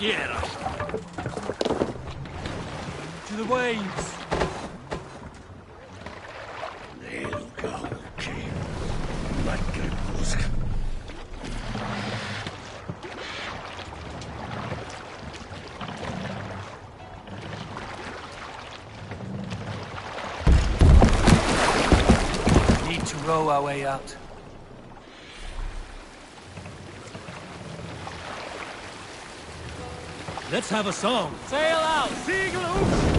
quiera. To the waves. Need to row our way out. Let's have a song. Sail out! Seagull hoop!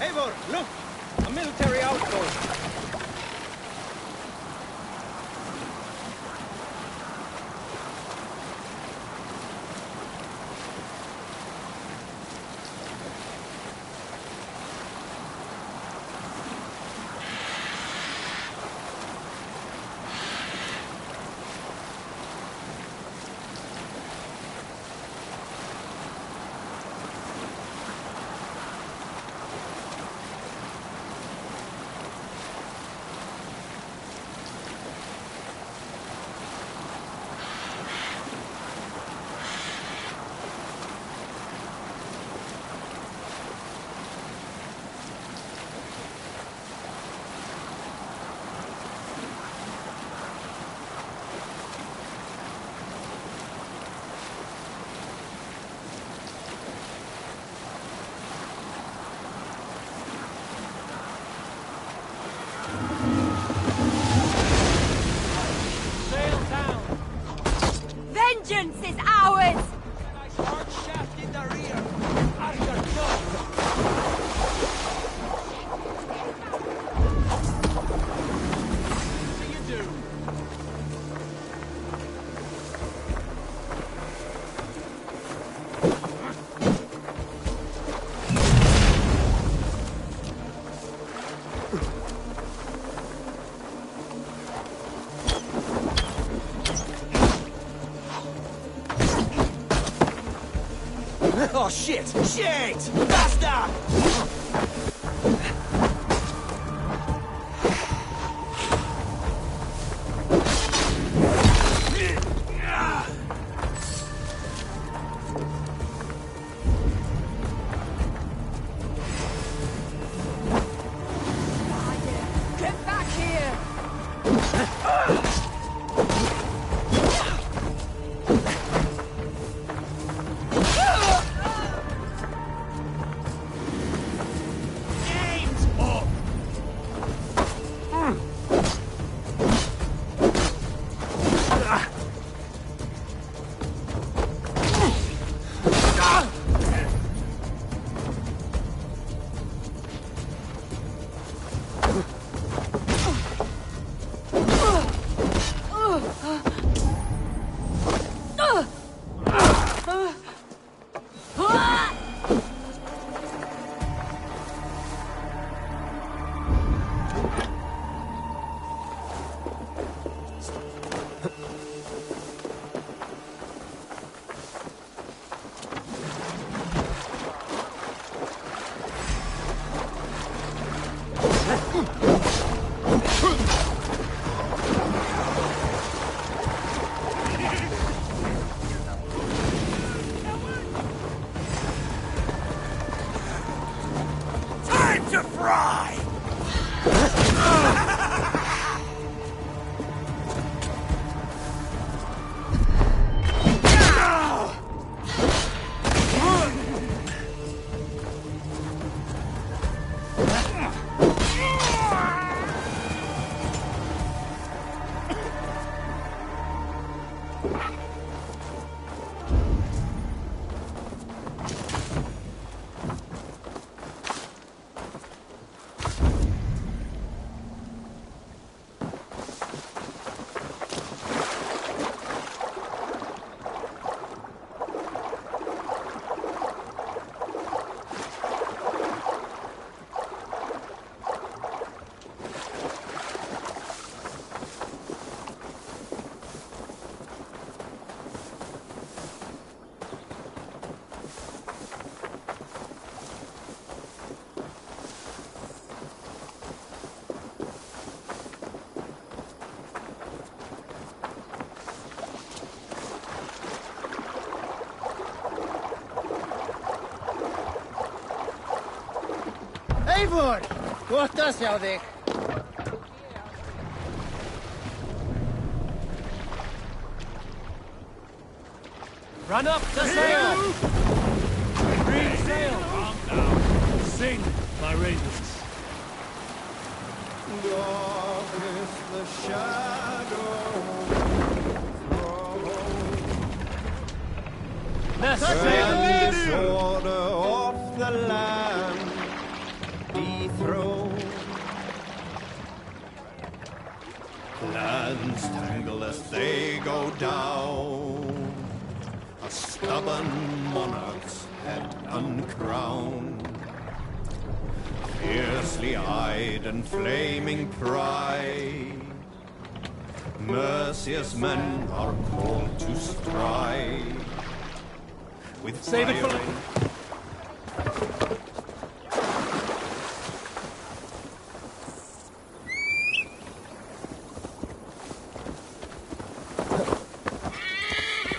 Eivor, look! A military outpost! Vengeance is ours! Hard shaft in the rear! Archer, go! What do you do? Oh shit! Shit! Bastard! Get back here! Eivor! Gott að sjá þig. Run up the sail! Green sail! Calm down. Sing, my ravens. Dark is the shadow Let's and sail! disorder of the land dethroned. Plans tangle as they go down. A stubborn monarch's head uncrowned. Fiercely eyed and flaming pride, merciless men are called to stride. With Save it for fire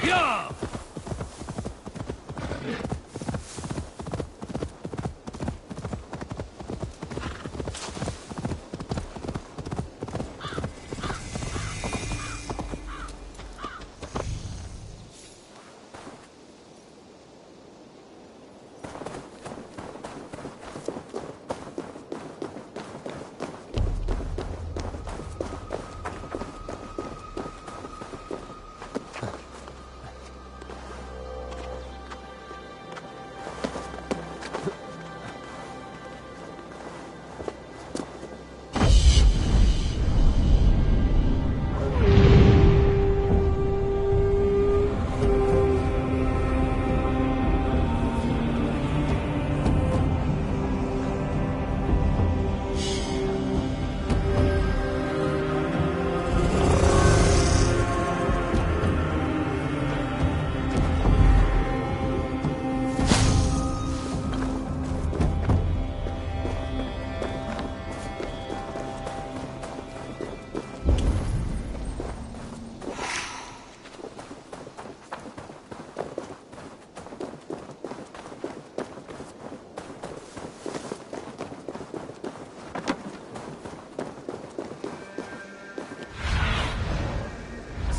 Yeah!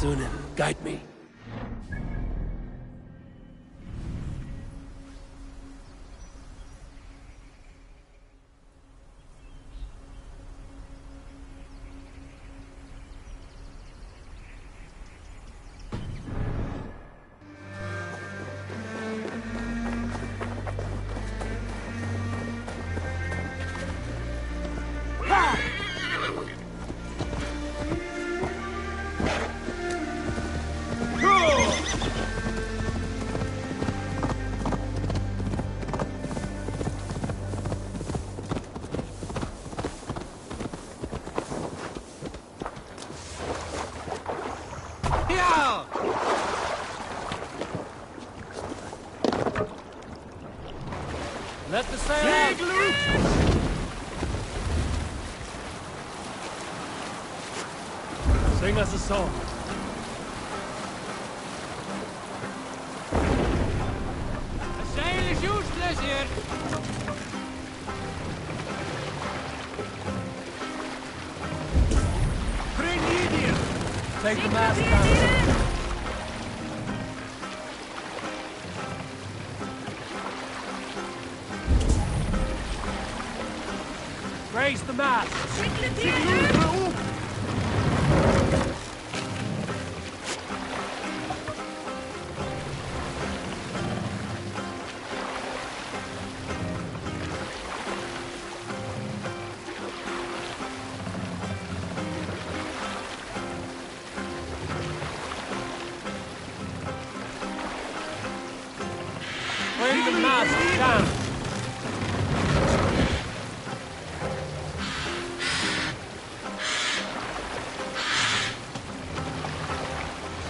Sunan, guide me. Let the sail out! Sing us a song. The sail is useless here. Take the mast down. Raise the mast. Bring the mast down.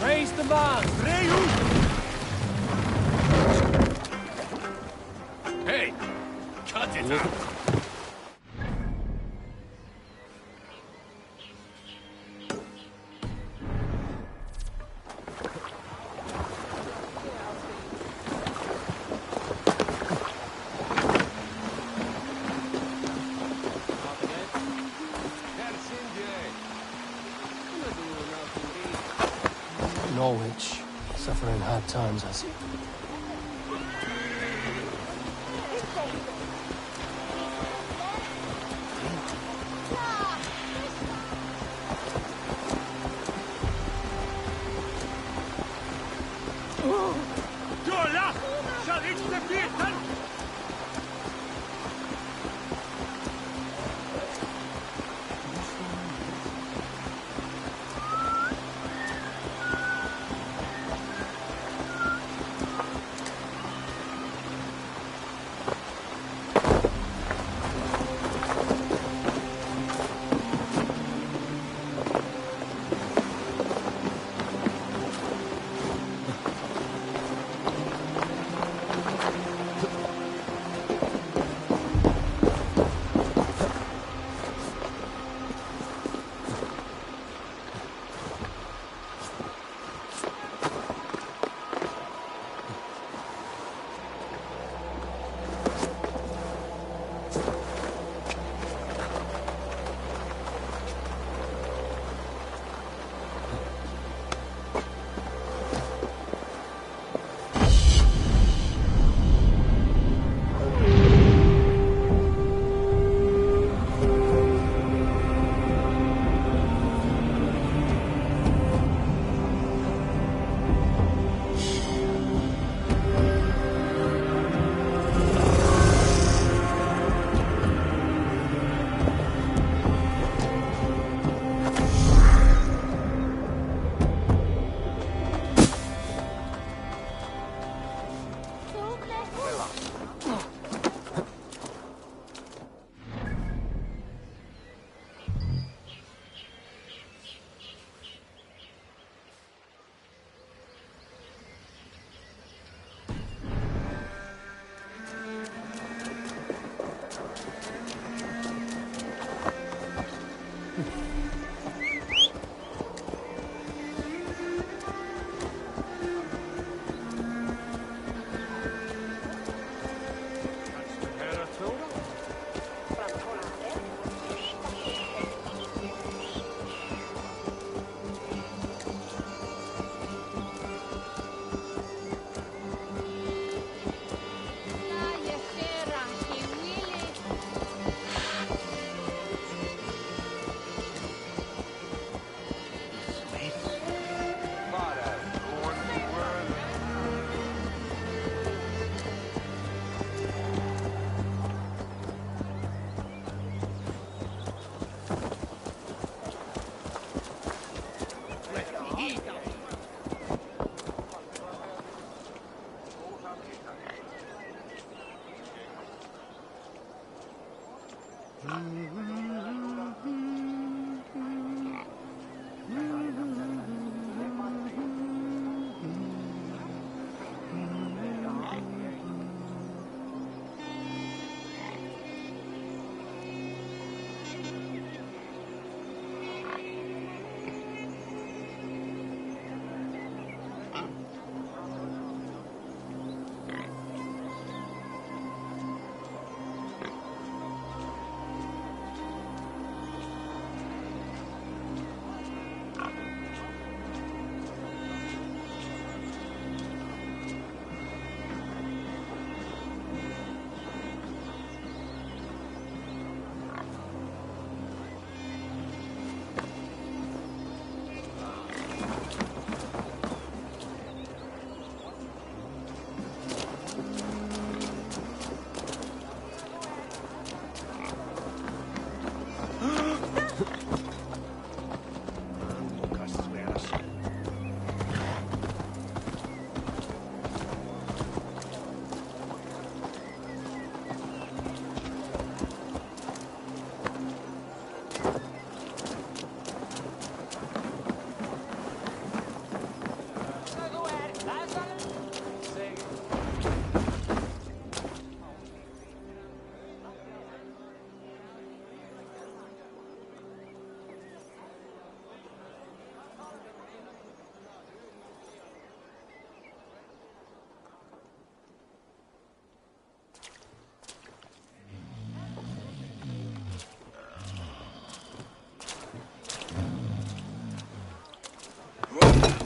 Raise the mast. Hey, cut it out. Norwich, suffering hard times, I see. Dårlig! Skal ikke til biten!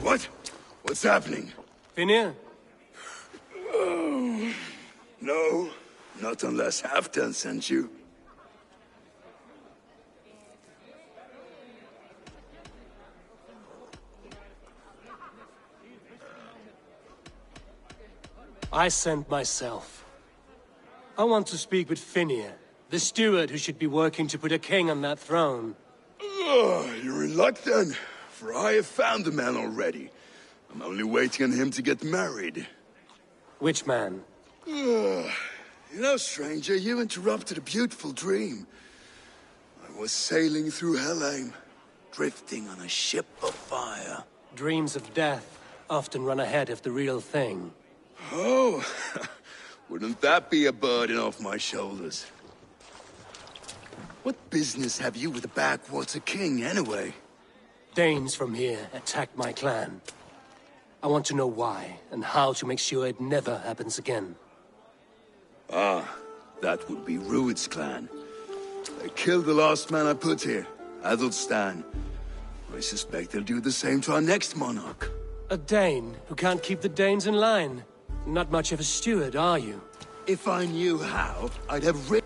What? What's happening? Finir? No, not unless Halfdan sent you. I sent myself. I want to speak with Finir, the steward who should be working to put a king on that throne. You're in luck then, for I have found the man already. I'm only waiting on him to get married. Which man? You know, stranger, you interrupted a beautiful dream. I was sailing through Helheim, drifting on a ship of fire. Dreams of death often run ahead of the real thing. Oh, wouldn't that be a burden off my shoulders? What business have you with the Backwater King, anyway? Danes from here attacked my clan. I want to know why, and how to make sure it never happens again. Ah, that would be Rued's clan. They killed the last man I put here, Adelstan. I suspect they'll do the same to our next monarch. A Dane who can't keep the Danes in line. Not much of a steward, are you? If I knew how, I'd have rid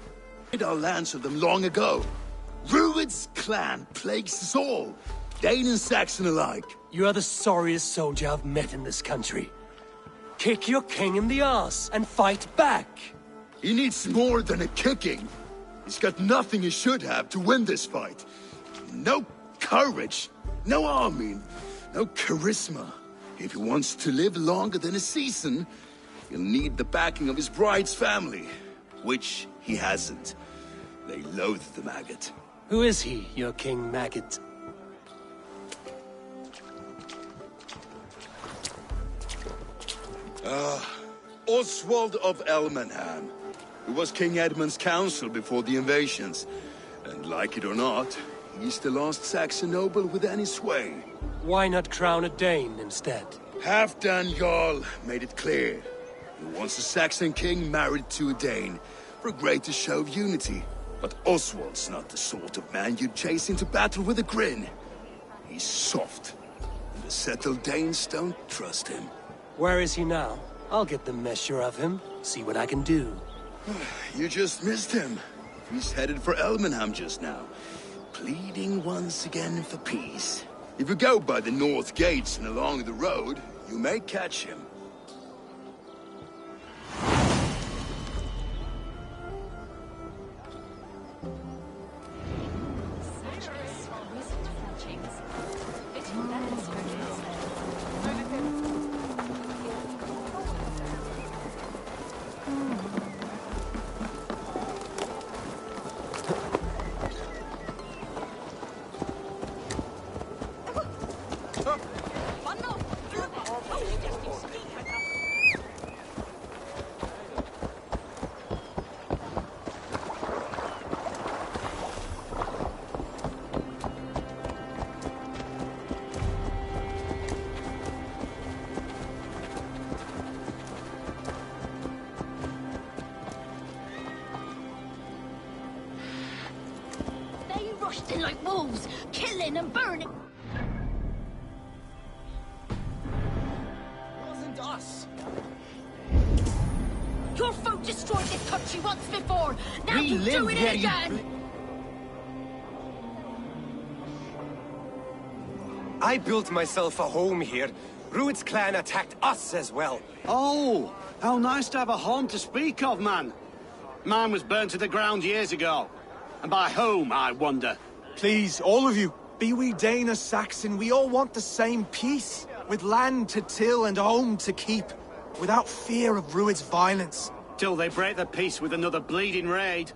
our lands of them long ago. Rued's clan plagues us all, Dane and Saxon alike. You are the sorriest soldier I've met in this country. Kick your king in the arse and fight back! He needs more than a kicking. He's got nothing he should have to win this fight. No courage, no army, no charisma. If he wants to live longer than a season, he'll need the backing of his bride's family, which he hasn't. They loathe the maggot. Who is he, your King Maggot? Oswald of Elmenham, who was King Edmund's counsel before the invasions. And like it or not, he's the last Saxon noble with any sway. Why not crown a Dane instead? Halfdan Jarl made it clear. He wants a Saxon king married to a Dane, for a greater show of unity. But Oswald's not the sort of man you'd chase into battle with a grin. He's soft, and the settled Danes don't trust him. Where is he now? I'll get the measure of him, see what I can do. You just missed him. He's headed for Elmenham just now, pleading once again for peace. If you go by the north gates and along the road, you may catch him. Rushed in like wolves, killing and burning. Wasn't us. Your folk destroyed this country once before. Now We you're live doing where it you again. I built myself a home here. Rued's clan attacked us as well. Oh, how nice to have a home to speak of, man. Mine was burnt to the ground years ago. And by whom, I wonder? Please, all of you, be we Dane or Saxon, we all want the same peace. With land to till and home to keep. Without fear of Rued's violence. Till they break the peace with another bleeding raid.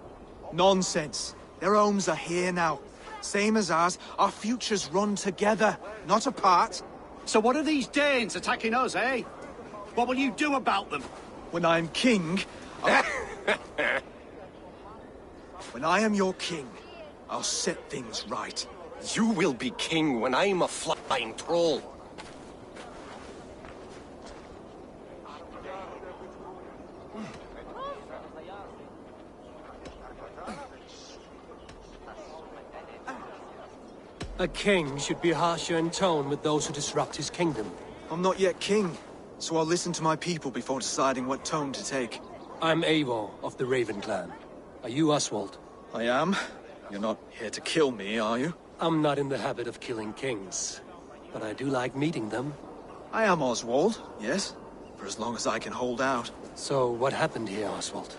Nonsense. Their homes are here now. Same as ours, our futures run together, not apart. So what are these Danes attacking us, eh? What will you do about them? When I am king, when I am your king, I'll set things right. You will be king when I'm a flying troll. A king should be harsher in tone with those who disrupt his kingdom. I'm not yet king, so I'll listen to my people before deciding what tone to take. I'm Eivor of the Raven clan. Are you Oswald? I am. You're not here to kill me, are you? I'm not in the habit of killing kings, but I do like meeting them. I am Oswald, yes. For as long as I can hold out. So, what happened here, Oswald?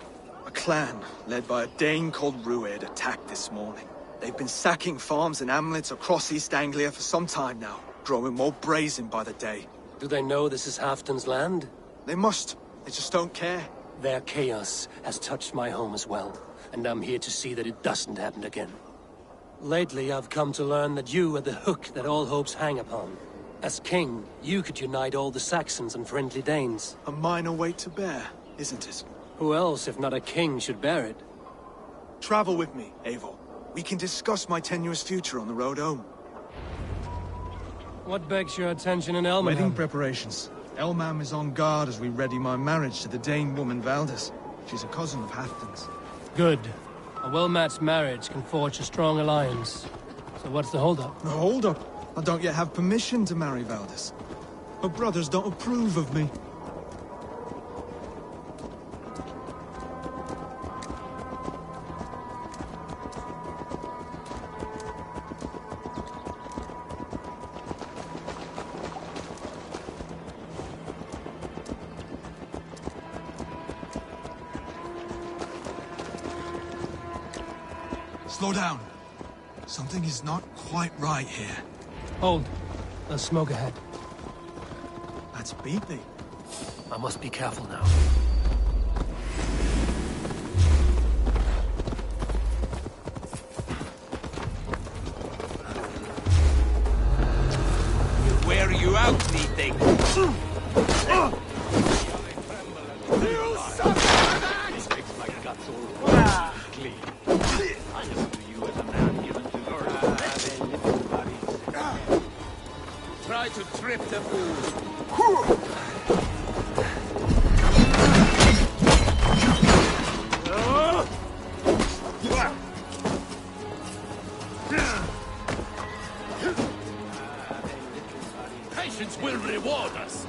A clan, led by a Dane called Rued, attacked this morning. They've been sacking farms and hamlets across East Anglia for some time now, growing more brazen by the day. Do they know this is Halfdan's land? They must. They just don't care. Their chaos has touched my home as well, and I'm here to see that it doesn't happen again. Lately, I've come to learn that you are the hook that all hopes hang upon. As king, you could unite all the Saxons and friendly Danes. A minor weight to bear, isn't it? Who else, if not a king, should bear it? Travel with me, Eivor. We can discuss my tenuous future on the road home. What begs your attention in Elmenham? Wedding preparations. Elmam is on guard as we ready my marriage to the Dane woman Valdis. She's a cousin of Halfdan's. Good. A well-matched marriage can forge a strong alliance. So what's the holdup? No, hold up. I don't yet have permission to marry Valdis. Her brothers don't approve of me. Slow down. Something is not quite right here. Hold. There's smoke ahead. That's Beatley. I must be careful now. Wear you out, thing. Try to trip the fool. Patience will reward us.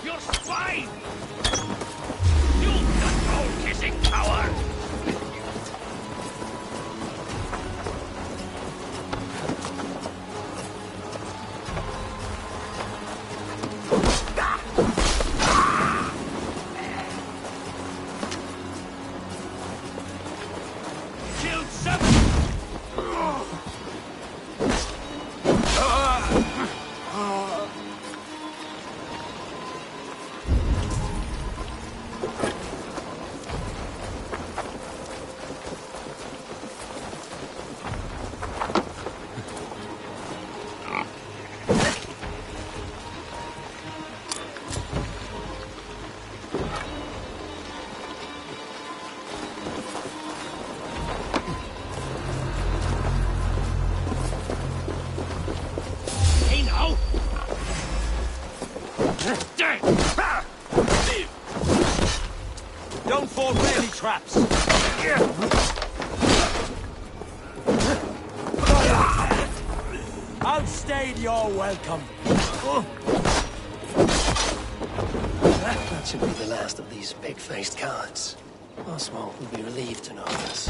Your spine! You control-kissing coward! Killed seven! Don't fall for any traps! Outstayed your welcome! That should be the last of these pig-faced cowards. Oswald will be relieved to know this.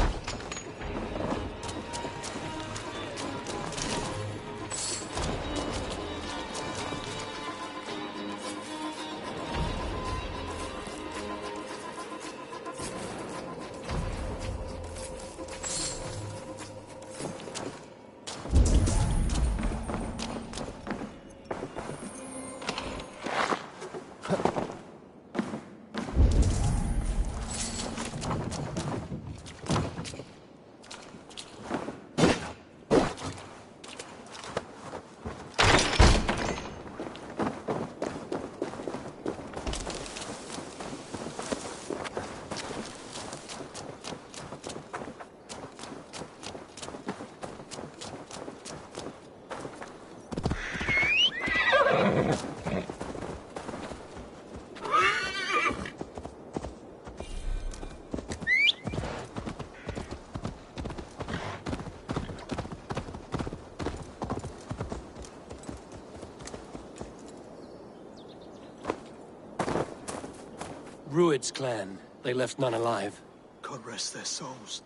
Rued's clan. They left none alive. God rest their souls.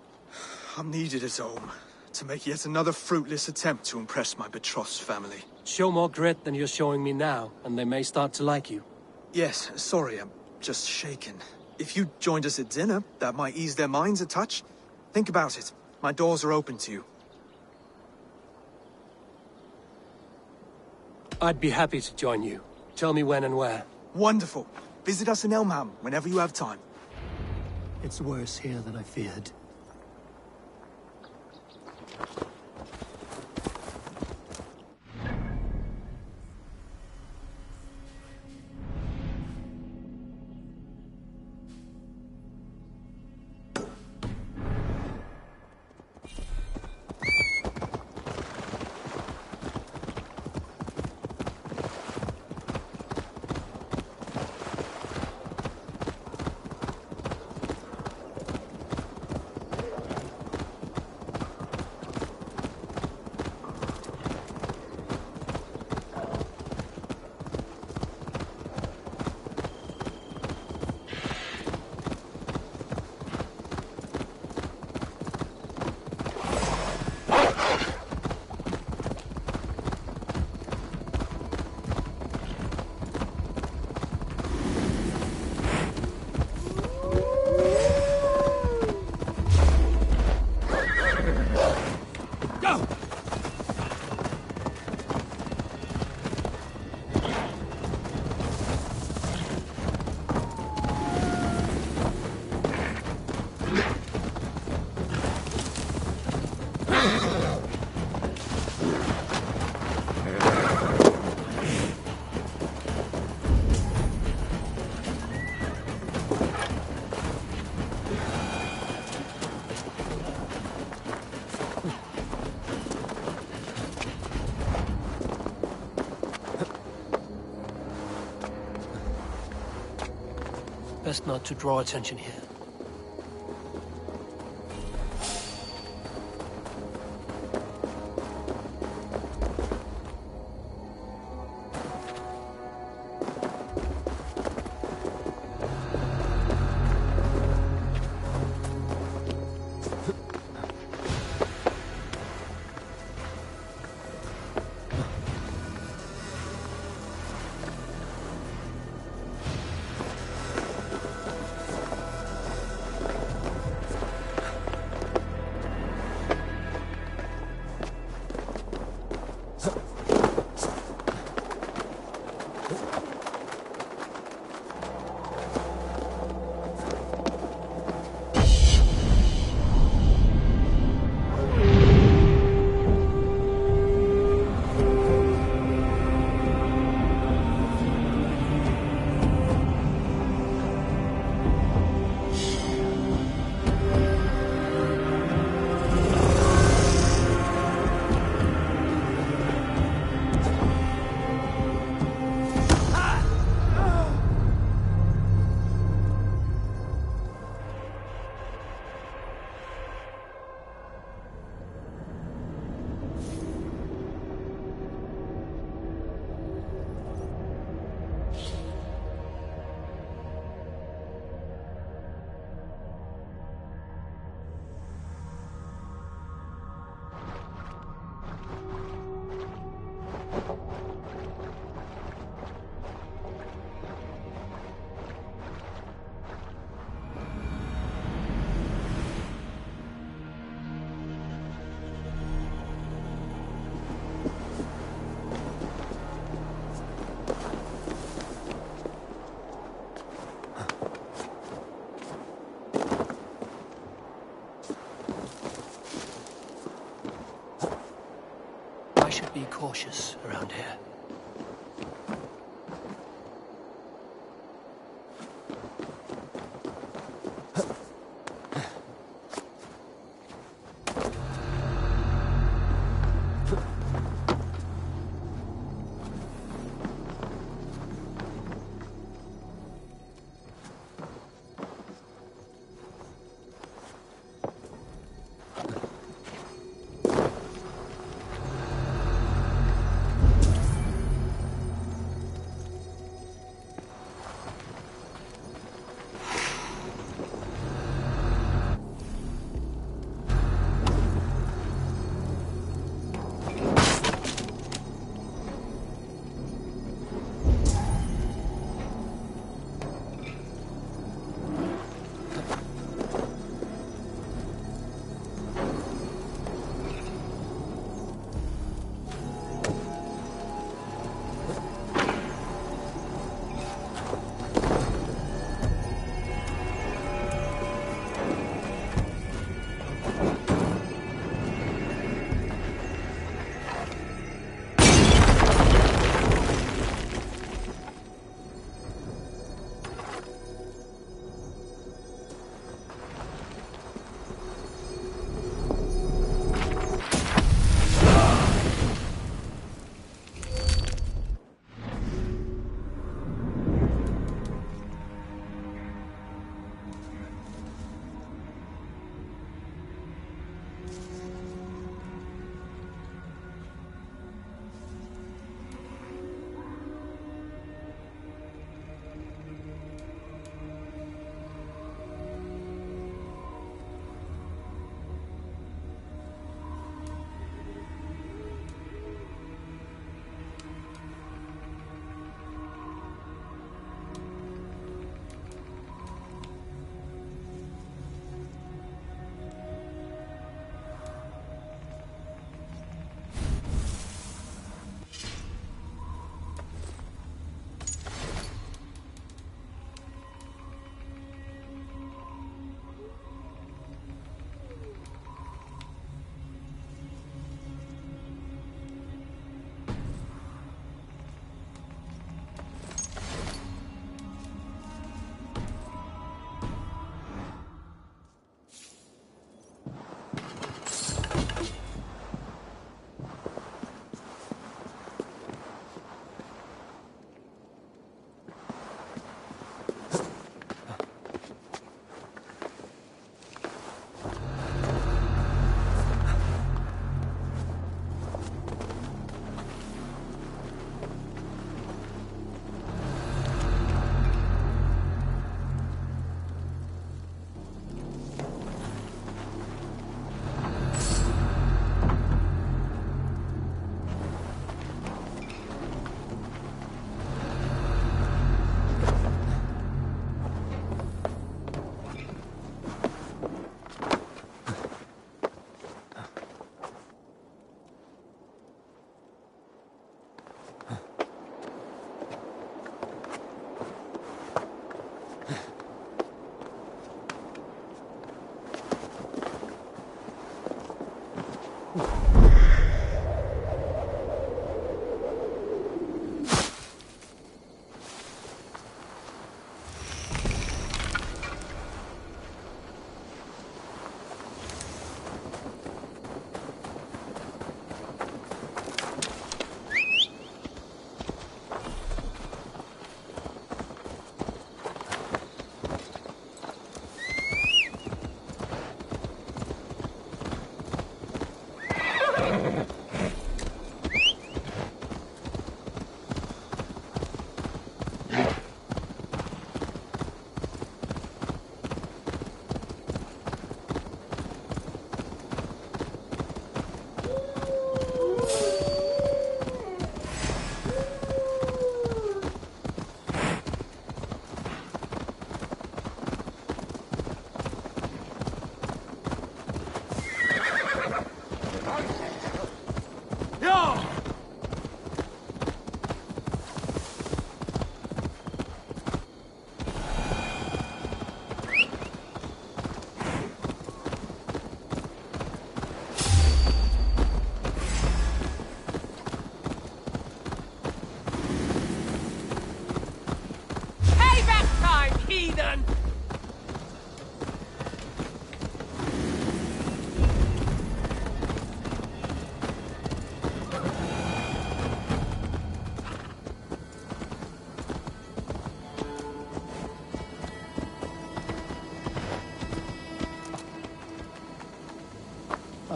I'm needed as home to make yet another fruitless attempt to impress my betrothed family. Show more grit than you're showing me now, and they may start to like you. Yes, sorry, I'm just shaken. If you joined us at dinner, that might ease their minds a touch. Think about it. My doors are open to you. I'd be happy to join you. Tell me when and where. Wonderful. Visit us in Elmham whenever you have time. It's worse here than I feared. Best not to draw attention here. I should be cautious around here.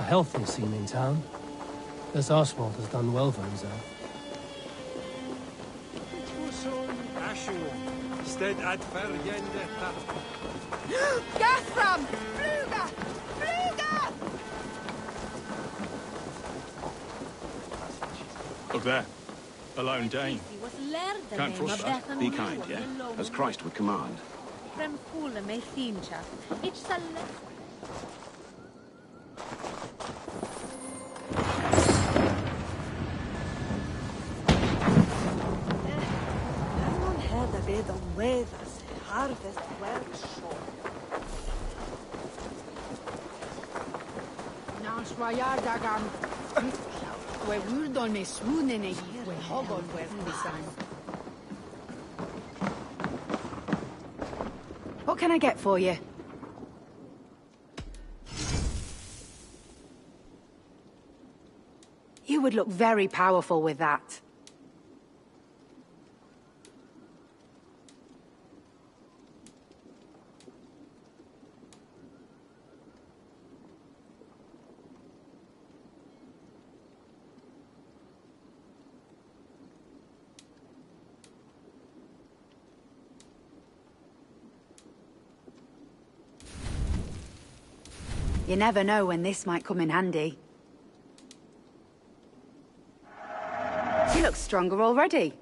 healthy seeming town. This Oswald has done well for himself. Gathram! Fluga! Fluga! Look there. A lone Dane. Can't trust that. Be kind, yeah? As Christ would command. What can I get for you? You would look very powerful with that. You never know when this might come in handy. You look stronger already.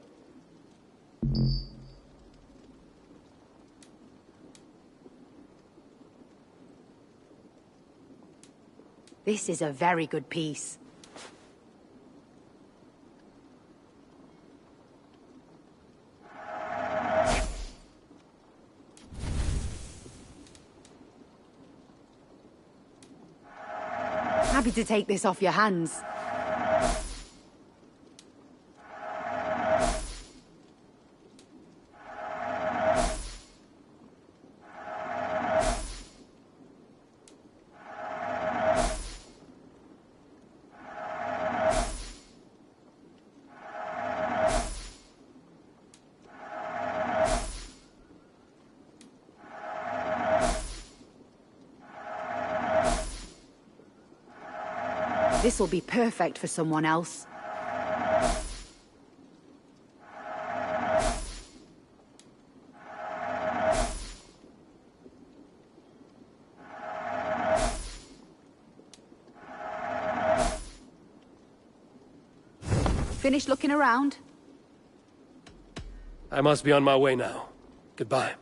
This is a very good piece. Happy to take this off your hands. This will be perfect for someone else. Finished looking around? I must be on my way now. Goodbye.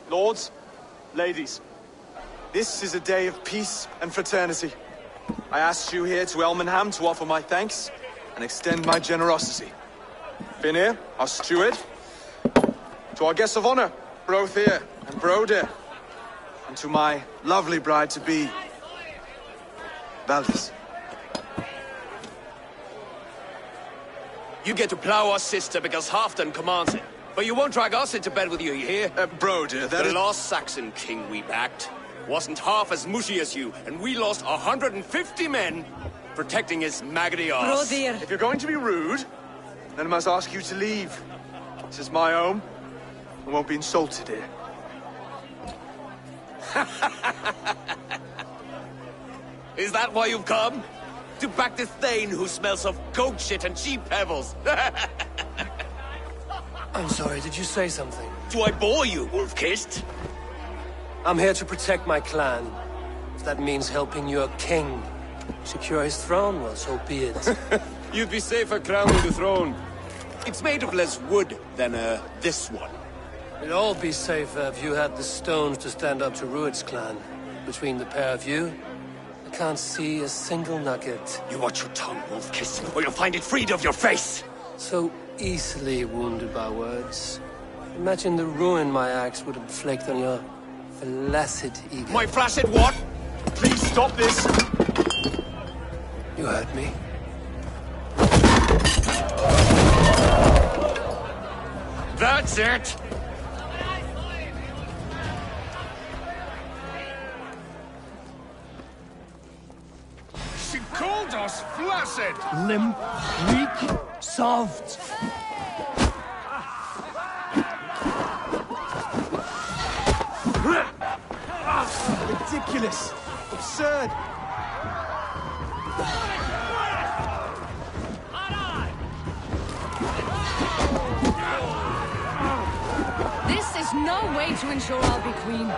Lords, ladies, this is a day of peace and fraternity. I asked you here to Elmenham to offer my thanks and extend my generosity. Finir, our steward, to our guests of honor, Brothir and Brodir, and to my lovely bride-to-be, Valdis. You get to plow our sister because Halfdan commands it. But you won't drag us into bed with you, you hear? Brodir, that the is... last Saxon king we backed. wasn't half as mushy as you, and we lost 150 men protecting his maggoty arse. If you're going to be rude, then I must ask you to leave. This is my home. I won't be insulted here. Is that why you've come? To back this Thane who smells of goat shit and cheap pebbles? I'm sorry, did you say something? Do I bore you, wolf-kissed? I'm here to protect my clan. If that means helping your king secure his throne, well, so be it. You'd be safer crowning the throne. It's made of less wood than, this one. It'd all be safer if you had the stones to stand up to Rued's clan. Between the pair of you, I can't see a single nugget. You watch your tongue, wolf-kissed, or you'll find it freed of your face! So easily wounded by words. Imagine the ruin my axe would inflict on your flaccid ego. My flaccid what? Please stop this! You heard me. That's it! She called us flaccid! Limp, weak, soft. Ridiculous! Absurd! This is no way to ensure I'll be queen.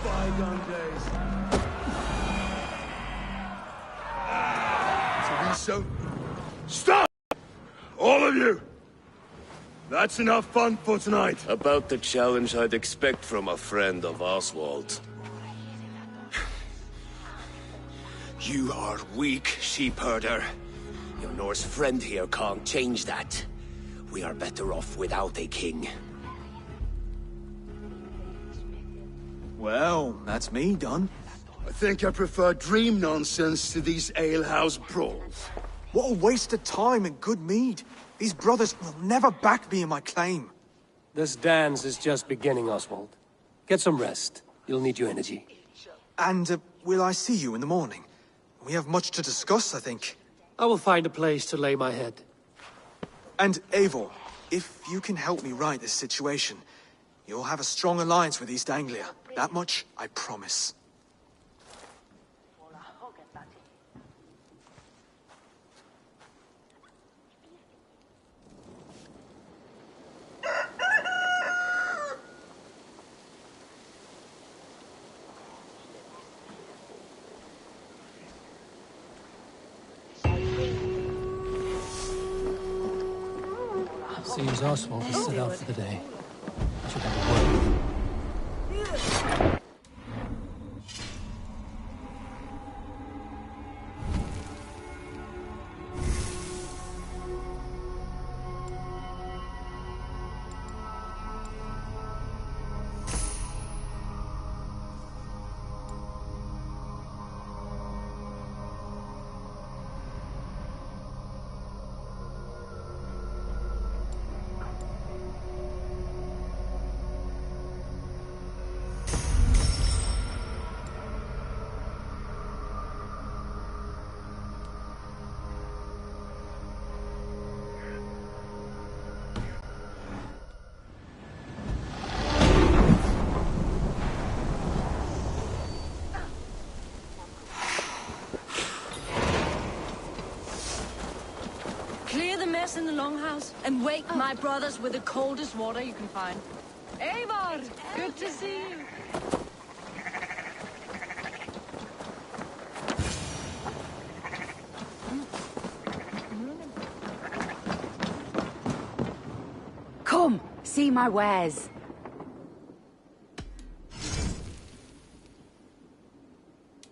Bygone days. Teresa, stop! All of you! That's enough fun for tonight. About the challenge I'd expect from a friend of Oswald. You are weak, sheep herder. Your Norse friend here can't change that. We are better off without a king. Well, that's me done. I think I prefer dream nonsense to these alehouse brawls. What a waste of time and good mead. These brothers will never back me in my claim. This dance is just beginning, Oswald. Get some rest. You'll need your energy. And, will I see you in the morning? We have much to discuss, I think. I will find a place to lay my head. And, Eivor, if you can help me right this situation, you'll have a strong alliance with East Anglia. That much, I promise. Seems Oswald is set out for the day. I should have a word with him. Clear the mess in the longhouse and wake my brothers with the coldest water you can find. Eivor, good to see you. Come, see my wares.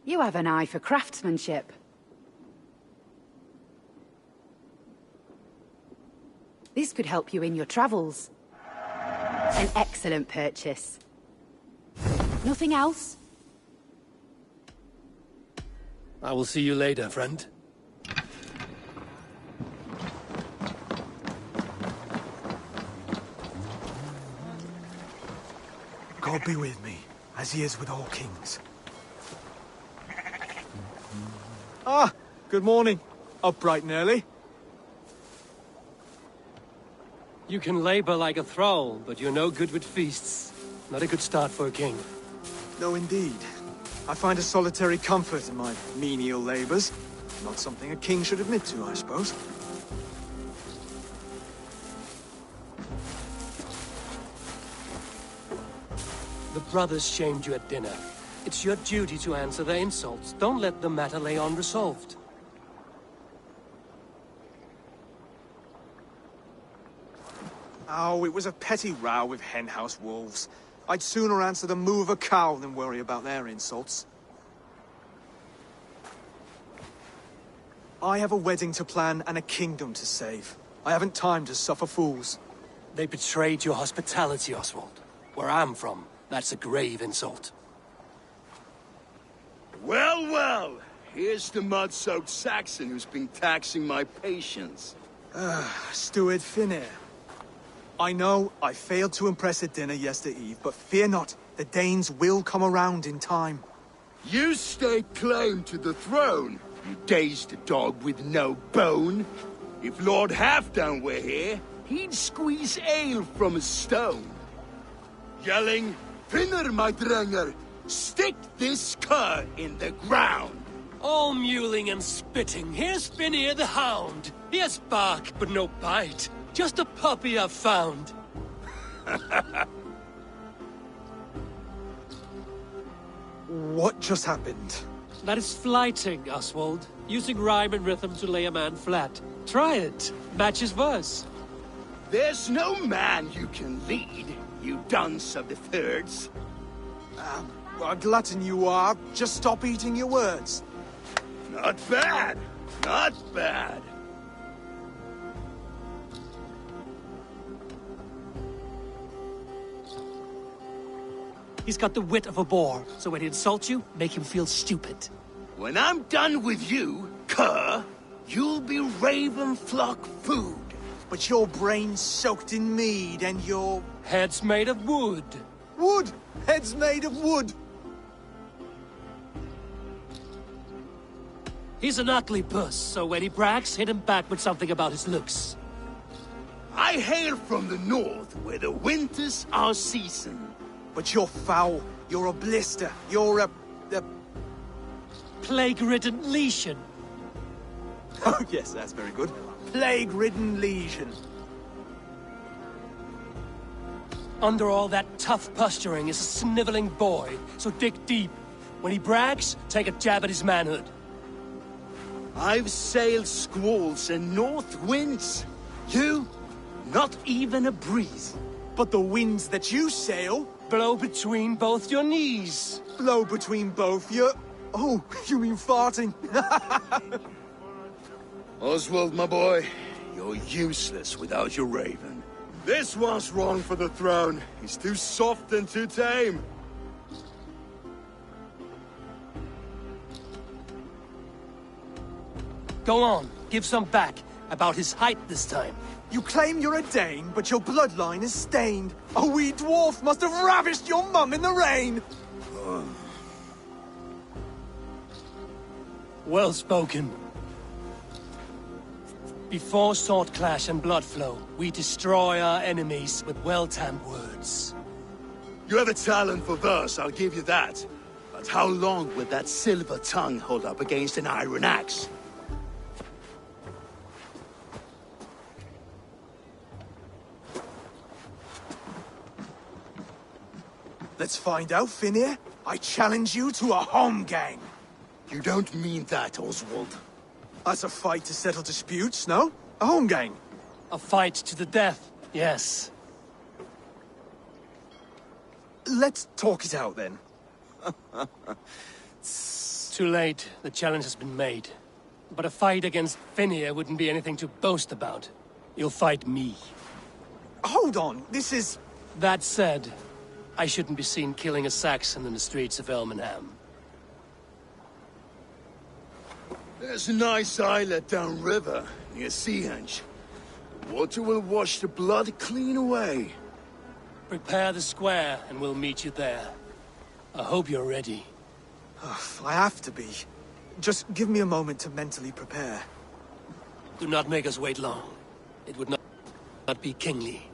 You have an eye for craftsmanship. This could help you in your travels. An excellent purchase. Nothing else? I will see you later, friend. God be with me, as he is with all kings. Ah, good morning. Up bright and early. You can labor like a thrall, but you're no good with feasts. Not a good start for a king. No, indeed. I find a solitary comfort in my menial labors. Not something a king should admit to, I suppose. The brothers shamed you at dinner. It's your duty to answer their insults. Don't let the matter lay unresolved. Oh, it was a petty row with henhouse wolves. I'd sooner answer the moo of a cow than worry about their insults. I have a wedding to plan and a kingdom to save. I haven't time to suffer fools. They betrayed your hospitality, Oswald. Where I'm from, that's a grave insult. Well, well. Here's the mud-soaked Saxon who's been taxing my patience. Steward Finir. I know I failed to impress at dinner yesterday eve, but fear not, the Danes will come around in time. You stake claim to the throne, you dazed dog with no bone. If Lord Halfdan were here, he'd squeeze ale from a stone. Yelling, Finner, my drenger, stick this cur in the ground. All mewling and spitting, here's Finir the hound. He has bark, but no bite. Just a puppy I've found. What just happened? That is flighting, Oswald. Using rhyme and rhythm to lay a man flat. Try it. Match his verse. There's no man you can lead, you dunce of the thirds. A glutton you are. Just stop eating your words. Not bad. Not bad. He's got the wit of a boar, so when he insults you, make him feel stupid. When I'm done with you, cur, you'll be raven flock food. But your brain's soaked in mead and your... Head's made of wood. Wood! Head's made of wood! He's an ugly puss, so when he brags, hit him back with something about his looks. I hail from the north, where the winters are season. But you're foul. You're a blister. You're a... Plague-ridden lesion. Oh, yes, that's very good. Plague-ridden lesion. Under all that tough posturing is a sniveling boy, so dig deep. When he brags, take a jab at his manhood. I've sailed squalls and north winds. You, not even a breeze. But the winds that you sail... Blow between both your knees. Blow between both your... Oh, you mean farting? Oswald, my boy, you're useless without your raven. This one's wrong for the throne. He's too soft and too tame. Go on, give some back. About his height this time. You claim you're a Dane, but your bloodline is stained. A wee dwarf must have ravished your mum in the rain! Well spoken. Before sword clash and blood flow, we destroy our enemies with well-timed words. You have a talent for verse, I'll give you that. But how long will that silver tongue hold up against an iron axe? Let's find out, Finir. I challenge you to a home gang. You don't mean that, Oswald. That's a fight to settle disputes, no? A home gang. A fight to the death, yes. Let's talk it out, then. Too late. The challenge has been made. But a fight against Finir wouldn't be anything to boast about. You'll fight me. Hold on, this is... That said, I shouldn't be seen killing a Saxon in the streets of Elmenham. There's a nice islet downriver, near Seahenge. Water will wash the blood clean away. Prepare the square, and we'll meet you there. I hope you're ready. I have to be. Just give me a moment to mentally prepare. Do not make us wait long. It would not be kingly.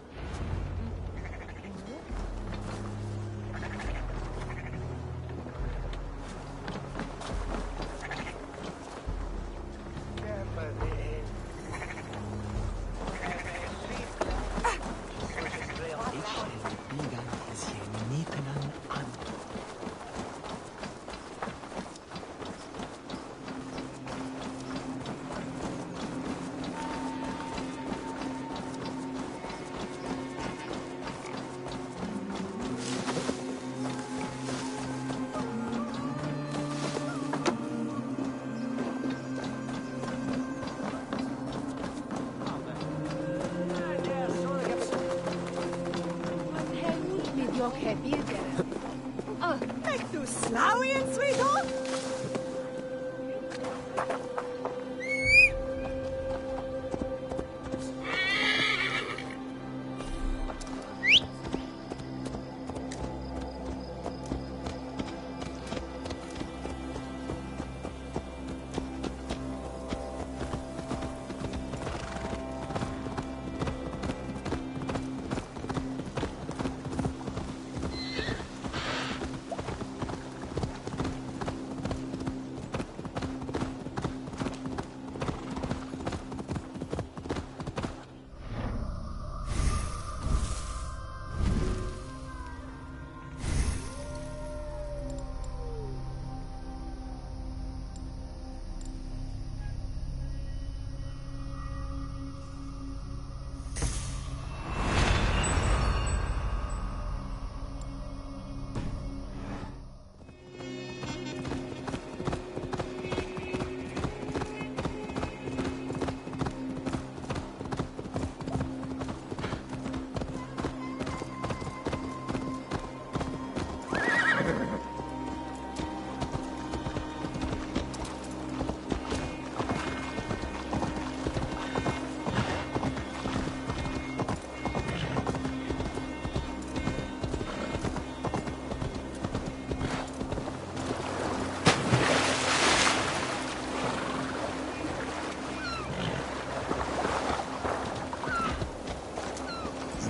Echt du Slawian, sweetheart?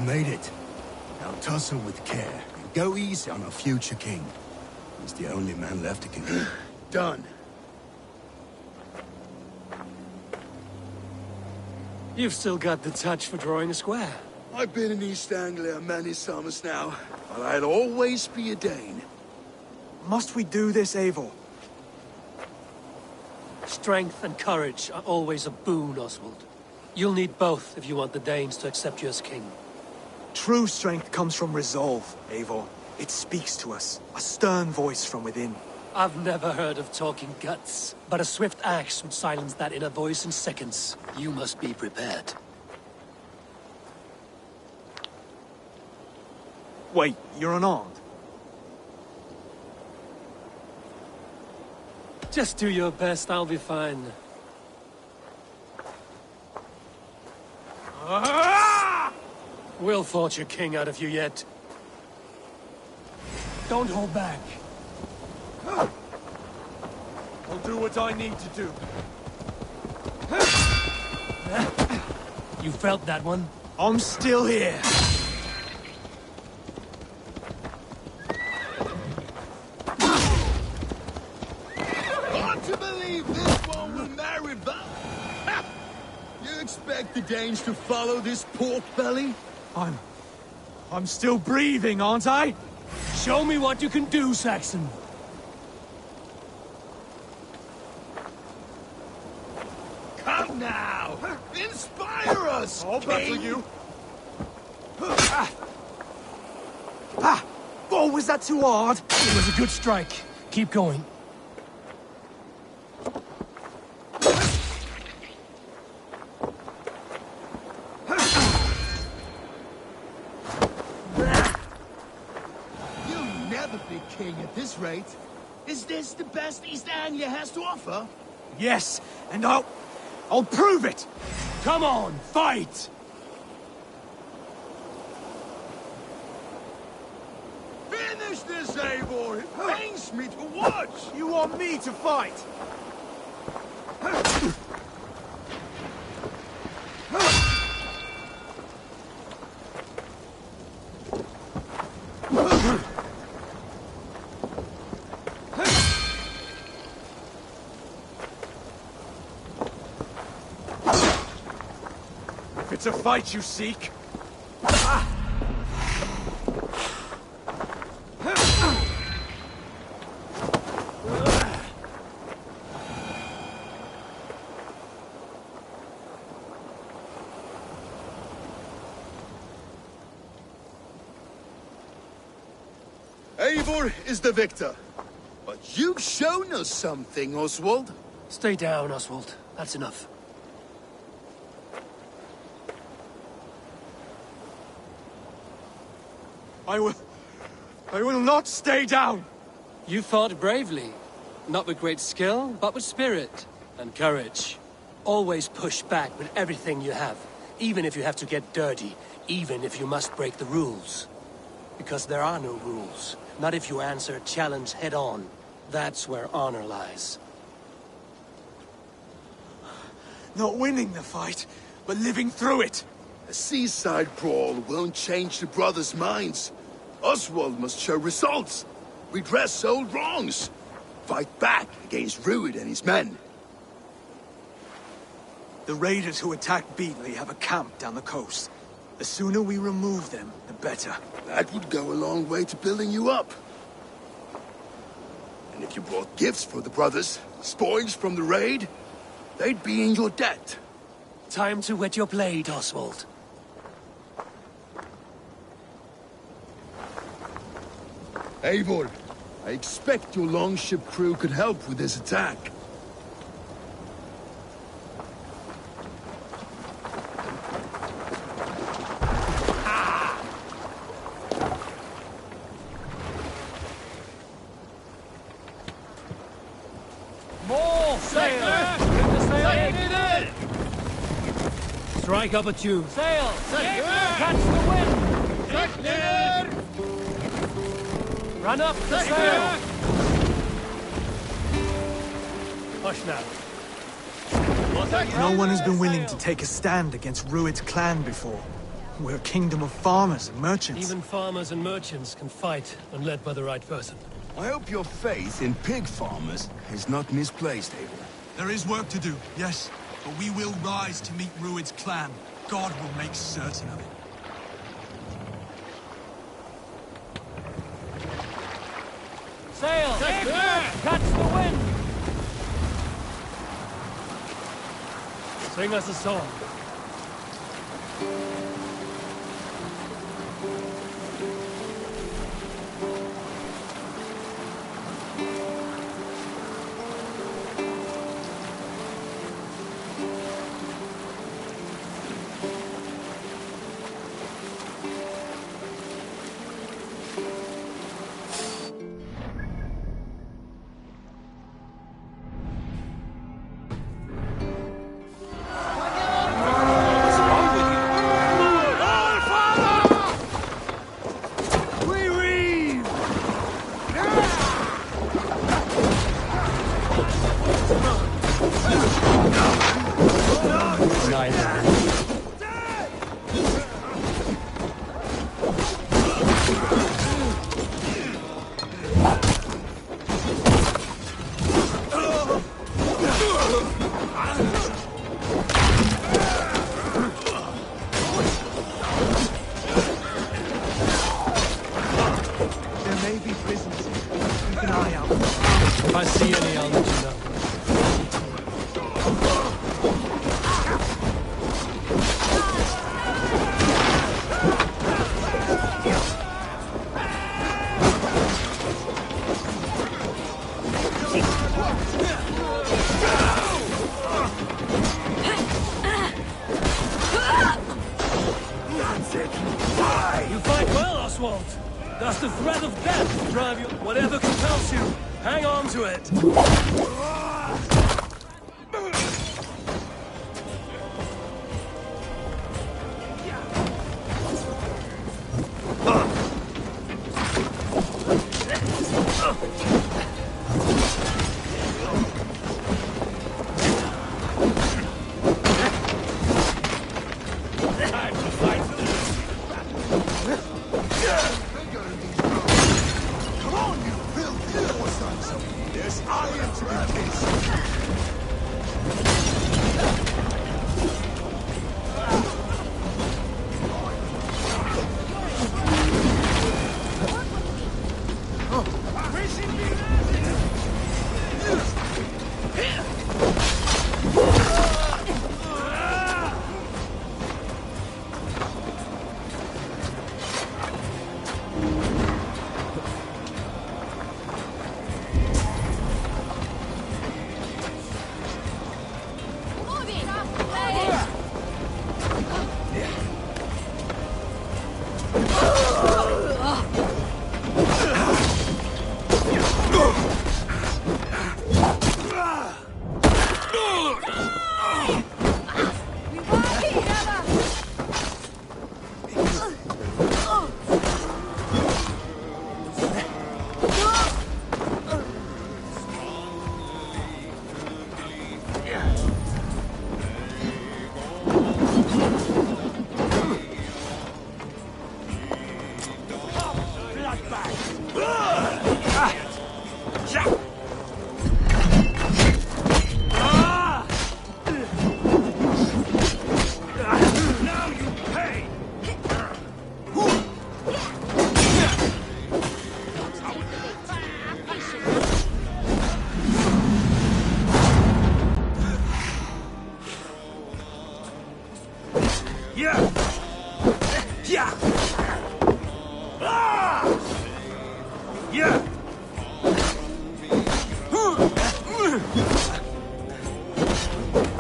Made it. Now tussle with care and go easy on our future king. He's the only man left who can... Done. You've still got the touch for drawing a square. I've been in East Anglia many summers now, but I'll always be a Dane. Must we do this, Eivor? Strength and courage are always a boon, Oswald. You'll need both if you want the Danes to accept you as king. True strength comes from resolve, Eivor. It speaks to us, a stern voice from within. I've never heard of talking guts, but a swift axe would silence that inner voice in seconds. You must be prepared. Wait, you're unarmed? Just do your best, I'll be fine. We'll forge your king out of you yet. Don't hold back. I'll do what I need to do. You felt that one? I'm still here. Hard to believe this one will marry Val. You expect the Danes to follow this pork belly? I'm still breathing, aren't I? Show me what you can do, Saxon. Come now! Inspire us, I'll battle King! you. Oh, was that too hard? It was a good strike. Keep going. King at this rate. Is this the best East Anglia has to offer? Yes, and I'll prove it! Come on, fight! this, Eivor? It pains me to watch! You want me to fight? If it's a fight you seek, Eivor is the victor. But you've shown us something, Oswald. Stay down, Oswald. That's enough. I will not stay down! You fought bravely. Not with great skill, but with spirit and courage. Always push back with everything you have. Even if you have to get dirty. Even if you must break the rules. Because there are no rules. Not if you answer a challenge head on. That's where honor lies. Not winning the fight, but living through it! A seaside brawl won't change the brothers' minds. Oswald must show results. Redress old wrongs. Fight back against Rued and his men. The raiders who attacked Beatley have a camp down the coast. The sooner we remove them, the better. That would go a long way to building you up. And if you brought gifts for the brothers, spoils from the raid, they'd be in your debt. Time to wet your blade, Oswald. Eivor, I expect your longship crew could help with this attack. More sail! Sail! Strike up a tube. Sail! Catch the wind! Run up the sail! Push now. No one has been willing to take a stand against Rued's clan before. We're a kingdom of farmers and merchants. Even farmers and merchants can fight when led by the right person. I hope your faith in pig farmers is not misplaced, Eivor. There is work to do, yes, but we will rise to meet Rued's clan. God will make certain of it. Sail! Catch the wind! Sing us a song. If I see any, I'll let you know. You fight well, Oswald. Does the threat of death drive you? Whatever compels you, hang on to it.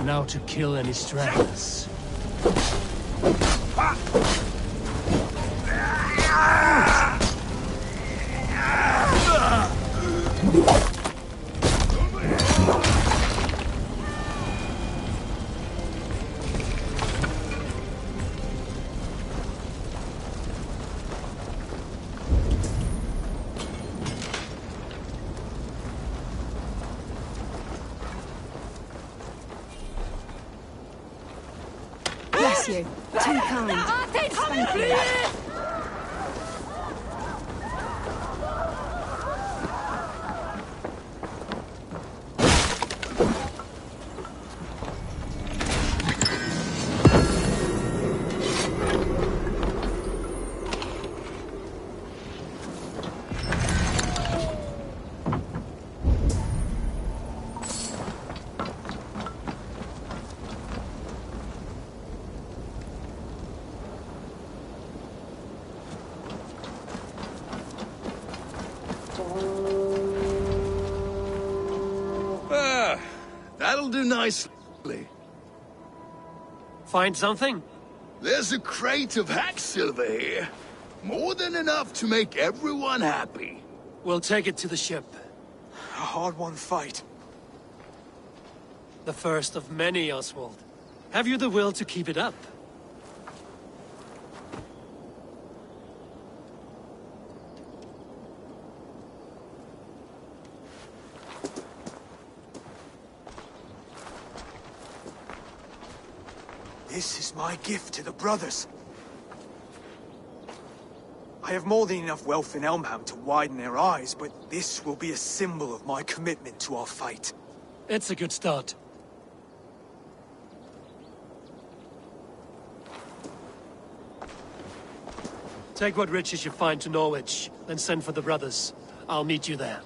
now to kill any stragglers. Bless you. Too kind. Thank you. That'll do nicely. Find something? There's a crate of hack silver here. More than enough to make everyone happy. We'll take it to the ship. A hard-won fight. The first of many, Oswald. Have you the will to keep it up? This is my gift to the brothers. I have more than enough wealth in Elmham to widen their eyes, but this will be a symbol of my commitment to our fight. It's a good start. Take what riches you find to Norwich, then send for the brothers. I'll meet you there.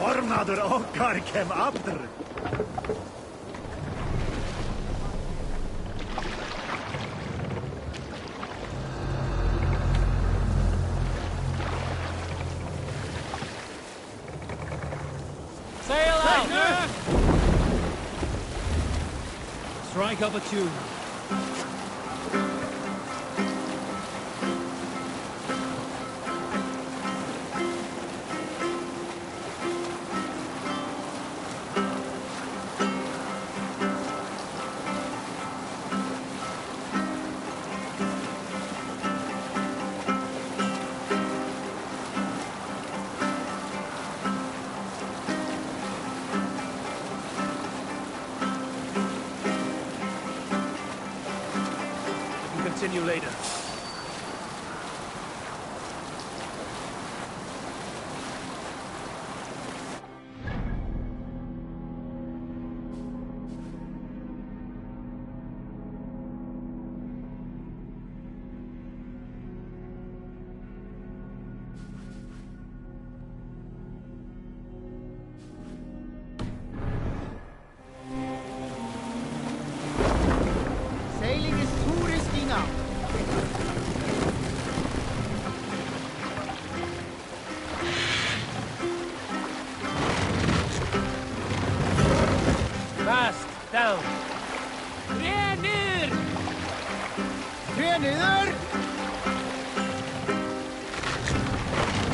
Ormaður okkar kem aftur. Sail out! Strike up a tune. continue later. Sailing is too risky now. Mast down. Tre ner! Tre neder!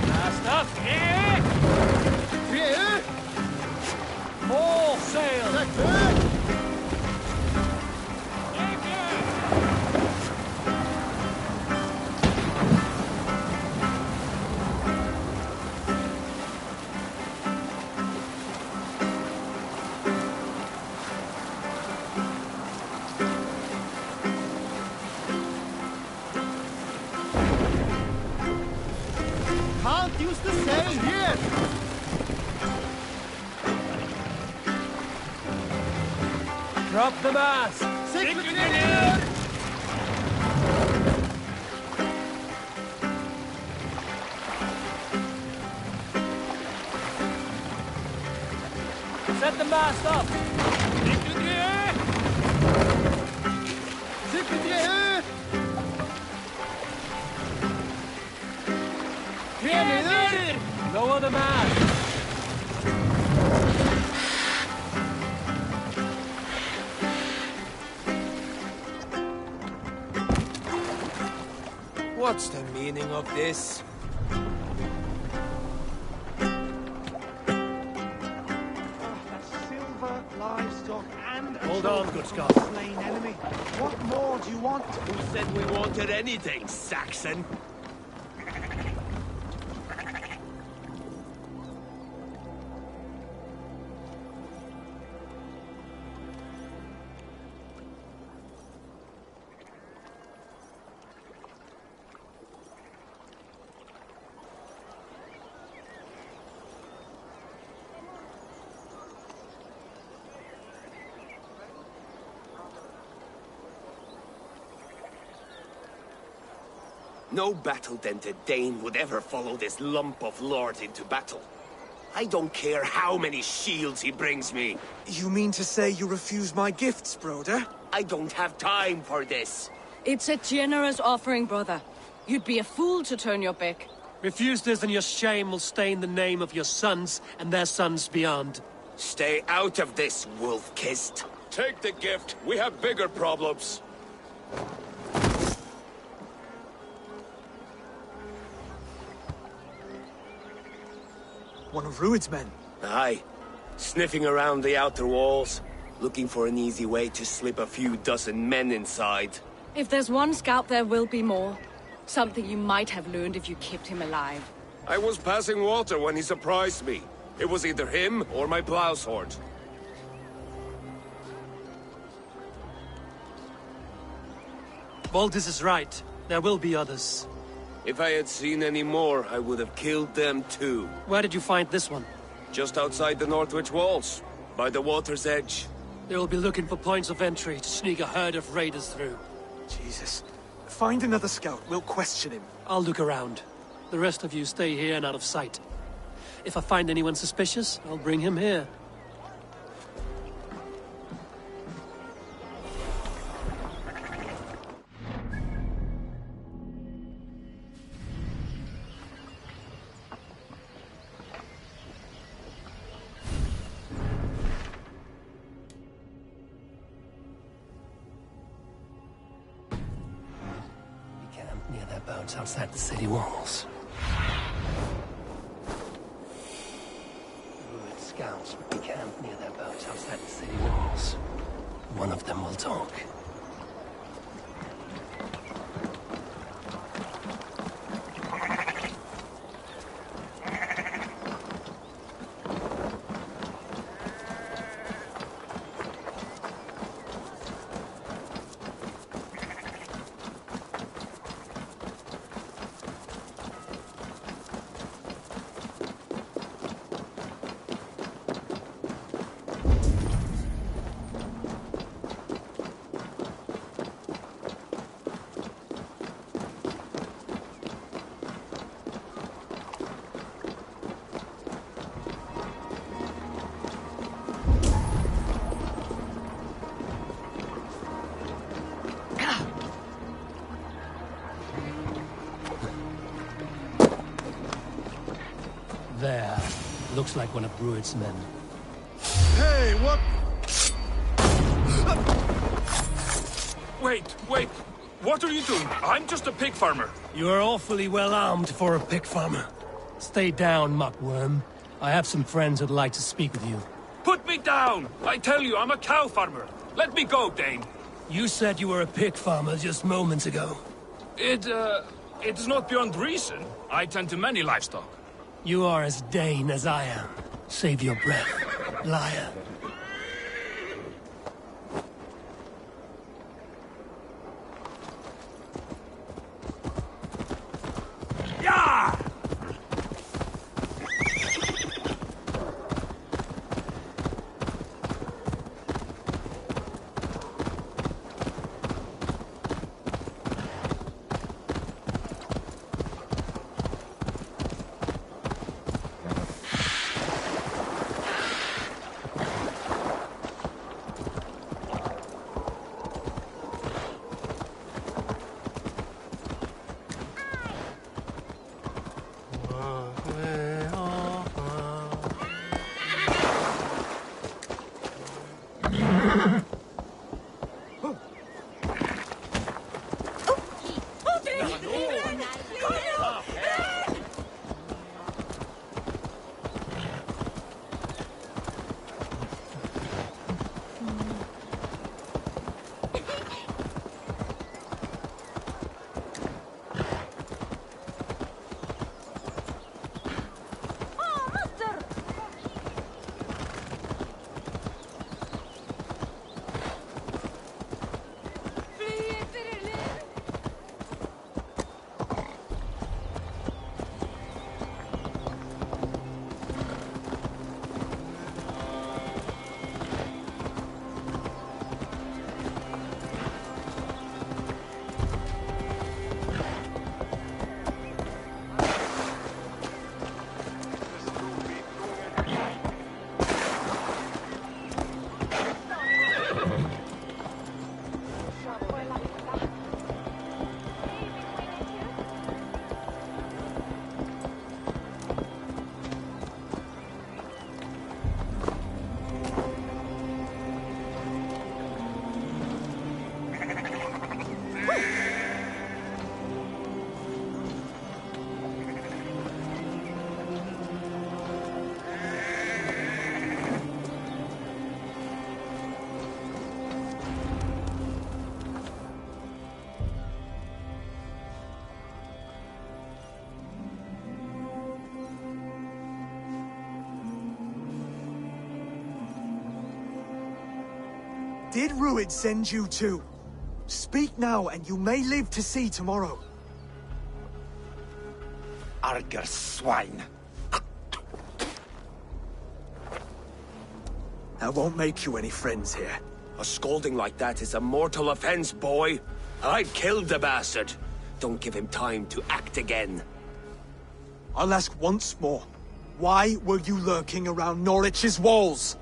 Mast up. Tre ut! All sail. Sett ut! Can't use the sail here! Drop the mast. Sekretär! Set the mast up. Sekretär! Tre neder! Lower the mast. What's the meaning of this? Silver, livestock, and Hold on, good Scott. slain enemy. What more do you want? Who said we wanted anything, Saxon? No battle-dented Dane would ever follow this lump of lord into battle. I don't care how many shields he brings me. You mean to say you refuse my gifts, broder? I don't have time for this. It's a generous offering, brother. You'd be a fool to turn your back. Refuse this and your shame will stain the name of your sons and their sons beyond. Stay out of this, wolf-kissed. Take the gift. We have bigger problems. One of Rued's men. Aye. Sniffing around the outer walls, looking for an easy way to slip a few dozen men inside. If there's one scout, there will be more. Something you might have learned if you kept him alive. I was passing water when he surprised me. It was either him or my plow sword. Valdis is right. There will be others. If I had seen any more, I would have killed them too. Where did you find this one? Just outside the Northwich walls, by the water's edge. They will be looking for points of entry to sneak a herd of raiders through. Jesus. Find another scout. We'll question him. I'll look around. The rest of you stay here and out of sight. If I find anyone suspicious, I'll bring him here. Near their boats outside the city walls. Rued scouts would be camped near their boats outside the city walls. One of them will talk. Looks like one of Druid's men. Hey, what? Wait. What are you doing? I'm just a pig farmer. You are awfully well armed for a pig farmer. Stay down, muckworm. I have some friends who'd like to speak with you. Put me down! I tell you, I'm a cow farmer. Let me go, Dane. You said you were a pig farmer just moments ago. It is not beyond reason. I tend to many livestock. You are as Dane as I am. Save your breath, liar. Yeah! Did Ruid send you too? Speak now, and you may live to see tomorrow. Arger swine. That won't make you any friends here. A scolding like that is a mortal offense, boy. I'd killed the bastard. Don't give him time to act again. I'll ask once more. Why were you lurking around Norwich's walls?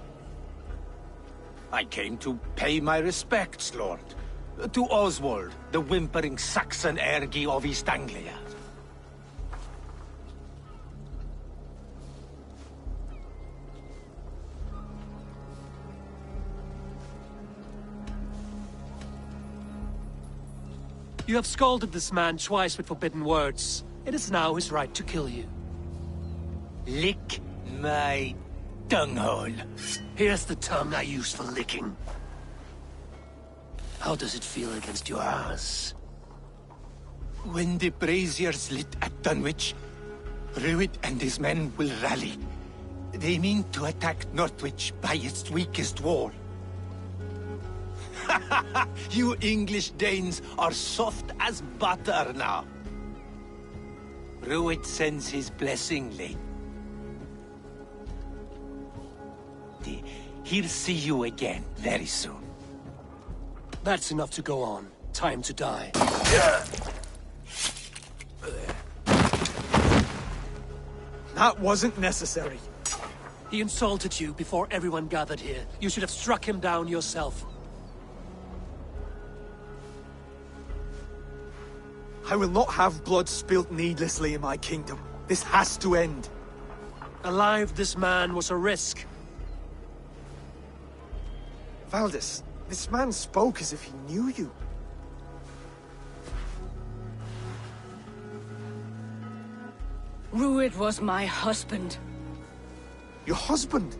I came to pay my respects, Lord. To Oswald, the whimpering Saxon ergi of East Anglia. You have scolded this man twice with forbidden words. It is now his right to kill you. Lick my tonguehole. Here's the tongue I use for licking. How does it feel against your ass? When the braziers lit at Dunwich, Ruid and his men will rally. They mean to attack Northwich by its weakest wall. You English Danes are soft as butter now. Ruid sends his blessing late. He'll see you again very soon. That's enough to go on. Time to die. That wasn't necessary. He insulted you before everyone gathered here. You should have struck him down yourself. I will not have blood spilt needlessly in my kingdom. This has to end. Alive, this man was a risk. Valdis, this man spoke as if he knew you. Rued was my husband. Your husband?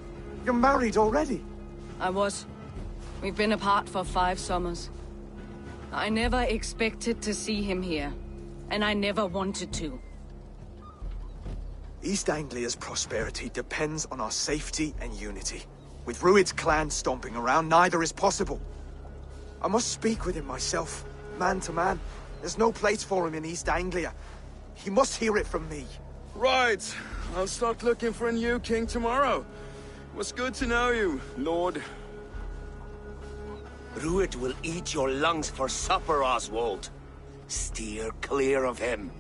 You're married already? I was. We've been apart for 5 summers. I never expected to see him here, and I never wanted to. East Anglia's prosperity depends on our safety and unity. With Rued's clan stomping around, neither is possible. I must speak with him myself, man to man. There's no place for him in East Anglia. He must hear it from me. Right. I'll start looking for a new king tomorrow. It was good to know you, Lord. Rued will eat your lungs for supper, Oswald. Steer clear of him.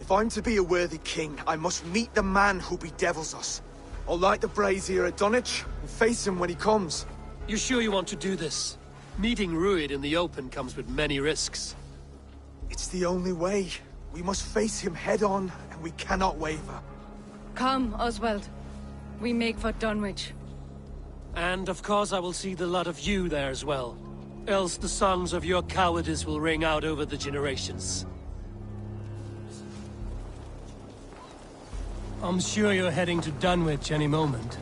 If I'm to be a worthy king, I must meet the man who bedevils us. I'll light the brazier at Dunwich and face him when he comes. You sure you want to do this? Meeting Rued in the open comes with many risks. It's the only way. We must face him head-on, and we cannot waver. Come, Oswald. We make for Dunwich. And of course I will see the lot of you there as well. Else the songs of your cowardice will ring out over the generations. I'm sure you're heading to Dunwich any moment.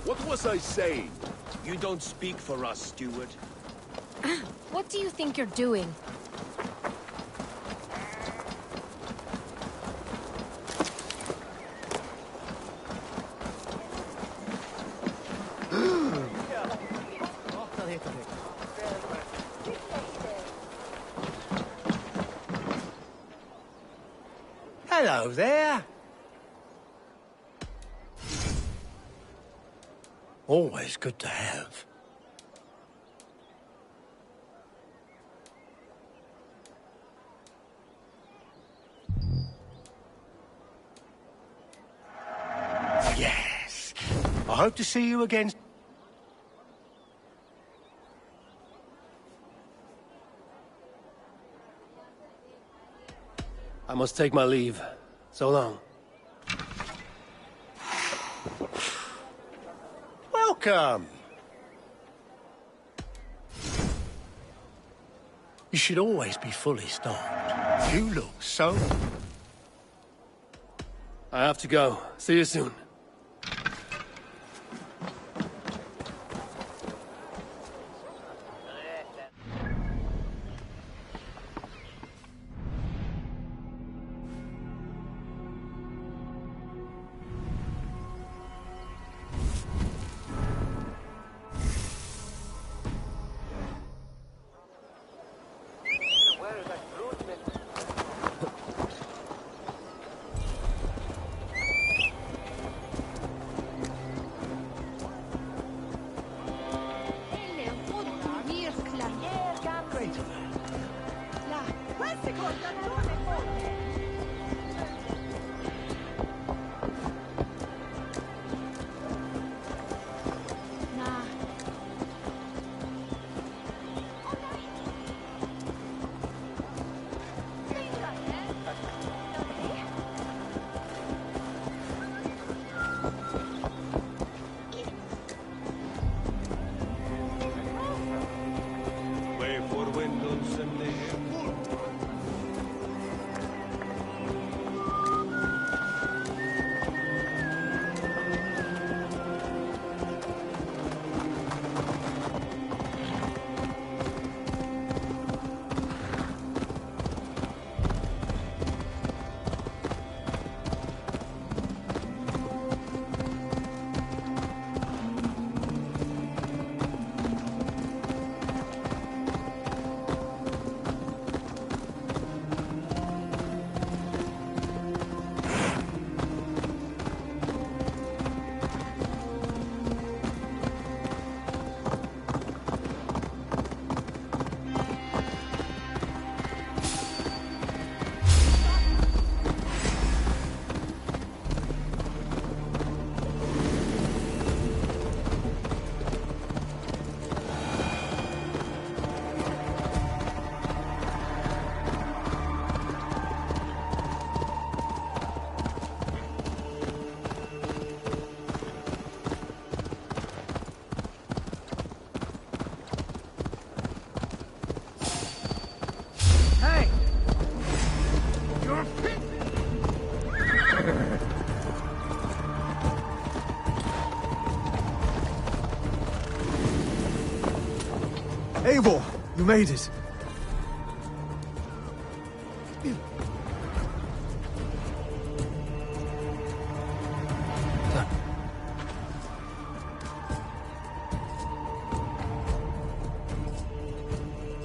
What was I saying? You don't speak for us, steward. What do you think you're doing? Hello there. Always good to have. Yes. I hope to see you again. I must take my leave. So long. Welcome. You should always be fully stocked. You look so... I have to go. See you soon. Eivor, you made it.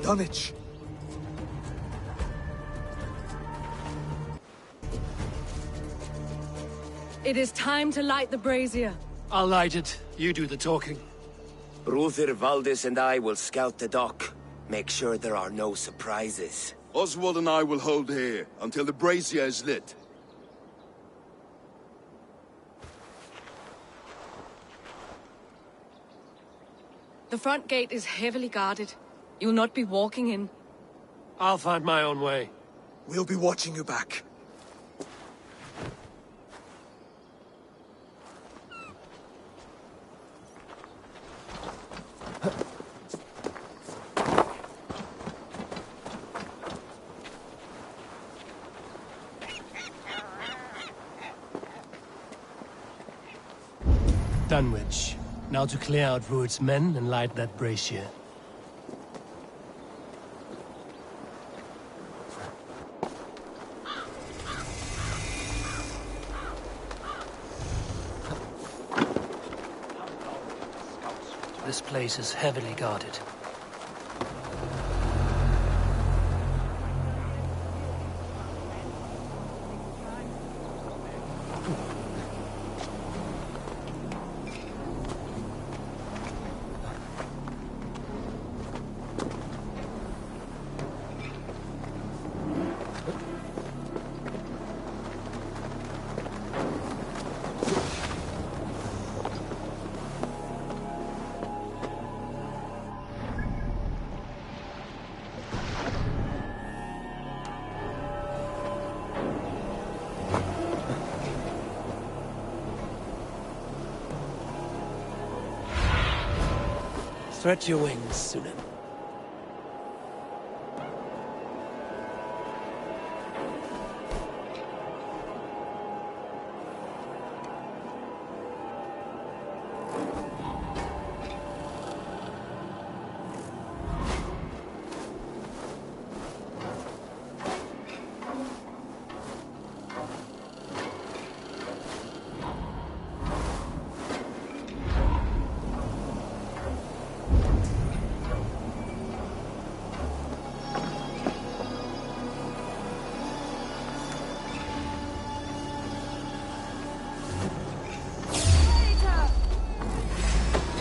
Dunwich. It is time to light the brazier. I'll light it. You do the talking. Ruther, Valdis, and I will scout the dock. Make sure there are no surprises. Oswald and I will hold here until the brazier is lit. The front gate is heavily guarded. You'll not be walking in. I'll find my own way. We'll be watching you back. Dunwich. Now to clear out Rued's men and light that brazier. This place is heavily guarded. Stretch your wings, Sunan.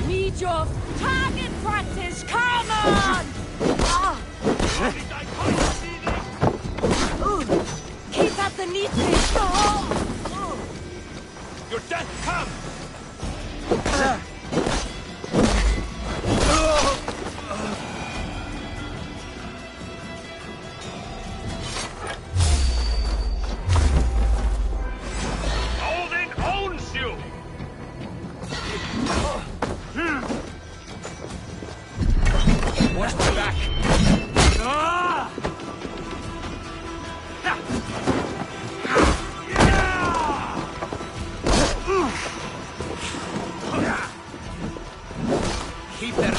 Need your target practice, come on! Keep at the knee. Your death come! Odin owns you! Watch my back! Keep that.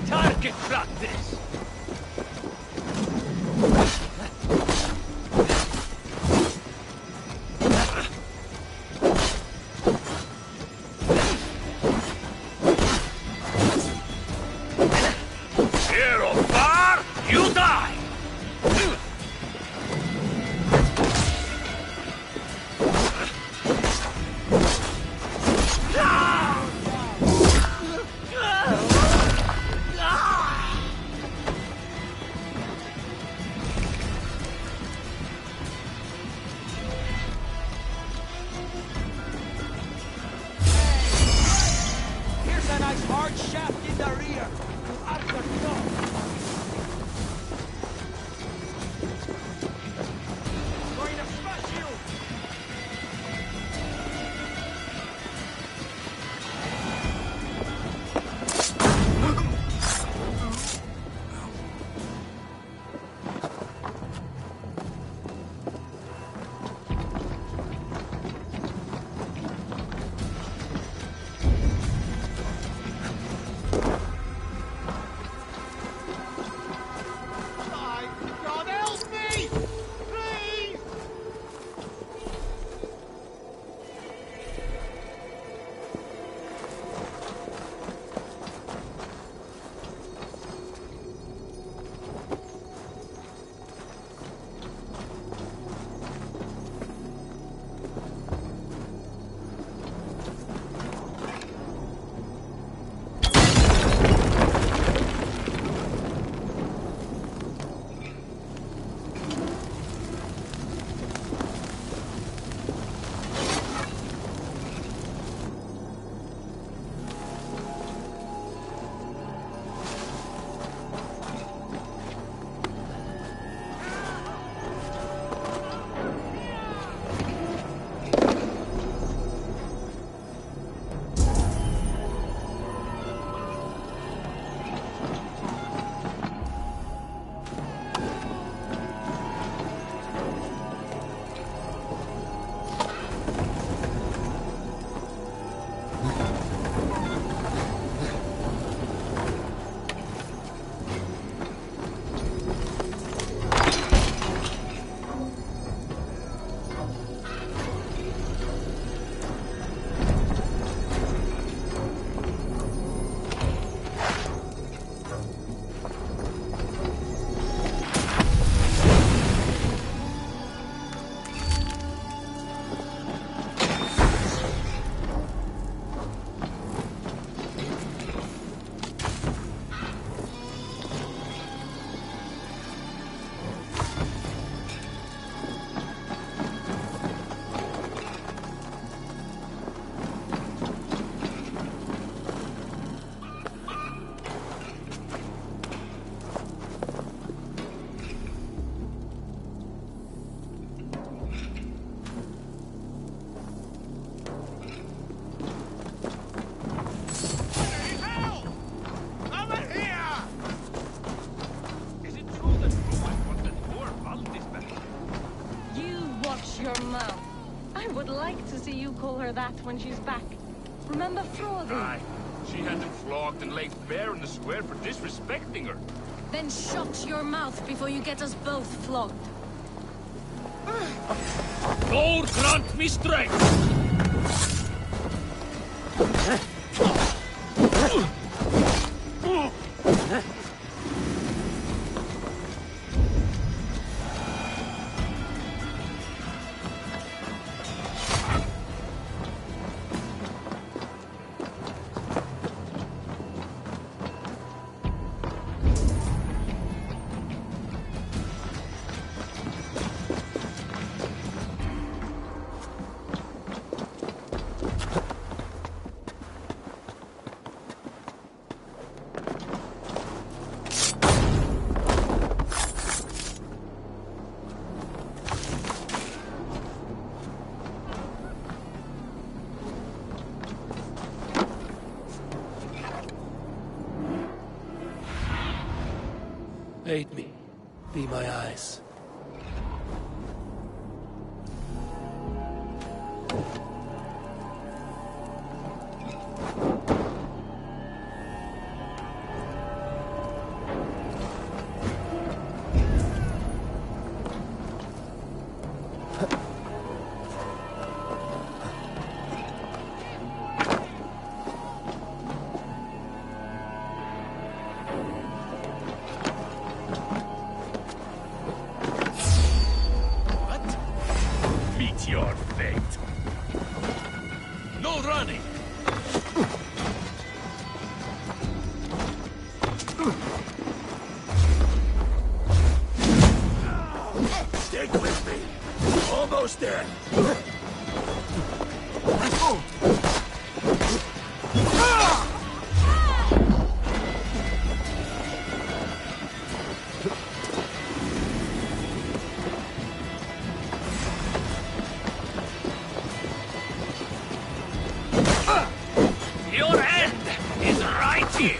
Target practice. Here or far, you die! Here's a nice hard shaft in the rear. After going to smash you. Hush your mouth. I would like to see you call her that when she's back. Remember Frodi? Aye. She had him flogged and laid bare in the square for disrespecting her. Then shut your mouth before you get us both flogged. Lord grant me strength! Aid me. Be my eyes. Meet your fate. No running. Stick with me. Almost there. Your end is right here.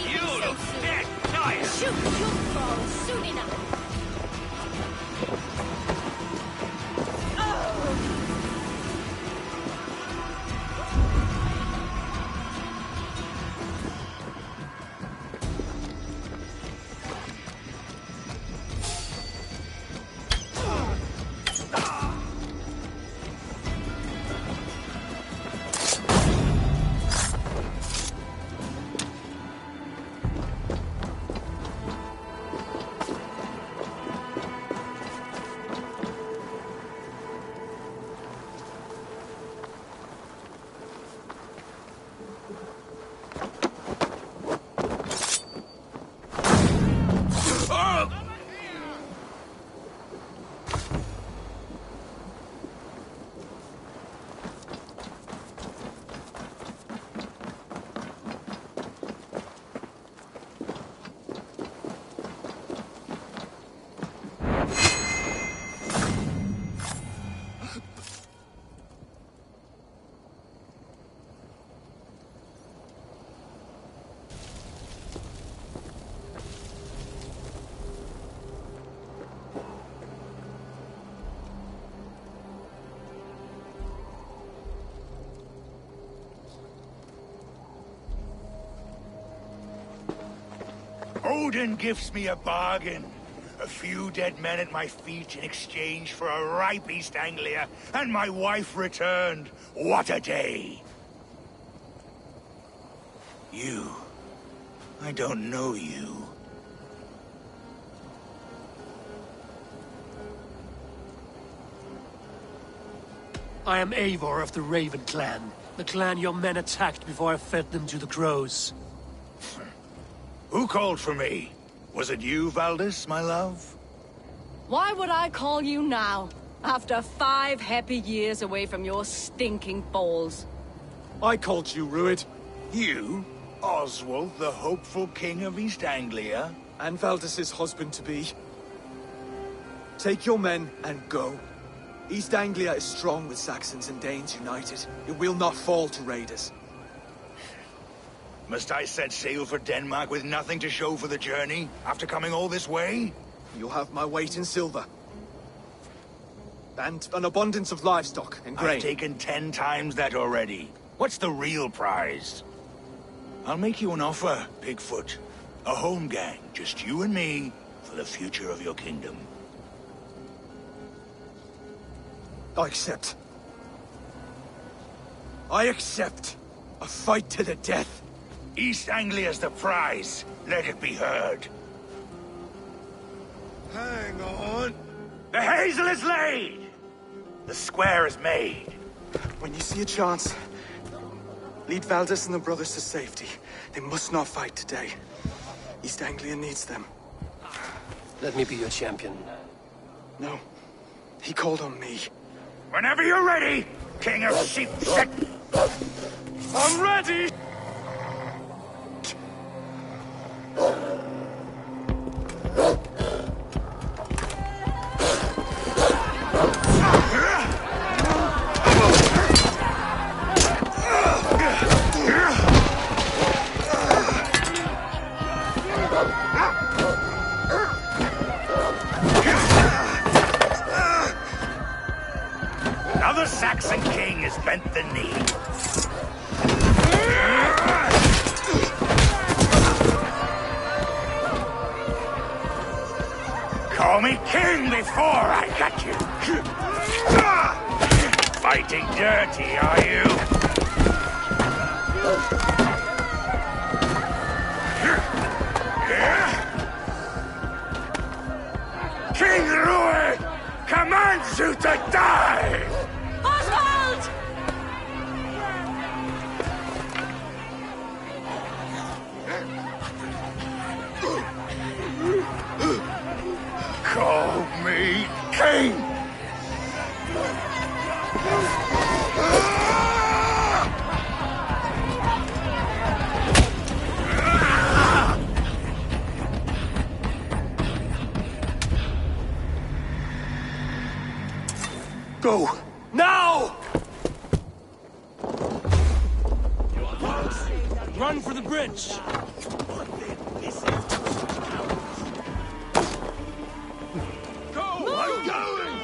You dead giant. Shoot, you fall soon enough. Odin gives me a bargain. A few dead men at my feet in exchange for a ripe East Anglia, and my wife returned. What a day! You. I don't know you. I am Eivor of the Raven clan. The clan your men attacked before I fed them to the crows. Who called for me? Was it you, Valdis, my love? Why would I call you now, after 5 happy years away from your stinking balls? I called you, Ruid. You? Oswald, the hopeful king of East Anglia? And Valdis's husband-to-be. Take your men and go. East Anglia is strong with Saxons and Danes united. It will not fall to raiders. Must I set sail for Denmark with nothing to show for the journey, after coming all this way? You'll have my weight in silver. And an abundance of livestock and grain. I've taken 10 times that already. What's the real prize? I'll make you an offer, Bigfoot. A home gang, just you and me, for the future of your kingdom. I accept. I accept. A fight to the death. East Anglia's the prize. Let it be heard. Hang on. The hazel is laid! The square is made. When you see a chance, lead Valdis and the brothers to safety. They must not fight today. East Anglia needs them. Let me be your champion. No. He called on me. Whenever you're ready, King of Sheep Shit! I'm ready! Now the Saxon king has bent the knee. Call me king before I got you. Fighting dirty, are you? King Rued commands you to die! Oswald! Call me king! Go! Now! Run for the bridge! I'm going!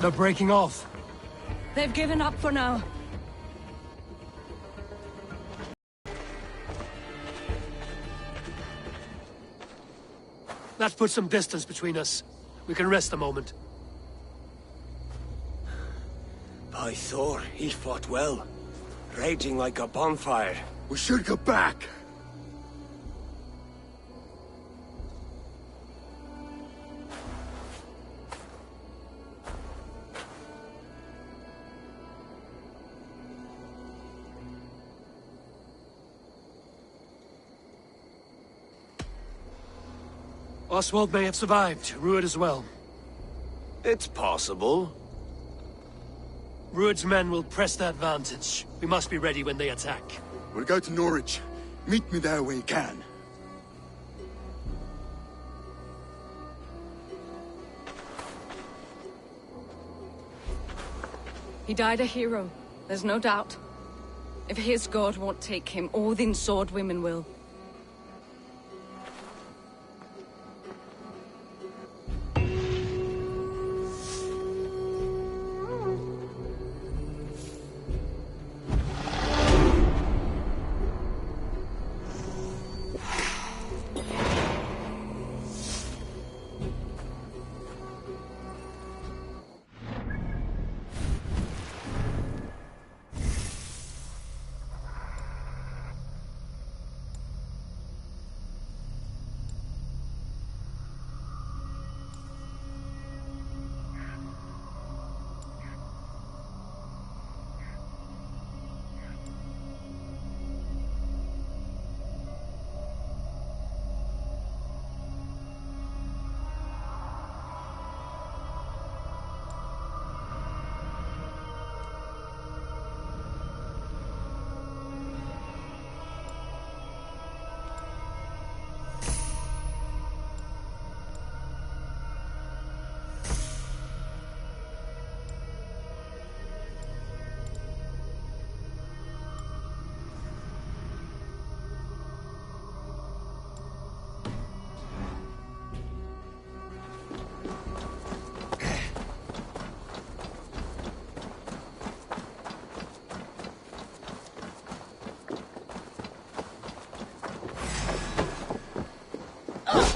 They're breaking off. They've given up for now. That puts some distance between us. We can rest a moment. By Thor, he fought well. Raging like a bonfire. We should go back. Oswald may have survived, Rued as well. It's possible. Rued's men will press the advantage. We must be ready when they attack. We'll go to Norwich. Meet me there when you can. He died a hero, there's no doubt. If his god won't take him, Odin's sword women will.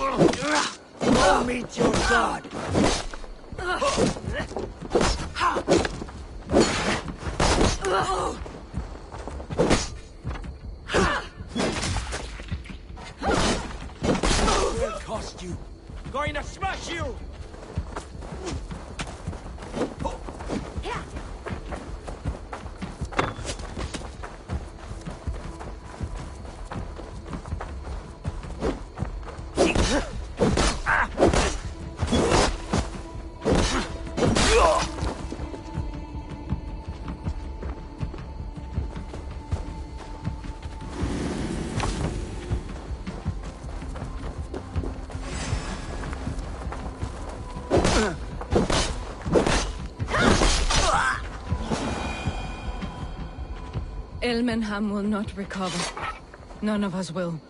Go meet your god. Will cost you. Going to smash you. Elmenham will not recover. None of us will.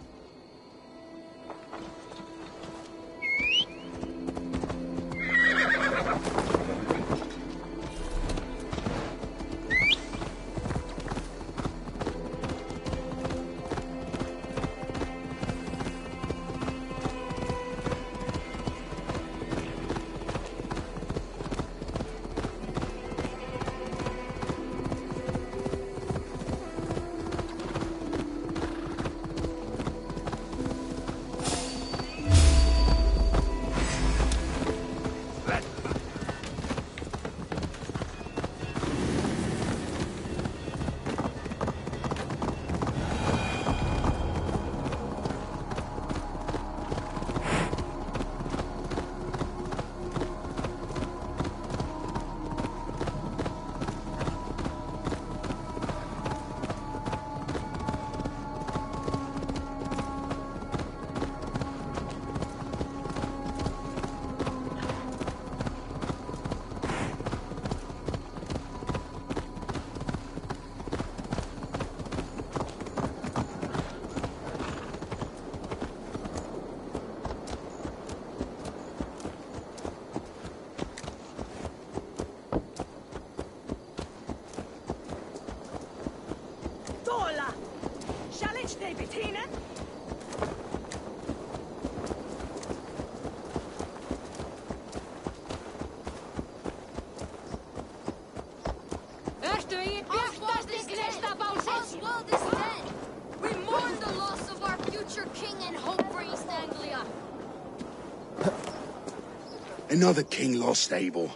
Another king lost, Abel.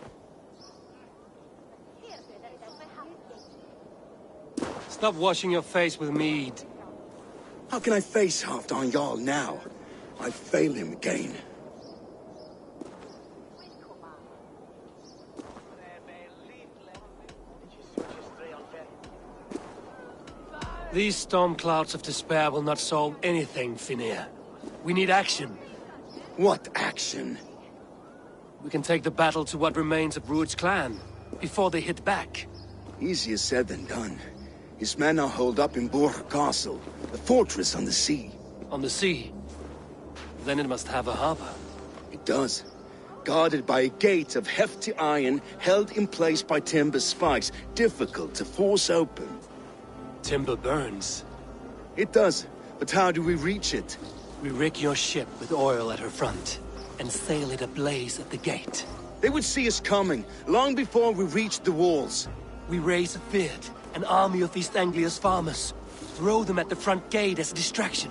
Stop washing your face with mead. How can I face Halfdan Jarl now? I fail him again. These storm clouds of despair will not solve anything, Finir. We need action. What action? We can take the battle to what remains of Rued's clan, before they hit back. Easier said than done. His men are holed up in Borg Castle, a fortress on the sea. On the sea? Then it must have a harbor. It does. Guarded by a gate of hefty iron, held in place by timber spikes, difficult to force open. Timber burns. It does, but how do we reach it? We rig your ship with oil at her front, and sail it ablaze at the gate. They would see us coming, long before we reached the walls. We raise a Fyrd, an army of East Anglia's farmers. Throw them at the front gate as a distraction.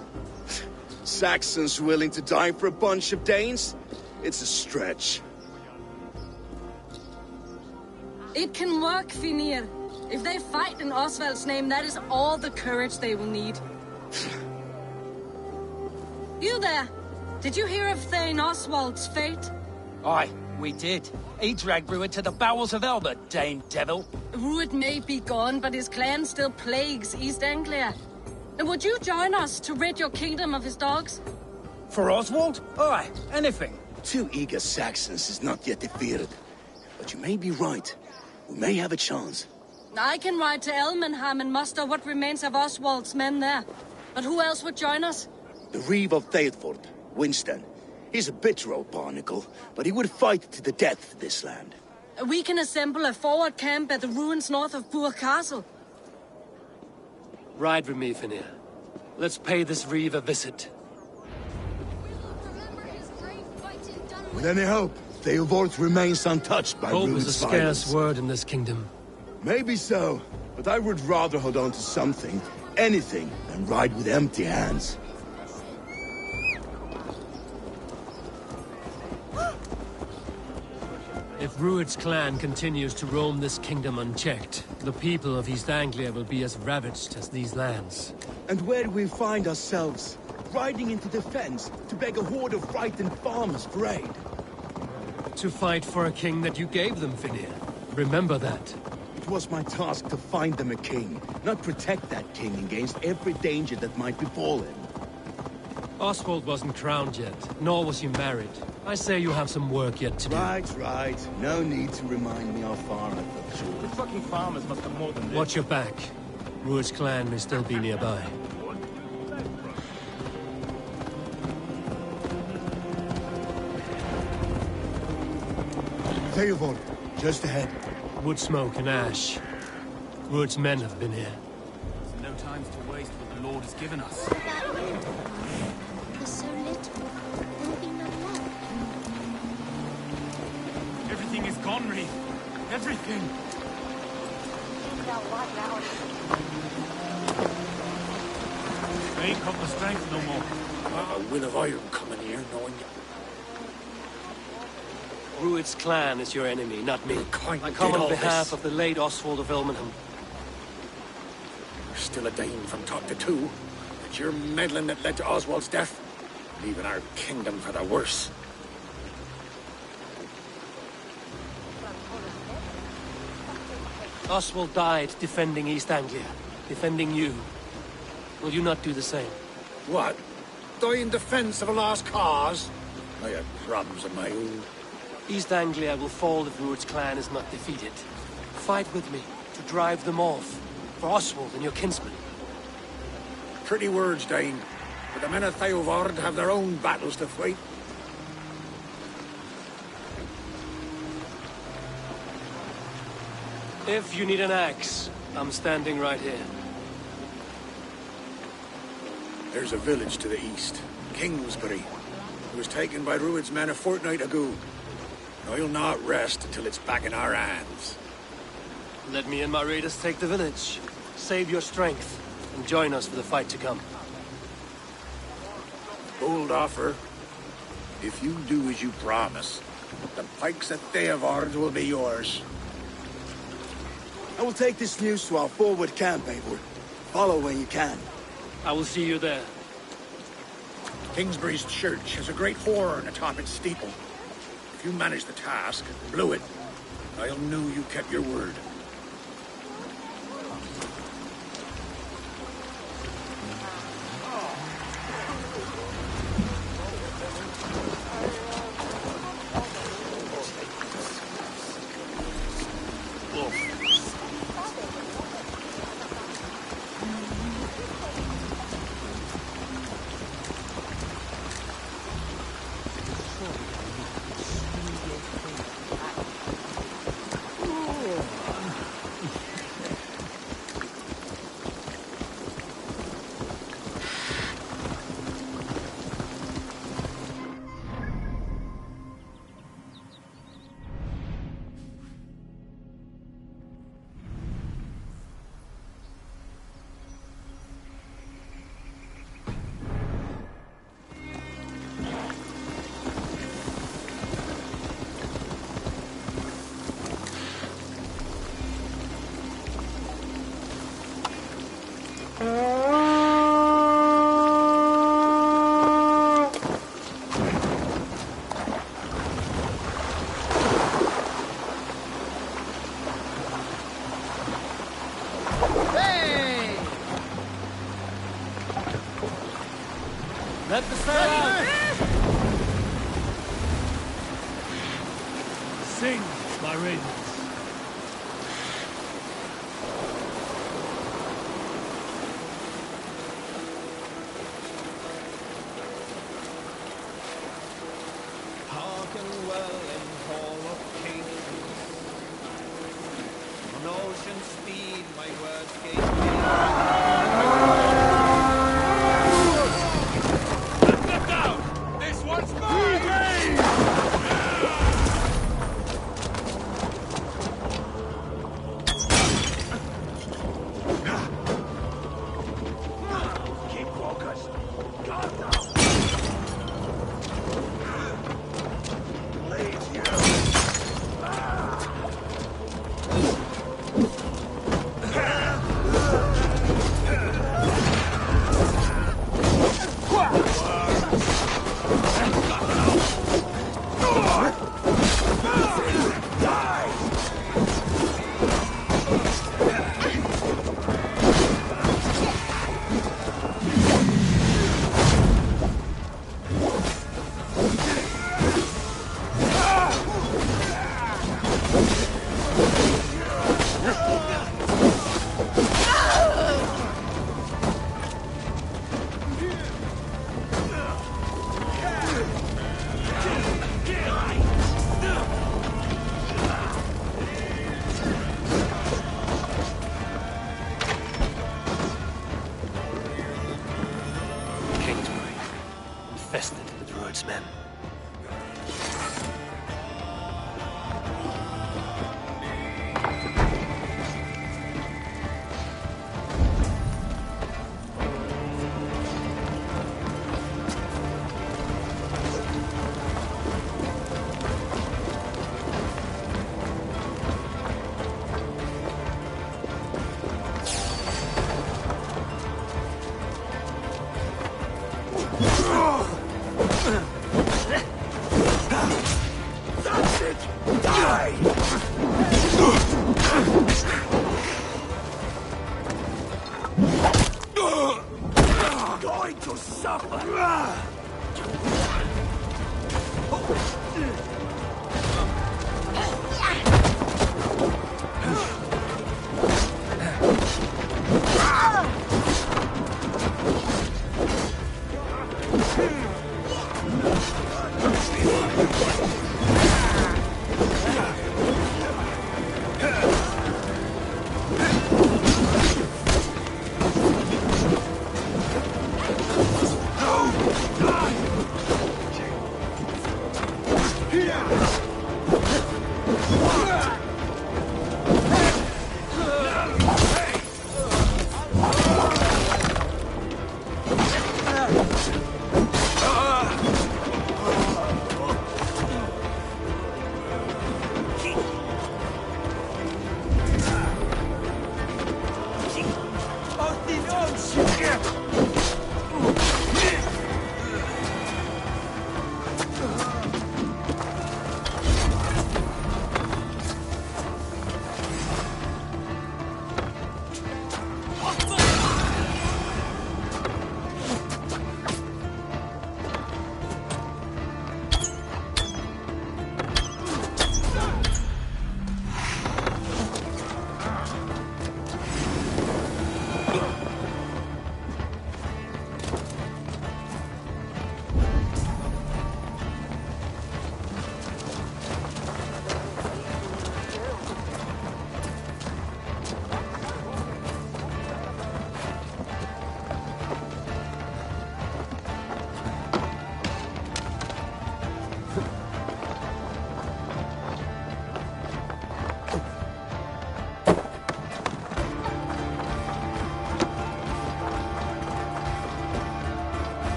Saxons willing to die for a bunch of Danes? It's a stretch. It can work, Finir. If they fight in Oswald's name, that is all the courage they will need. You there! Did you hear of Thane Oswald's fate? Aye, we did. He dragged Rued to the bowels of Elba, Dane devil. Rued may be gone, but his clan still plagues East Anglia. And would you join us to rid your kingdom of his dogs? For Oswald? Aye, anything. 2 eager Saxons is not yet defeated. But you may be right. We may have a chance. I can ride to Elmenham and muster what remains of Oswald's men there. But who else would join us? The Reeve of Thetford, Winston. He's a bitter old barnacle, but he would fight to the death for this land. We can assemble a forward camp at the ruins north of Burg Castle. Ride with me, Finir. Let's pay this Reeve a visit. With any hope, Theovorth remains untouched by Hope Rued's is a violence. scarce word in this kingdom. Maybe so, but I would rather hold on to something, anything, than ride with empty hands. If Rued's clan continues to roam this kingdom unchecked, the people of East Anglia will be as ravaged as these lands. And where do we find ourselves? Riding into defense to beg a horde of frightened farmers for aid. To fight for a king that you gave them, Finir. Remember that. It was my task to find them a king, not protect that king against every danger that might befall him. Oswald wasn't crowned yet, nor was he married. I say you have some work yet to do. Right. No need to remind me how far I fell short. The fucking farmers must have more than this. Watch your back. Rued's clan may still be nearby. Theovorth, just ahead. Wood smoke and ash. Rued's men have been here. No time to waste what the Lord has given us. There's so little. There will be none left. Everything is gone, Reed. Everything. They ain't got the strength no more. A will of iron coming here, knowing Rued's clan is your enemy, not me. I come on behalf of the late Oswald of Ilmenham. There's still a Dane from talk to two. It's your meddling that led to Oswald's death, leaving our kingdom for the worse. Oswald died defending East Anglia, defending you. Will you not do the same? What? Die in defense of a lost cause? I have problems of my own. East Anglia will fall if Rued's clan is not defeated. Fight with me to drive them off, for Oswald and your kinsmen. Pretty words, Dane, but the men of Theovorth have their own battles to fight. If you need an axe, I'm standing right here. There's a village to the east, Kingsbury. It was taken by Rued's men a fortnight ago. I'll not rest until it's back in our hands. Let me and my raiders take the village. Save your strength, and join us for the fight to come. Bold offer. If you do as you promise, the pikes at Theovorth will be yours. I will take this news to our forward camp, Eivor. Follow when you can. I will see you there. Kingsbury's church has a great horn atop its steeple. If you manage the task and blew it, I'll know you kept your word. Let the sail out! Sing, my ravens. Hearken well in hall of kings. On ocean speed my words gave Look out! This one's mine! Going to suffer!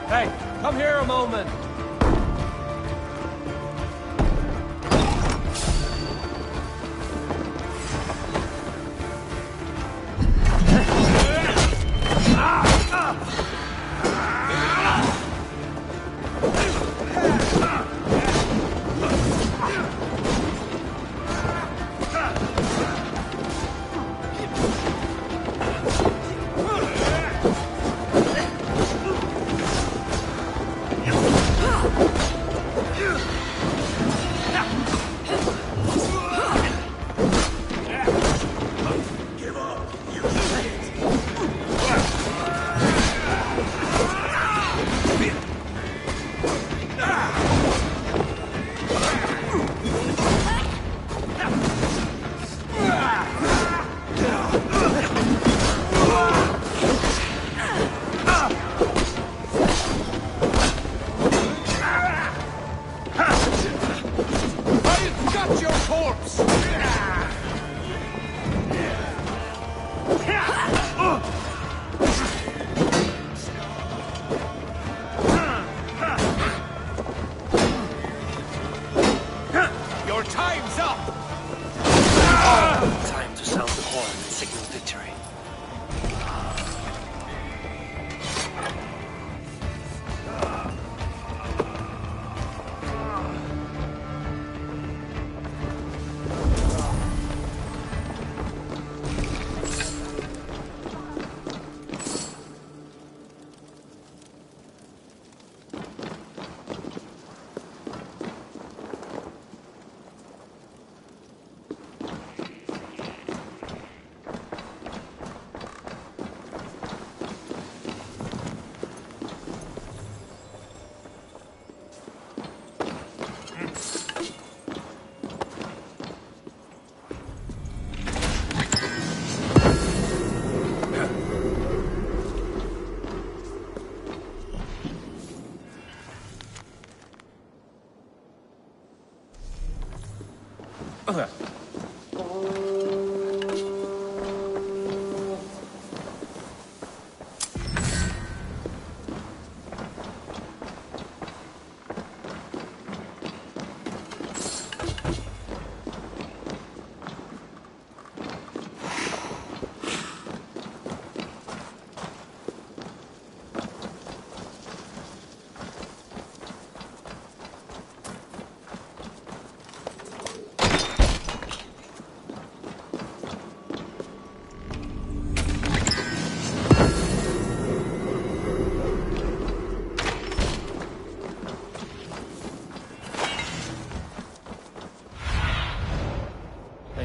Hey, come here a moment.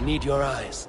need your eyes.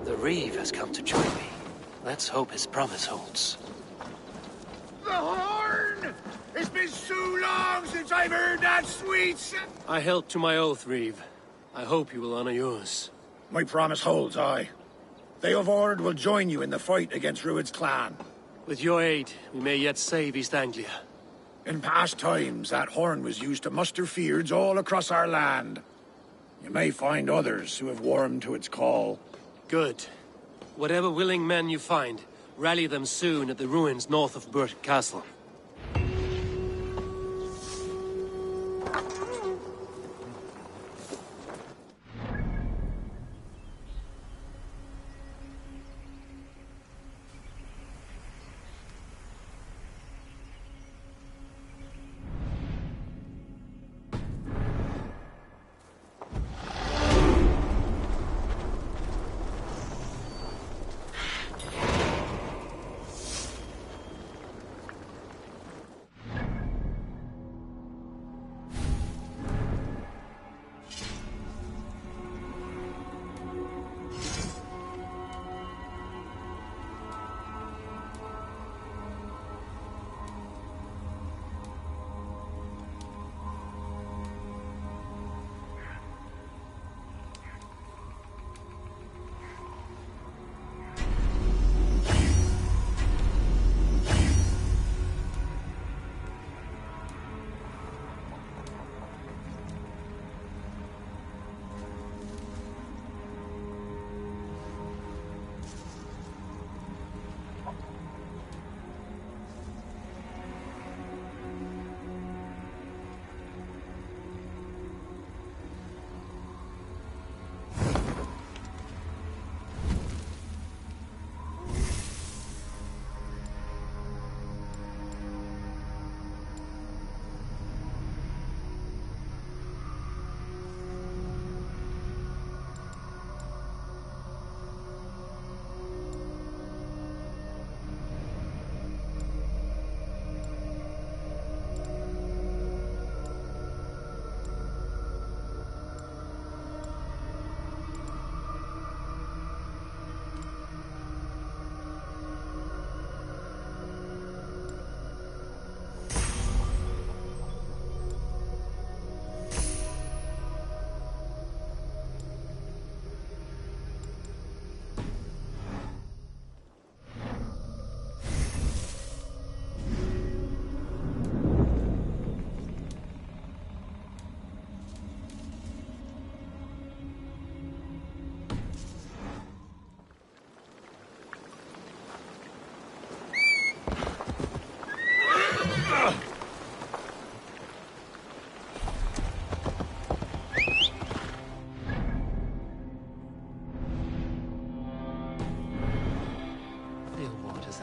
The Reeve has come to join me. Let's hope his promise holds. The horn! It's been so long since I've heard that sweet I held to my oath, Reeve. I hope you will honor yours. My promise holds, aye. They of Ord will join you in the fight against Rued's clan. With your aid, we may yet save East Anglia. In past times, that horn was used to muster fyrds all across our land. You may find others who have warmed to its call. Good. Whatever willing men you find, rally them soon at the ruins north of Burt Castle.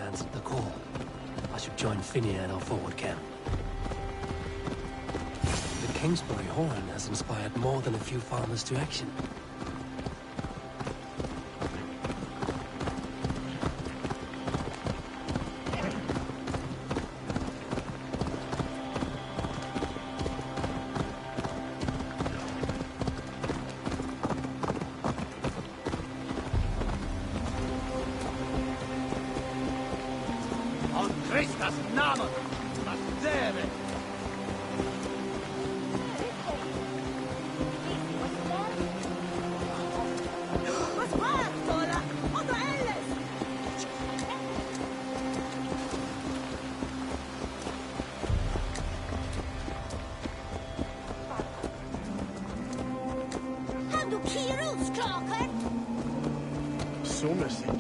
Answered the call. I should join Finia in our forward camp. The Kingsbury horn has inspired more than a few farmers to action. Christus Namen! Was dere! Was Sommersig.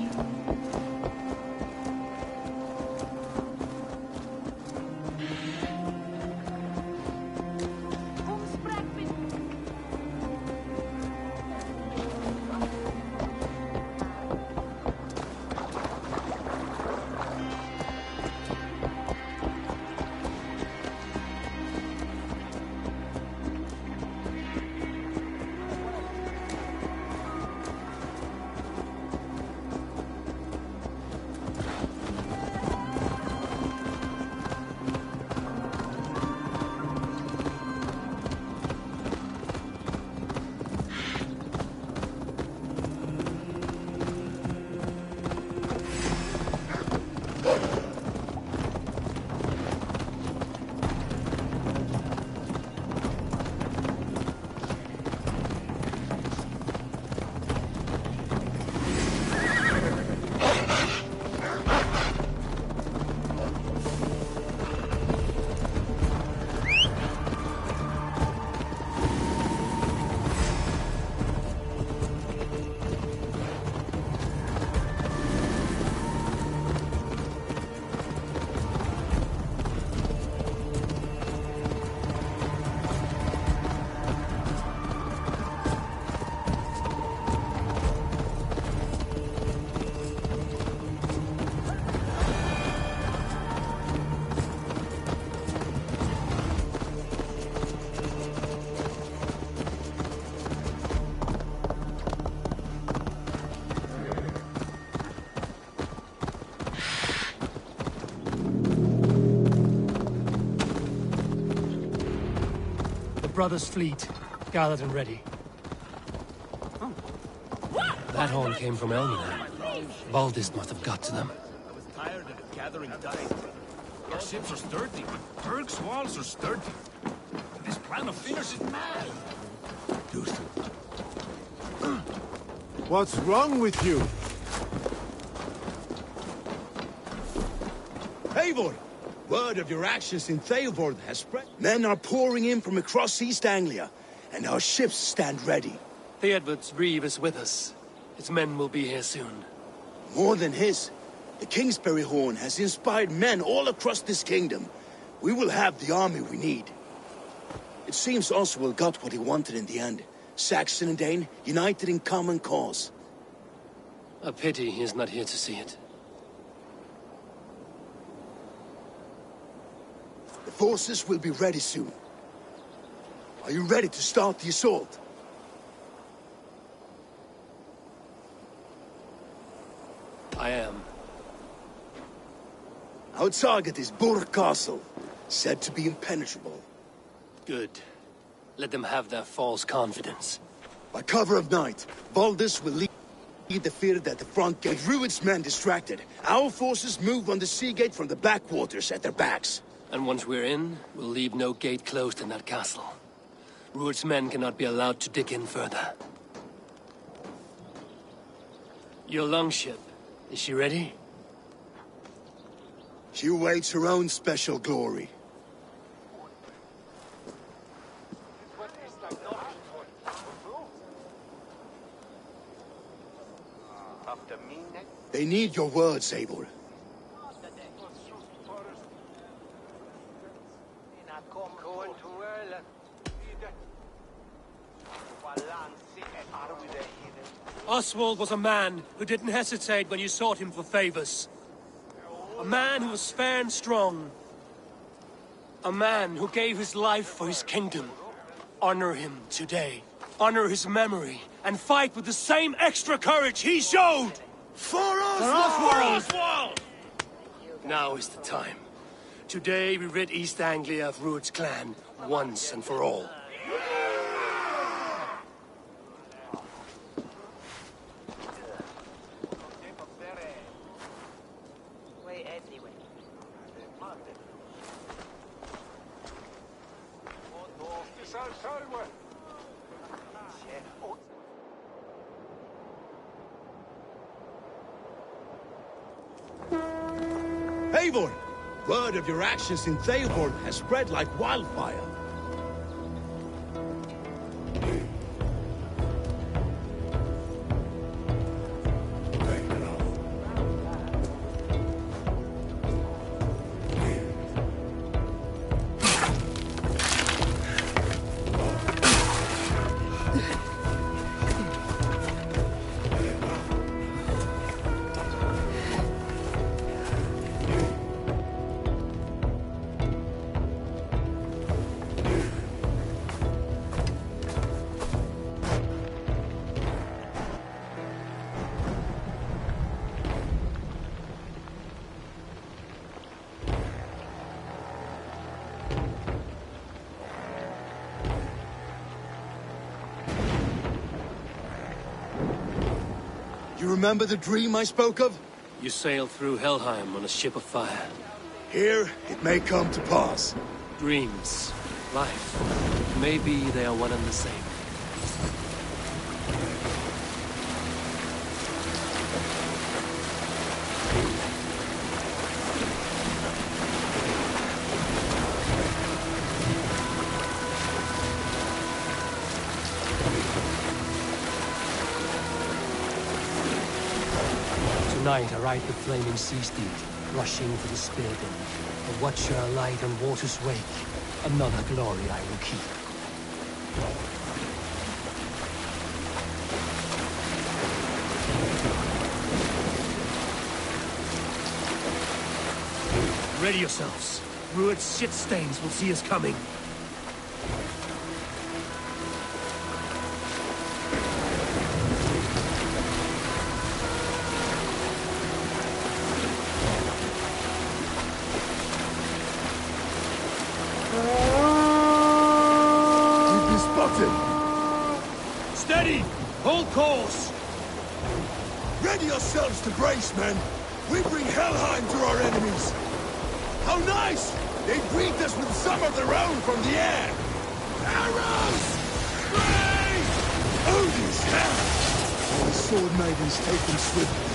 Brothers' fleet, gathered and ready. That horn came from Elmina. Valdis must have got to them. I was tired of it gathering dust. Our ships are sturdy, but Berg's walls are sturdy. This plan of Finner's is mad. What's wrong with you? Eivor! Word of your actions in Theobald has spread. Men are pouring in from across East Anglia, and our ships stand ready. Theodward's reeve is with us. His men will be here soon. More than his. The Kingsbury Horn has inspired men all across this kingdom. We will have the army we need. It seems Oswald got what he wanted in the end. Saxon and Dane, united in common cause. A pity he is not here to see it. The forces will be ready soon. Are you ready to start the assault? I am. Our target is Burg Castle, said to be impenetrable. Good. Let them have their false confidence. By cover of night, Valdis will lead the fear at the front gate. Rued's men distracted. Our forces move on the sea gate from the backwaters at their backs. And once we're in, we'll leave no gate closed in that castle. Rued's men cannot be allowed to dig in further. Your longship, is she ready? She awaits her own special glory. They need your words, Eivor. Oswald was a man who didn't hesitate when you sought him for favors. A man who was fair and strong. A man who gave his life for his kingdom. Honor him today. Honor his memory. And fight with the same extra courage he showed! For Oswald! Now is the time. Today we rid East Anglia of Rued's clan, once and for all. Eivor! Word of your actions in Theobald has spread like wildfire. You remember the dream I spoke of? You sailed through Helheim on a ship of fire. Here, it may come to pass. Dreams, life, maybe they are one and the same. Tonight I ride the flaming sea steed, rushing for the spear den. A watcher alight on water's wake, another glory I will keep. Ready yourselves. Rued's shit stains will see us coming. Steady! Hold course! Ready yourselves to brace, men! We bring Helheim to our enemies! How nice! They greet us with some of their own from the air! Arrows! Spray! Odin's hell! All the sword maidens take them swiftly.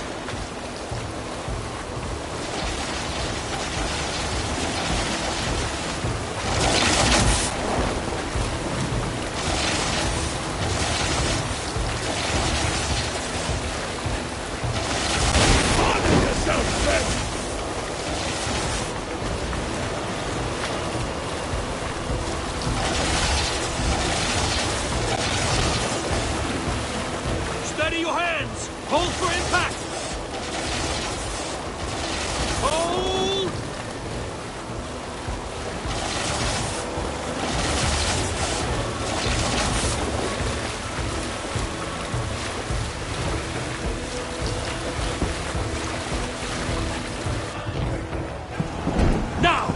Steady your hands! Hold for impact! Hold! Now!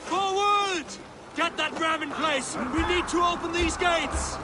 Forward! Get that ram in place! We need to open these gates!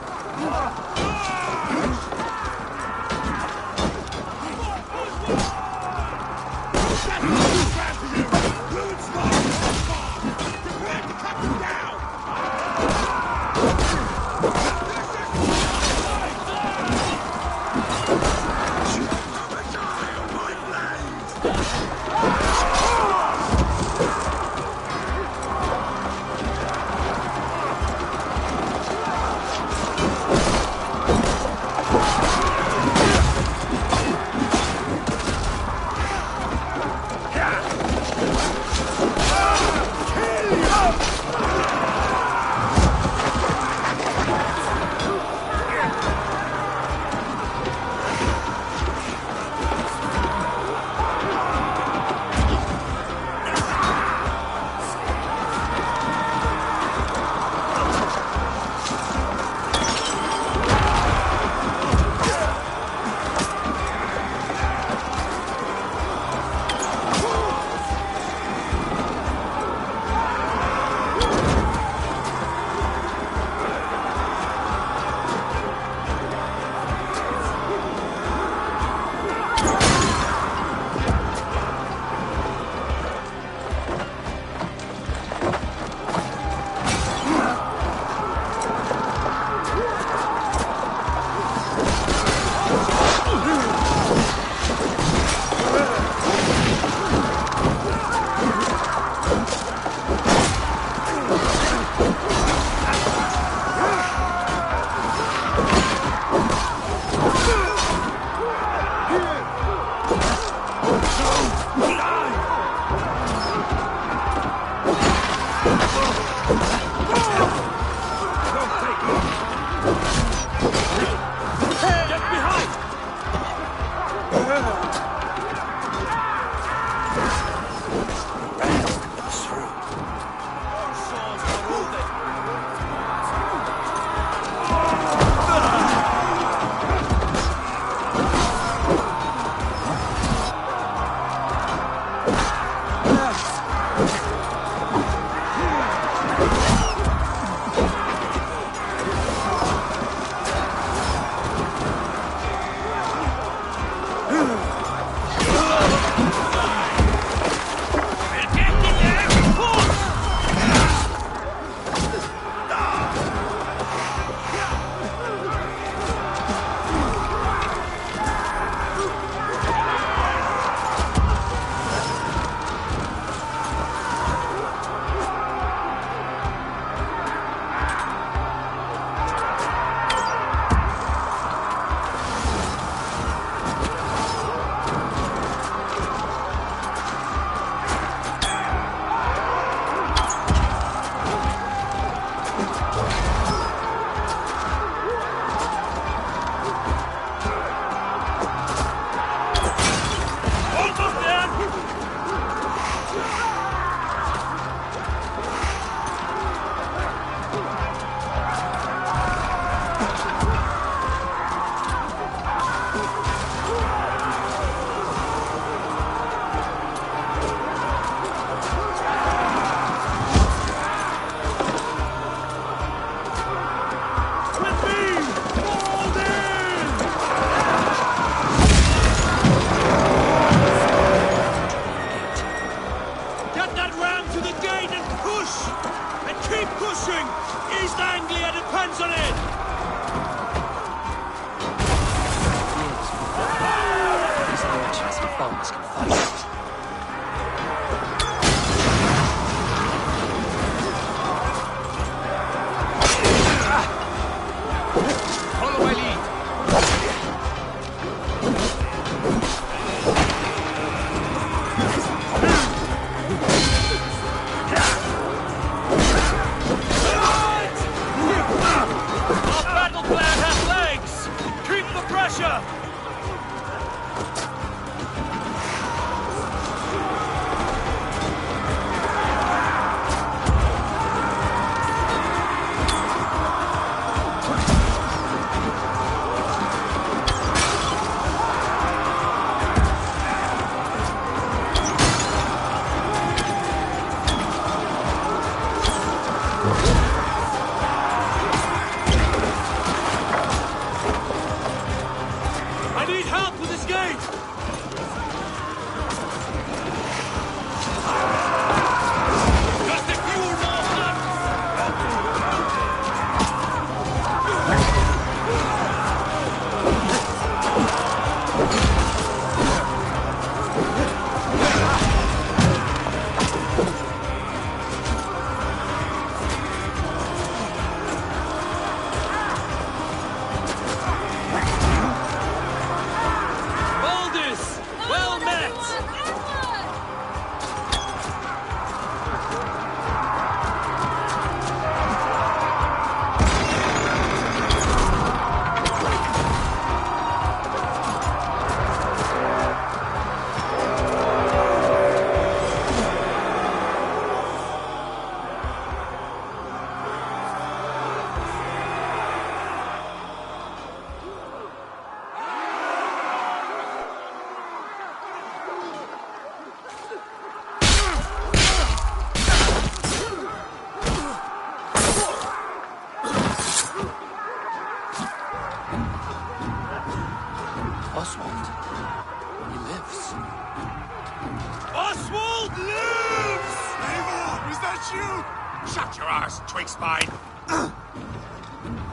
Shut your arse, twig spine!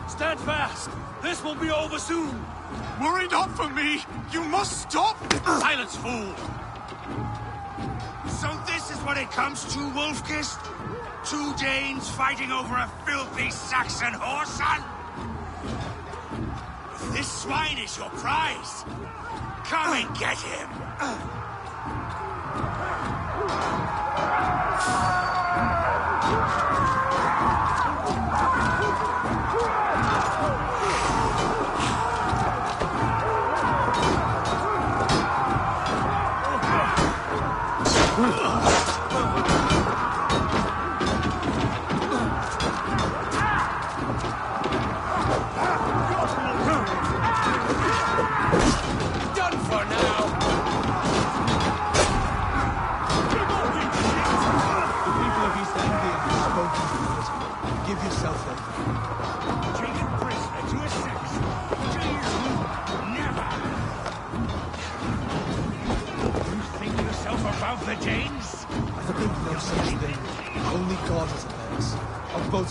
Stand fast! This will be over soon! Worry not for me! You must stop! Silence, fool! So this is what it comes to, Wolfkist? Two Danes fighting over a filthy Saxon whoreson? If this swine is your prize, come and get him!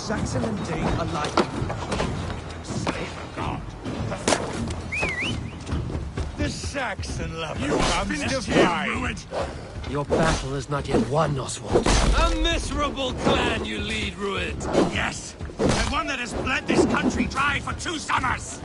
Saxon and Dane alike. The Saxon lover comes to fight. Your battle is not yet won, Oswald. A miserable clan you lead, Rued. Yes, and one that has bled this country dry for 2 summers.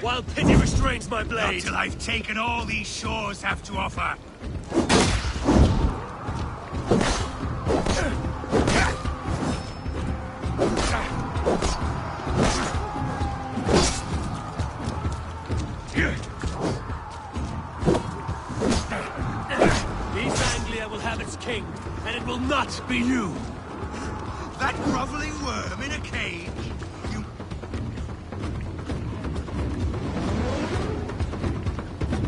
While pity restrains my blade. Not till I've taken all these shores have to offer. East Anglia will have its king, and it will not be you. That groveling worm in a cage?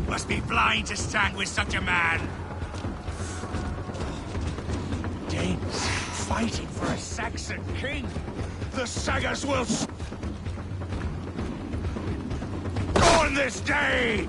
Must be blind to stand with such a man. Danes fighting for a Saxon king. The sagas will on this day.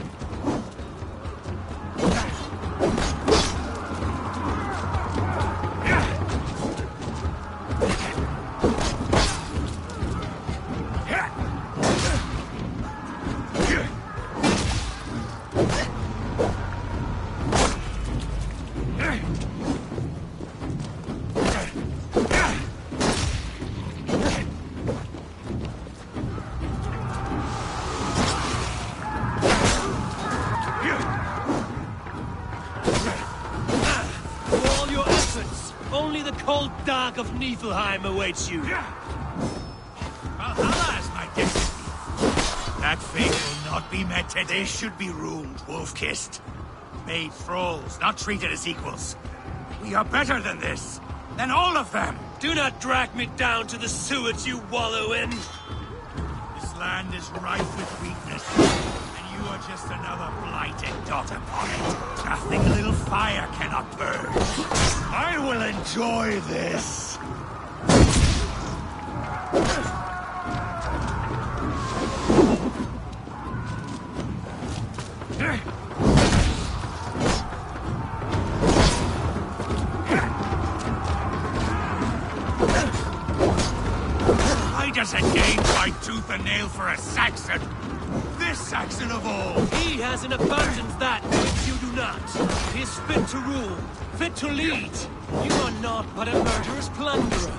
Only the cold dark of Niflheim awaits you. Valhalla is my destiny. That fate will not be met today. They should be ruined, wolf-kissed. Made thralls, not treated as equals. We are better than this. Than all of them. Do not drag me down to the sewage you wallow in. This land is rife with weakness. And you are just another blighted dot upon it. Nothing a little fire cannot burn. I will enjoy this. Why does a Dane fight tooth and nail for a Saxon? This Saxon of all. He has an abundance that which you do not. He is fit to rule, fit to lead. You are not but a murderous plunderer.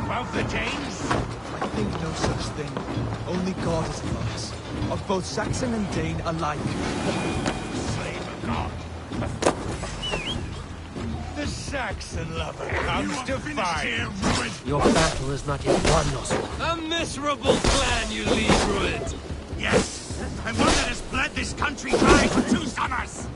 about the Danes? I think no such thing. Only God is above us. Of both Saxon and Dane alike. Slave of God. The Saxon lover comes to fight. Your battle is not yet won, Oswald. A miserable clan you lead, Rued. Yes, and one that has bled this country dry for 2 summers.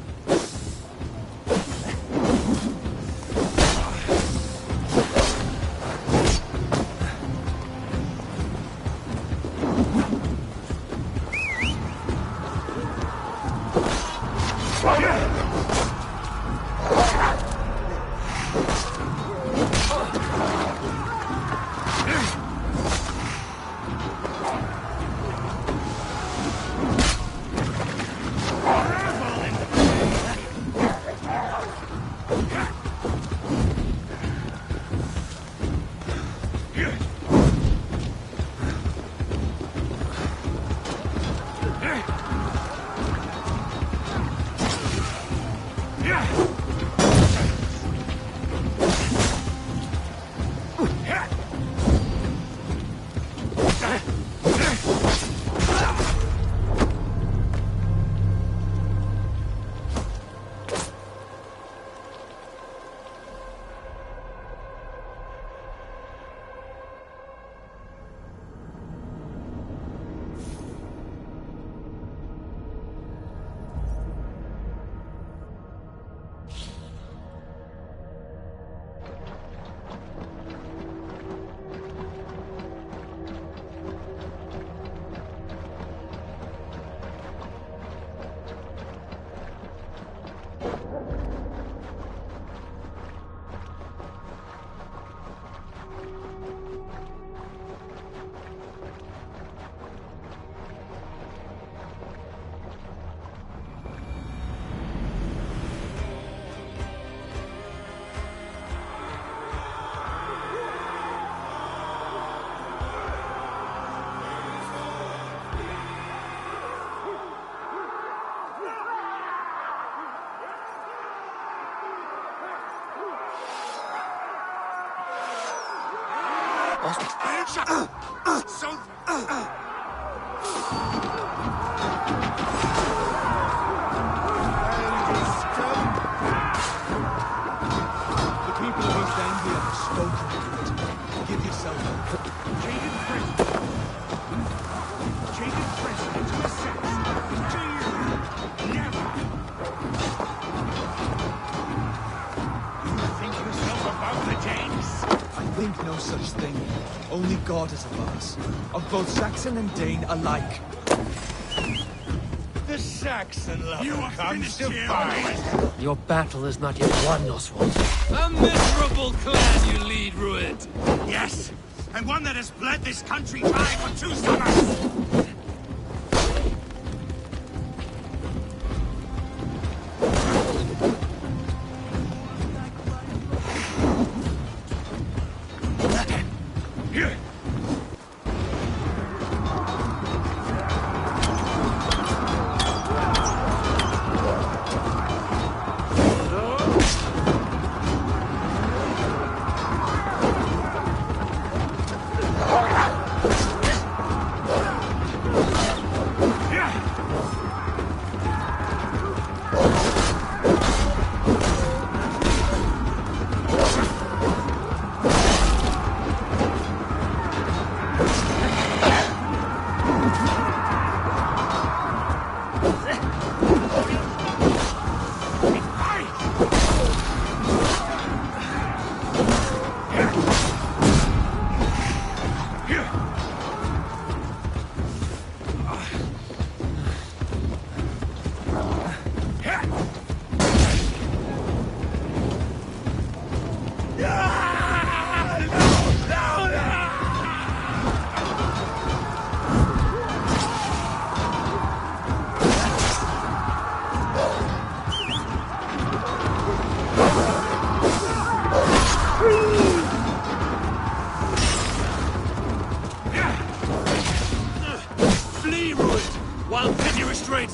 No such thing. Only God is above us. Of both Saxon and Dane alike. The Saxon lover comes to fight. Your battle is not yet won, Oswald. A miserable clan you lead, Rued. Yes, and one that has bled this country dry for 2 summers.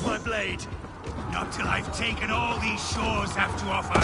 My blade. Not till I've taken all these shores have to offer.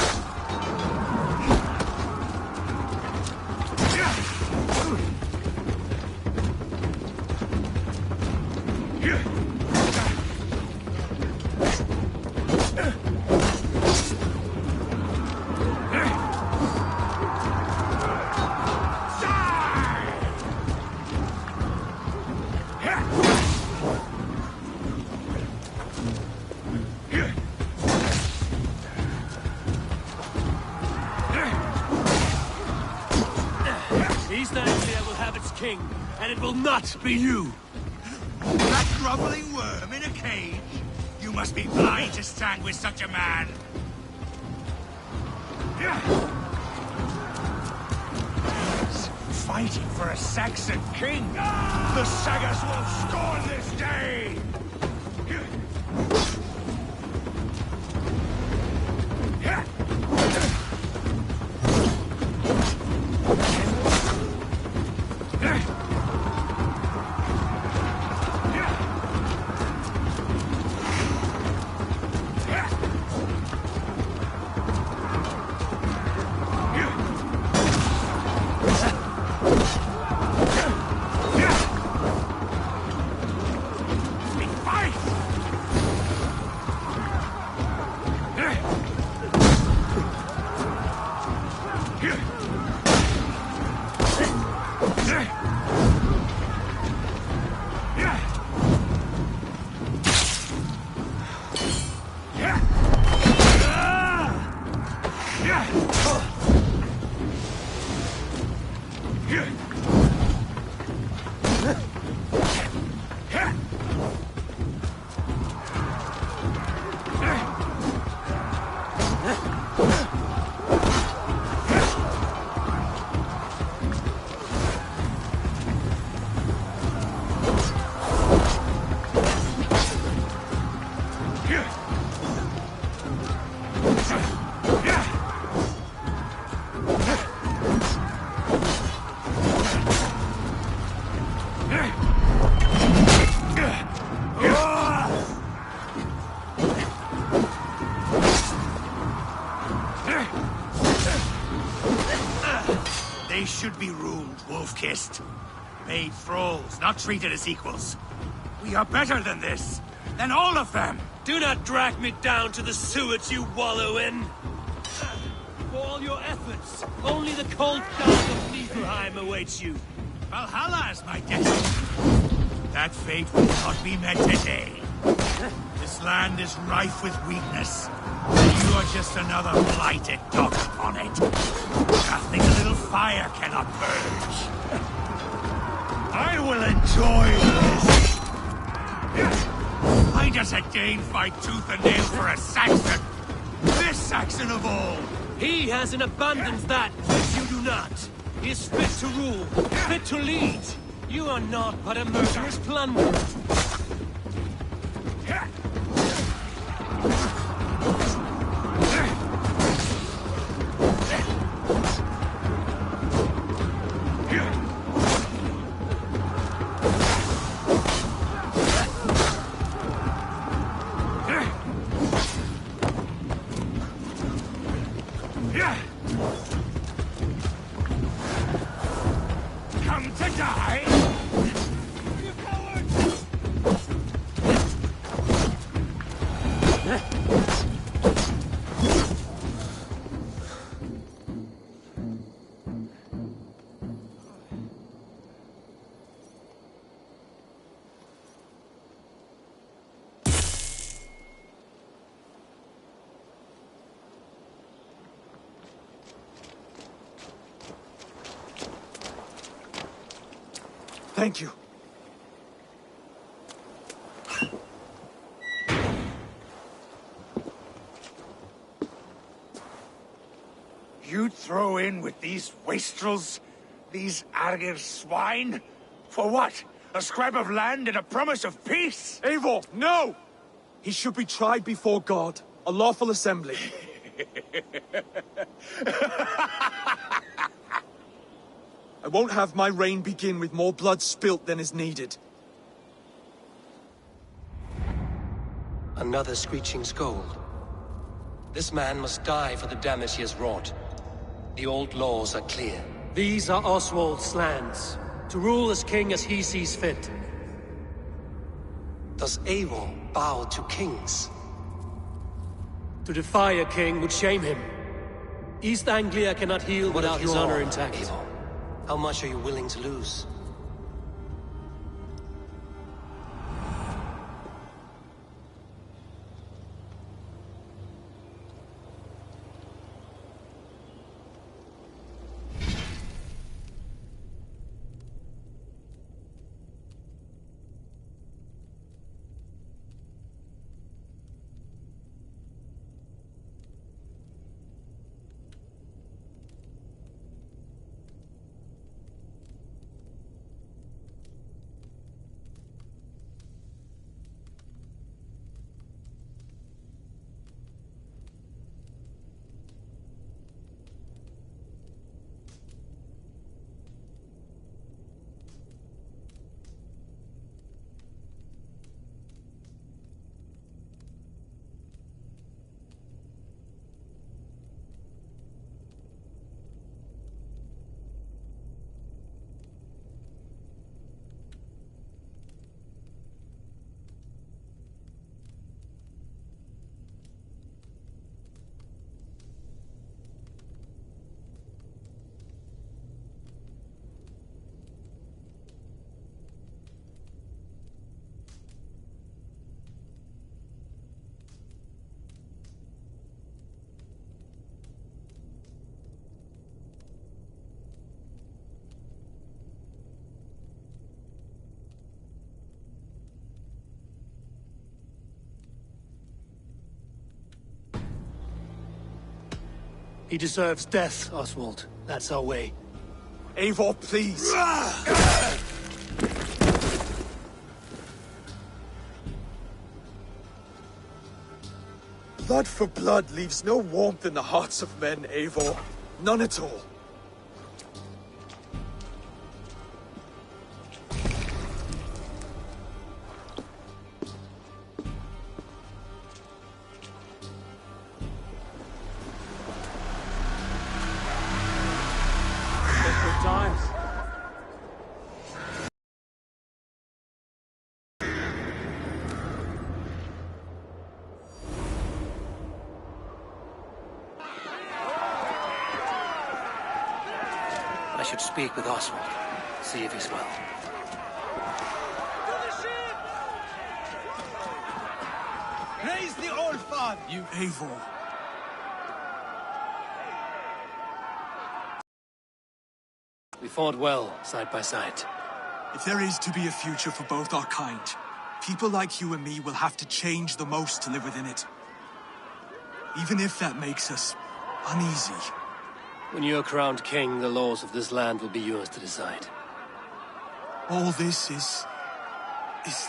East Anglia will have its king, and it will not be you. That groveling worm in a cage? You must be blind to stand with such a man. Fighting for a Saxon king. The Sagas will scorn this day! They should be ruled, wolf-kissed. Made thralls, not treated as equals. We are better than this. Than all of them. Do not drag me down to the sewage you wallow in. For all your efforts, only the cold dark of Niflheim awaits you. Valhalla is my destiny. That fate will not be met today. This land is rife with weakness. And you are just another blighted dot upon it. Nothing a little fire cannot purge. I will enjoy this. Why does a Dane fight tooth and nail for a Saxon? This Saxon of all. He has in abundance that which you do not. He is fit to rule, fit to lead. You are not but a murderous plunderer. Come to die? You coward! Thank you. You'd throw in with these wastrels? These Argir swine? For what? A scrap of land and a promise of peace? Eivor, no! He should be tried before God, a lawful assembly. I won't have my reign begin with more blood spilt than is needed. Another screeching scold. This man must die for the damage he has wrought. The old laws are clear. These are Oswald's lands, to rule as king as he sees fit. Does Eivor bow to kings? To defy a king would shame him. East Anglia cannot heal without his honor intact. Eivor, how much are you willing to lose? He deserves death, Oswald. That's our way. Eivor, please! Blood for blood leaves no warmth in the hearts of men, Eivor. None at all. Good times. I should speak with Oswald. See if he's well. Praise the Old Father! You Eivor. We fought well, side by side. If there is to be a future for both our kind, people like you and me will have to change the most to live within it. Even if that makes us uneasy. When you're crowned king, the laws of this land will be yours to decide. All this is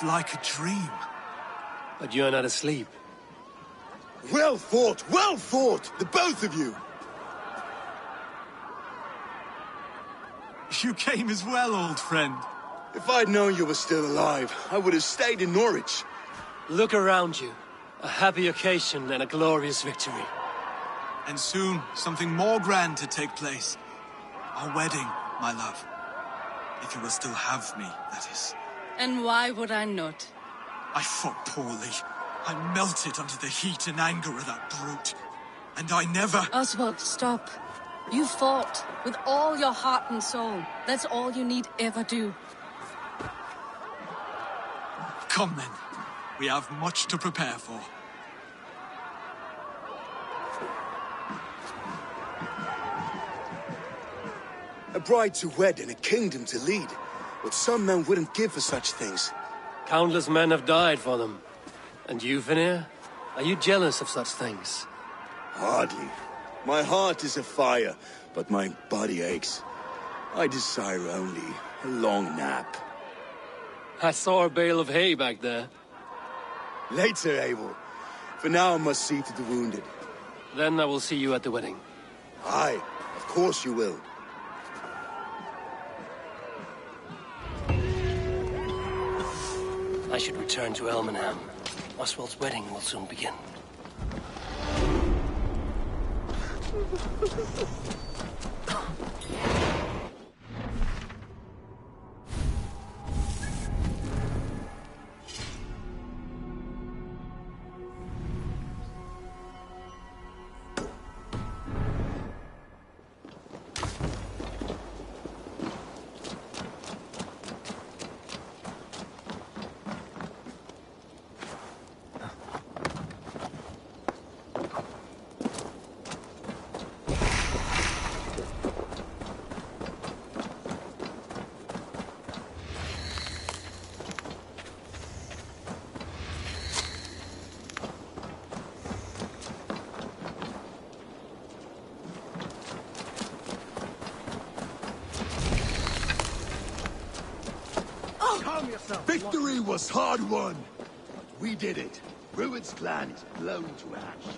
like a dream. But you're not asleep. Well fought! Well fought! The both of you! You came as well, old friend. If I'd known you were still alive, I would have stayed in Norwich. Look around you. A happy occasion and a glorious victory. And soon, something more grand to take place. Our wedding, my love. If you will still have me, that is. And why would I not? I fought poorly. I melted under the heat and anger of that brute. And I never... Oswald, stop. You fought with all your heart and soul. That's all you need ever do. Come then. We have much to prepare for. A bride to wed and a kingdom to lead. What some men wouldn't give for such things. Countless men have died for them. And you, Vanir? Are you jealous of such things? Hardly. My heart is afire, but my body aches. I desire only a long nap. I saw a bale of hay back there. Later, Abel. For now, I must see to the wounded. Then I will see you at the wedding. Aye, of course you will. I should return to Elmenham. Oswald's wedding will soon begin. Victory was hard won. We did it. Rued's clan is blown to ash.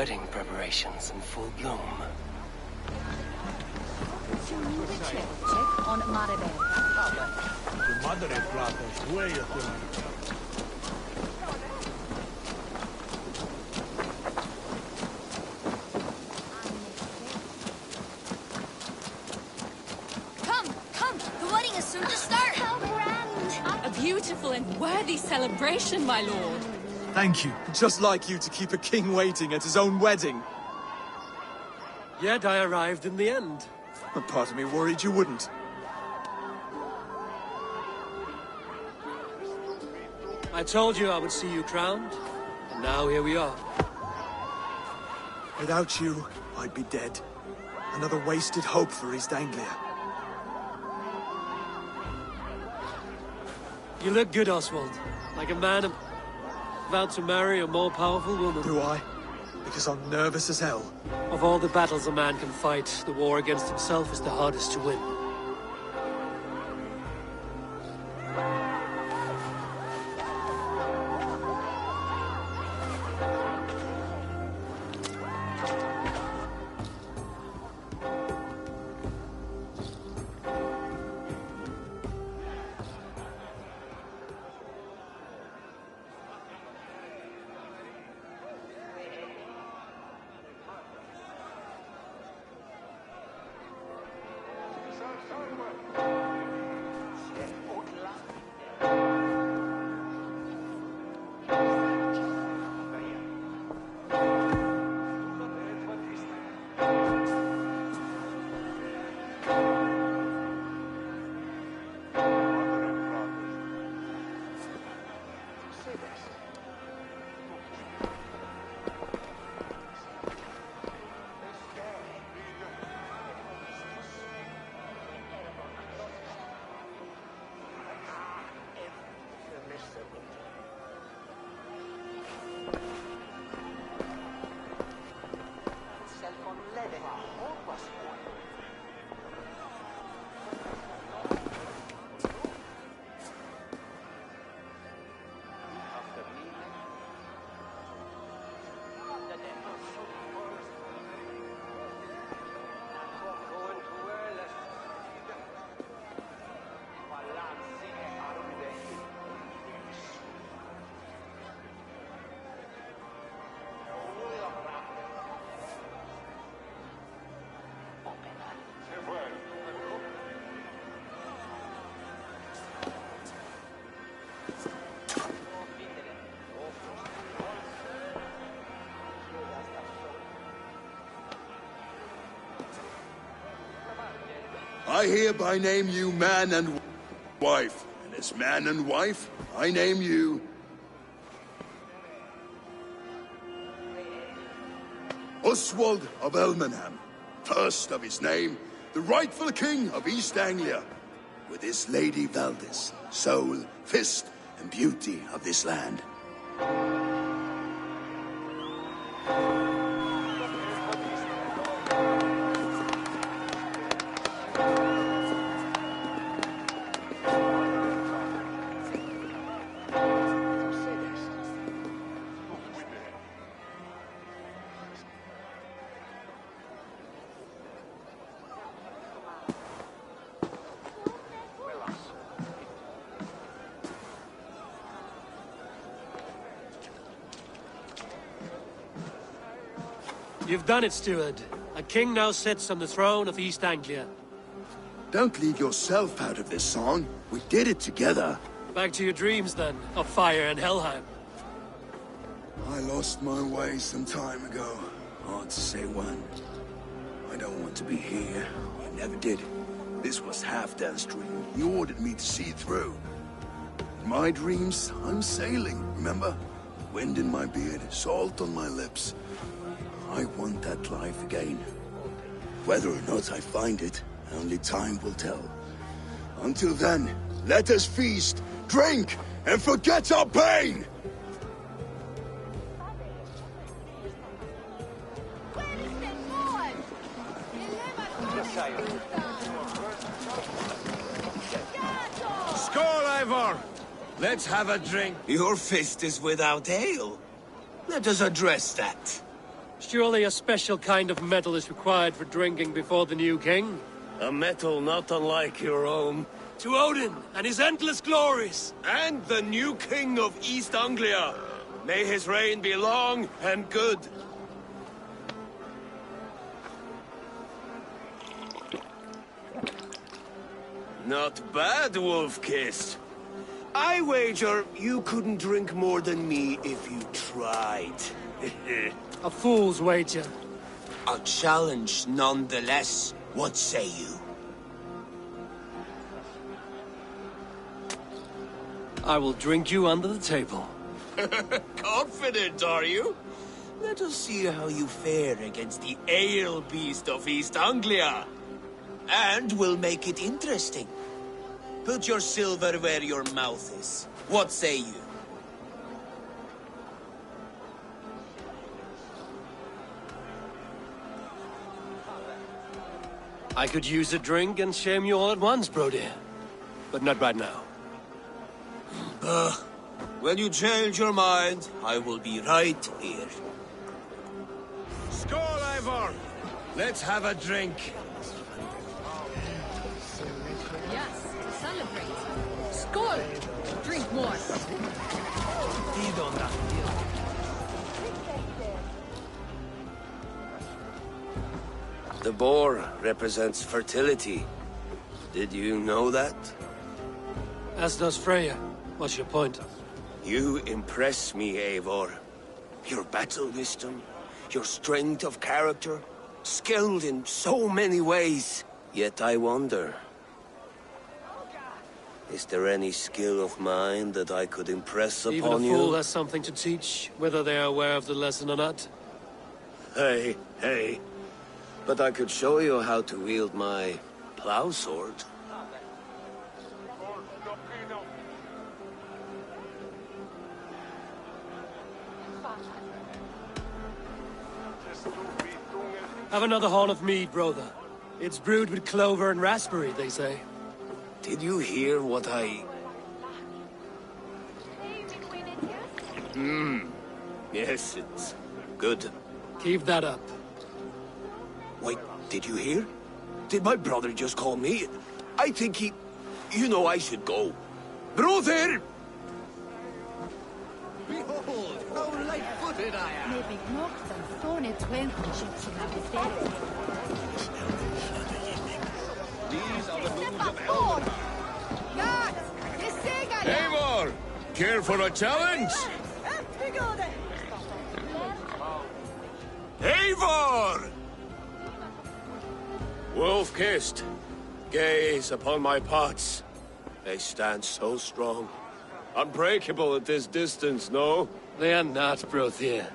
wedding preparations in full bloom. Check on Maribel. The Madre Plata's way of doing it. Come! The wedding is soon to start! How grand! A beautiful and worthy celebration, my lord. Thank you. Just like you to keep a king waiting at his own wedding. Yet I arrived in the end. A part of me worried you wouldn't. I told you I would see you crowned, and now here we are. Without you, I'd be dead. Another wasted hope for East Anglia. You look good, Oswald. Like a man about to marry a more powerful woman. Do I? Because I'm nervous as hell. Of all the battles a man can fight, the war against himself is the hardest to win. I hereby name you man and wife, and as man and wife, I name you Oswald of Elmenham, first of his name, the rightful king of East Anglia, with his lady Valdis, soul, fist, and beauty of this land. You've done it, steward. A king now sits on the throne of East Anglia. Don't leave yourself out of this song. We did it together. Back to your dreams, then, of fire and Helheim. I lost my way some time ago. Hard to say when. I don't want to be here. I never did. This was Halfdan's dream. He ordered me to see it through. In my dreams, I'm sailing, remember? Wind in my beard, salt on my lips. I want that life again. Whether or not I find it, only time will tell. Until then, let us feast, drink, and forget our pain! Skål, Ivor! Let's have a drink. Your fist is without ale. Let us address that. Surely a special kind of metal is required for drinking before the new king? A metal not unlike your own. To Odin and his endless glories! And the new king of East Anglia. May his reign be long and good. Not bad, Wolf-Kissed. I wager you couldn't drink more than me if you tried. A fool's wager. A challenge nonetheless. What say you? I will drink you under the table. Confident, are you? Let us see how you fare against the ale beast of East Anglia. And we'll make it interesting. Put your silver where your mouth is. What say you? I could use a drink and shame you all at once, bro dear. But not right now. When you change your mind, I will be right here. Skål, Eivor! Let's have a drink. Yes, to celebrate. Skål! Drink more. The boar represents fertility. Did you know that? As does Freya. What's your point? You impress me, Eivor. Your battle wisdom, your strength of character, skilled in so many ways. Yet I wonder, is there any skill of mine that I could impress Even upon you? Even a fool has something to teach, whether they are aware of the lesson or not. Hey, hey. But I could show you how to wield my plow sword. Have another horn of mead, brother. It's brewed with clover and raspberry, they say. Did you hear what I... Yes, it's good. Keep that up. Wait, did you hear? Did my brother just call me? I think he... You know I should go. Brother! Behold, how light-footed I am! Maybe knocked and thrown it when chips in These are the moves of Elmer. Eivor! Care for a challenge? Eivor! Wolf-Kissed, gaze upon my pots. They stand so strong. Unbreakable at this distance, no? They are not, Brothier.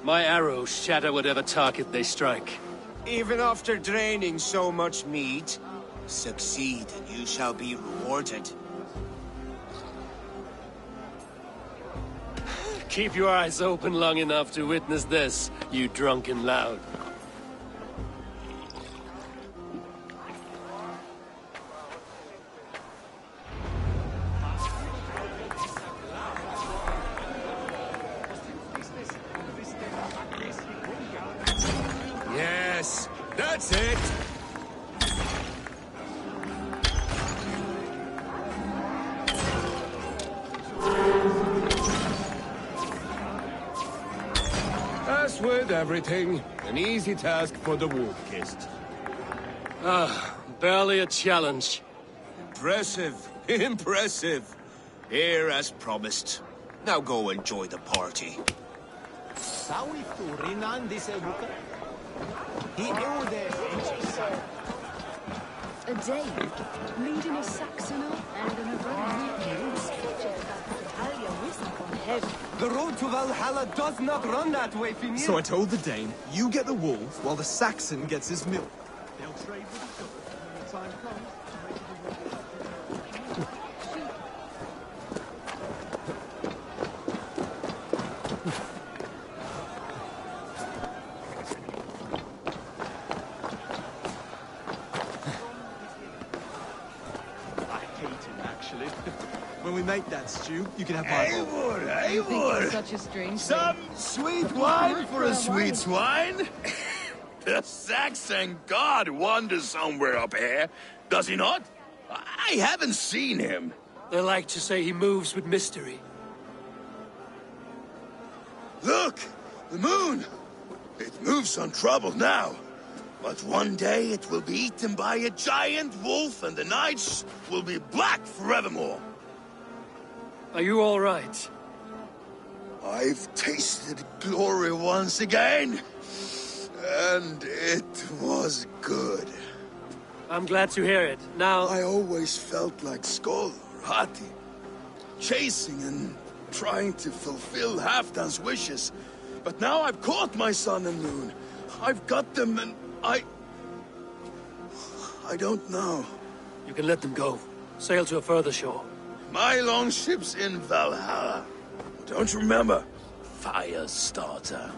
My arrows shatter whatever target they strike. Even after draining so much mead, succeed and you shall be rewarded. Keep your eyes open long enough to witness this, you drunken loud. Yes, that's it! As with everything, an easy task for the Wolf-Kissed. Barely a challenge. Impressive, impressive. Here as promised. Now go enjoy the party. A Dane, leading a Saxon and an The road to Valhalla does not run that way, Finir. So I told the Dane, you get the wolf while the Saxon gets his milk. They'll trade with each other when the time comes. When we make that stew, you can have my bowl. Eivor, You think you're Eivor! such a strange Some sweet wine for a sweet swine? The Saxon god wanders somewhere up here, does he not? I haven't seen him. They like to say he moves with mystery. Look! The moon! It moves untroubled now. But one day it will be eaten by a giant wolf and the nights will be black forevermore. Are you all right? I've tasted glory once again. And it was good. I'm glad to hear it. Now... I always felt like Skoll or Hati. Chasing and trying to fulfill Halfdan's wishes. But now I've caught my sun and moon. I've got them and I don't know. You can let them go. Sail to a further shore. My longship's in Valhalla. Don't you remember? Fire starter.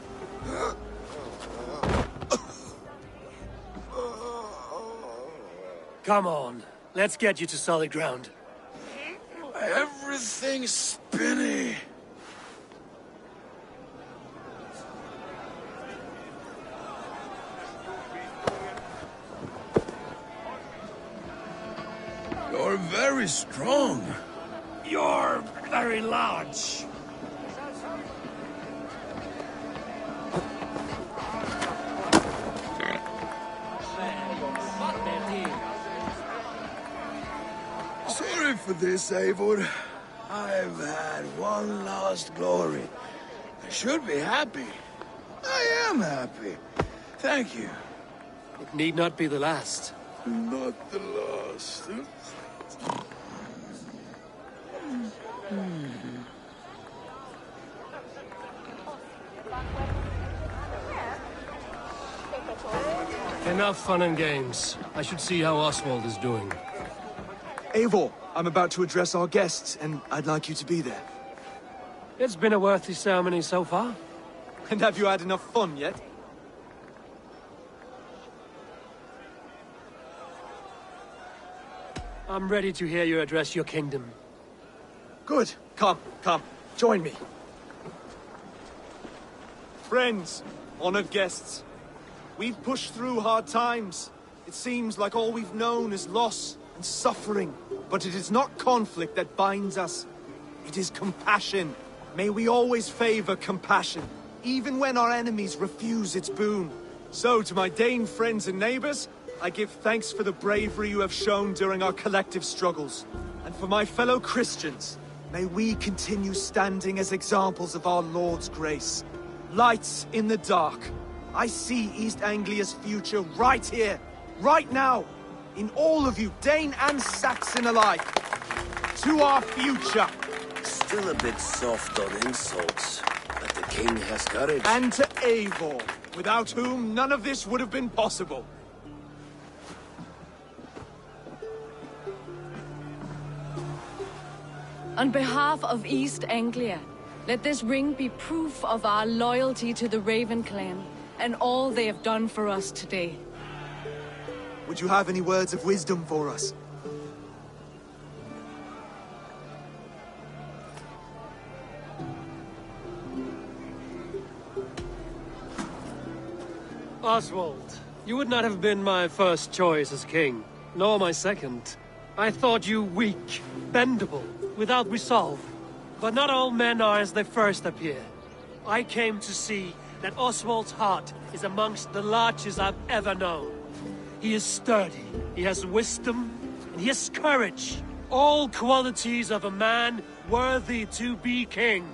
Come on. Let's get you to solid ground. Everything's spinny. You're very strong. You're very large. Sorry for this, Eivor. I've had one last glory. I should be happy. I am happy. Thank you. It need not be the last. Not the last. Enough fun and games. I should see how Oswald is doing. Eivor, I'm about to address our guests, and I'd like you to be there. It's been a worthy ceremony so far. And have you had enough fun yet? I'm ready to hear you address your kingdom. Good. Come, join me. Friends, honored guests, we've pushed through hard times. It seems like all we've known is loss and suffering. But it is not conflict that binds us. It is compassion. May we always favor compassion, even when our enemies refuse its boon. So, to my Dane friends and neighbors, I give thanks for the bravery you have shown during our collective struggles. And for my fellow Christians, may we continue standing as examples of our Lord's grace. Lights in the dark. I see East Anglia's future right here, right now, in all of you, Dane and Saxon alike. To our future. Still a bit soft on insults, but the king has courage. And to Eivor, without whom none of this would have been possible. On behalf of East Anglia, let this ring be proof of our loyalty to the Raven clan and all they have done for us today. Would you have any words of wisdom for us? Oswald, you would not have been my first choice as king, nor my second. I thought you weak, bendable, without resolve. But not all men are as they first appear. I came to see that Oswald's heart is amongst the largest I've ever known. He is sturdy, he has wisdom, and he has courage. All qualities of a man worthy to be king.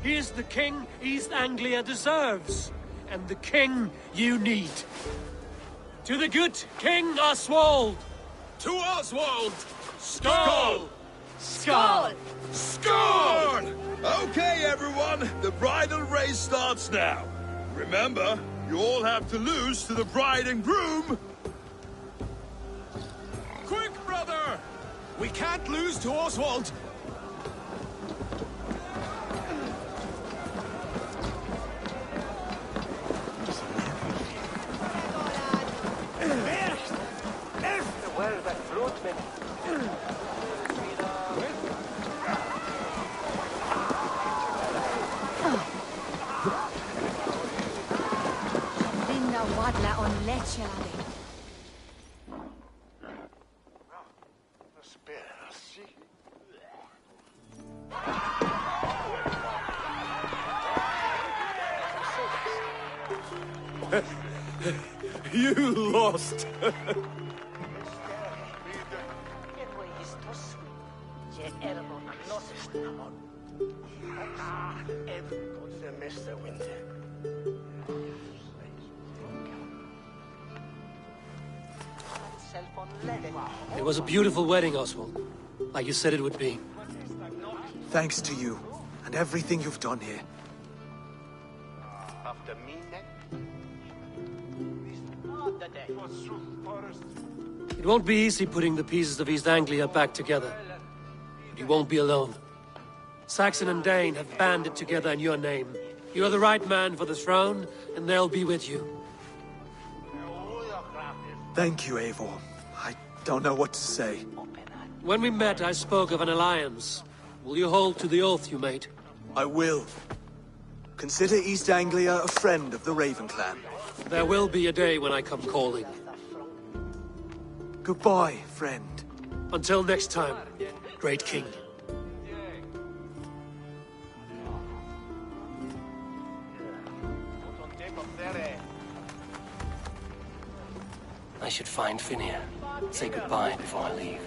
He is the king East Anglia deserves, and the king you need. To the good King Oswald! To Oswald! Skål! Skål! Skål! Okay, everyone, the bridal race starts now. Remember, you all have to lose to the bride and groom. Quick, brother! We can't lose to Oswald! You lost! It was a beautiful wedding, Oswald. Like you said it would be. Thanks to you, and everything you've done here. It won't be easy putting the pieces of East Anglia back together. But you won't be alone. Saxon and Dane have banded together in your name. You're the right man for the throne, and they'll be with you. Thank you, Eivor. I don't know what to say. When we met, I spoke of an alliance. Will you hold to the oath you made? I will. Consider East Anglia a friend of the Raven clan. There will be a day when I come calling. Goodbye, friend. Until next time, great king. I should find Finir. Say goodbye before I leave.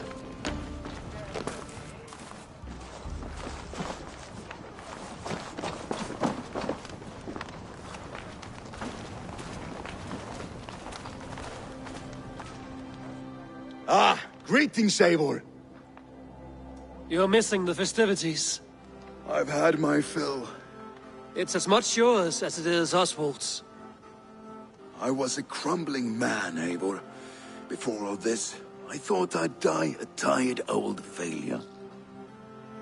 Ah, greetings, Eivor. You're missing the festivities. I've had my fill. It's as much yours as it is Oswald's. I was a crumbling man, Eivor. Before all this, I thought I'd die a tired old failure.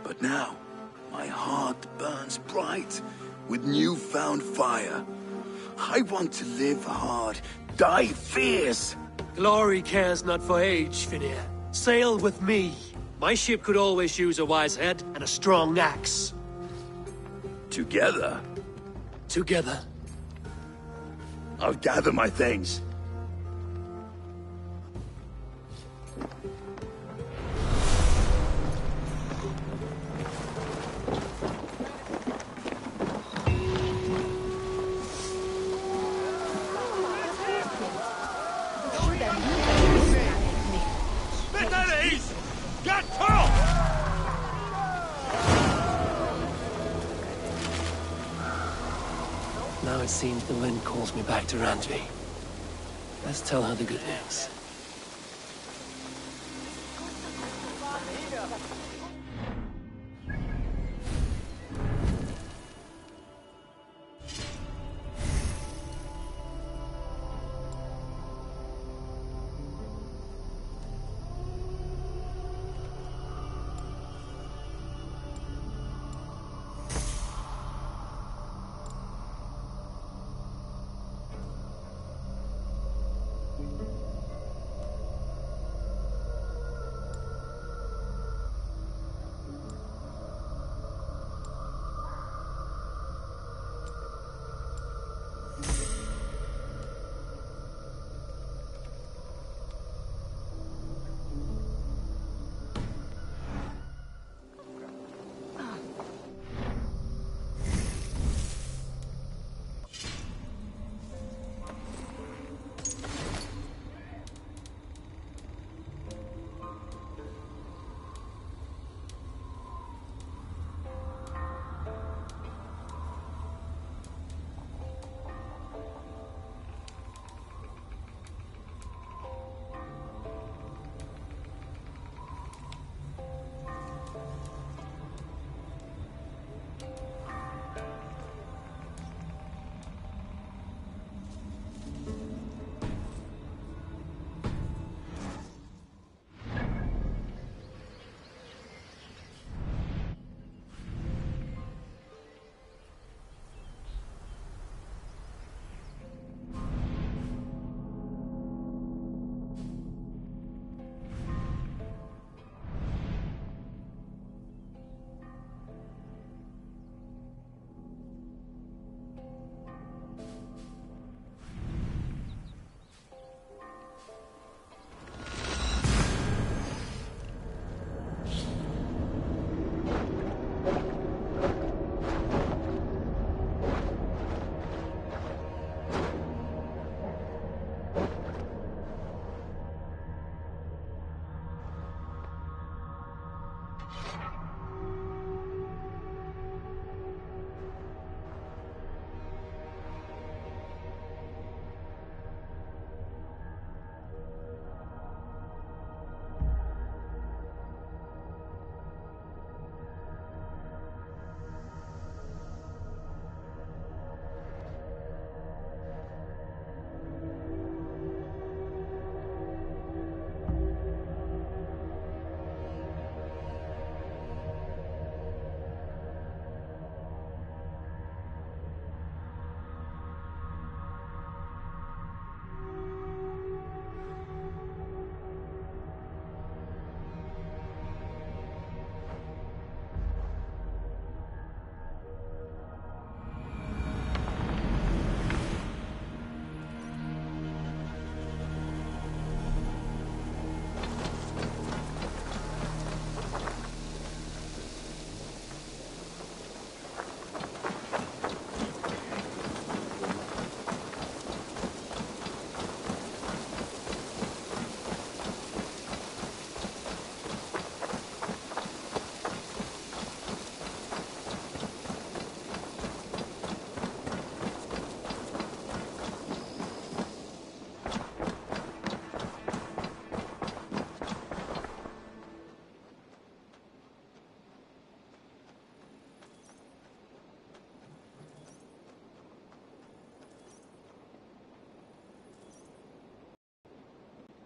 But now, my heart burns bright with newfound fire. I want to live hard, die fierce. Glory cares not for age, Finir. Sail with me. My ship could always use a wise head and a strong axe. Together? Together. I'll gather my things. Now it seems the wind calls me back to Randvi. Let's tell her the good news.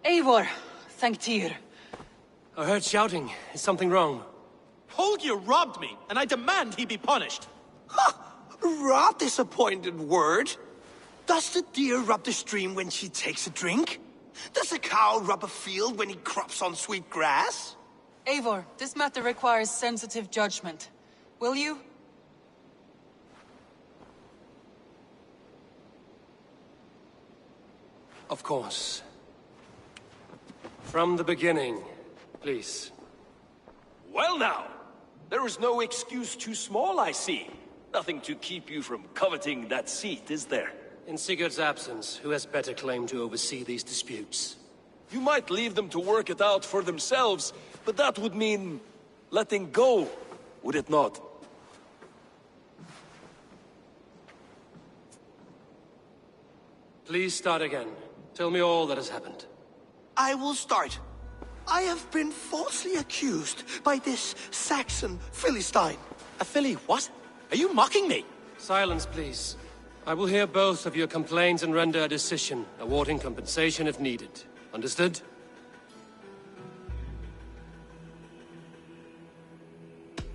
Eivor, thank Tyr. I heard shouting. Is something wrong? Holger robbed me, and I demand he be punished. Rot disappointed word. Does the deer rub the stream when she takes a drink? Does a cow rub a field when he crops on sweet grass? Eivor, this matter requires sensitive judgment. Will you? Of course. From the beginning, please. Well now, there is no excuse too small, I see. Nothing to keep you from coveting that seat, is there? In Sigurd's absence, who has better claim to oversee these disputes? You might leave them to work it out for themselves, but that would mean letting go, would it not? Please start again. Tell me all that has happened. I will start. I have been falsely accused by this Saxon Philistine. A Philly what? Are you mocking me? Silence, please. I will hear both of your complaints and render a decision, awarding compensation if needed. Understood?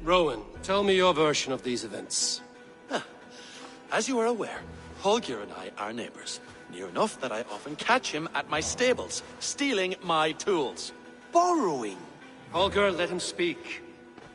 Rowan, tell me your version of these events. As you are aware, Holger and I are neighbors. Near enough that I often catch him at my stables, stealing my tools. Borrowing. Holger, let him speak.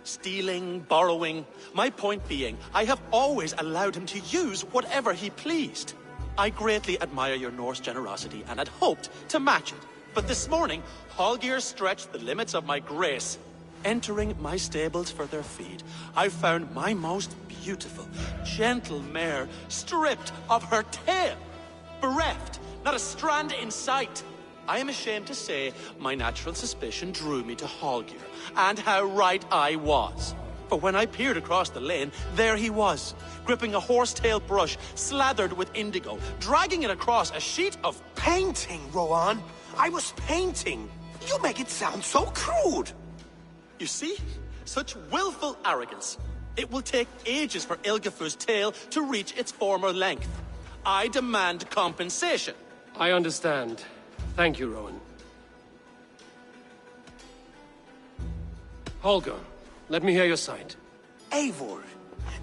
Stealing, borrowing. My point being, I have always allowed him to use whatever he pleased. I greatly admire your Norse generosity and had hoped to match it. But this morning, Holger stretched the limits of my grace. Entering my stables for their feed, I found my most beautiful, gentle mare stripped of her tail. Bereft, not a strand in sight. I am ashamed to say my natural suspicion drew me to Holger, and how right I was. For when I peered across the lane, there he was, gripping a horsetail brush slathered with indigo, dragging it across a sheet of painting, Rowan. I was painting. You make it sound so crude. You see? Such willful arrogance. It will take ages for Ilgefu's tail to reach its former length. I demand compensation. I understand. Thank you, Rowan. Holger, let me hear your side. Eivor,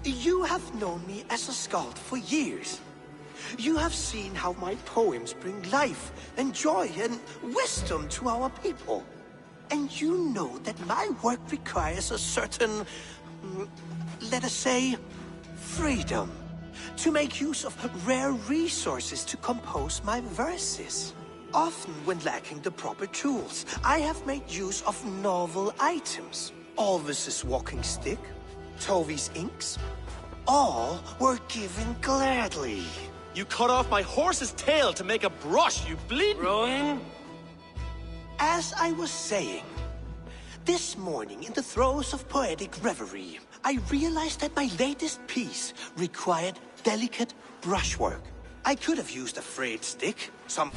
you have known me as a skald for years. You have seen how my poems bring life and joy and wisdom to our people. And you know that my work requires a certain, let us say, freedom. To make use of rare resources to compose my verses. Often when lacking the proper tools, I have made use of novel items. Alvis's walking stick, Tovi's inks, all were given gladly. You cut off my horse's tail to make a brush, you bleed. Rowan? As I was saying, this morning in the throes of poetic reverie, I realized that my latest piece required delicate brushwork. I could have used a frayed stick, some...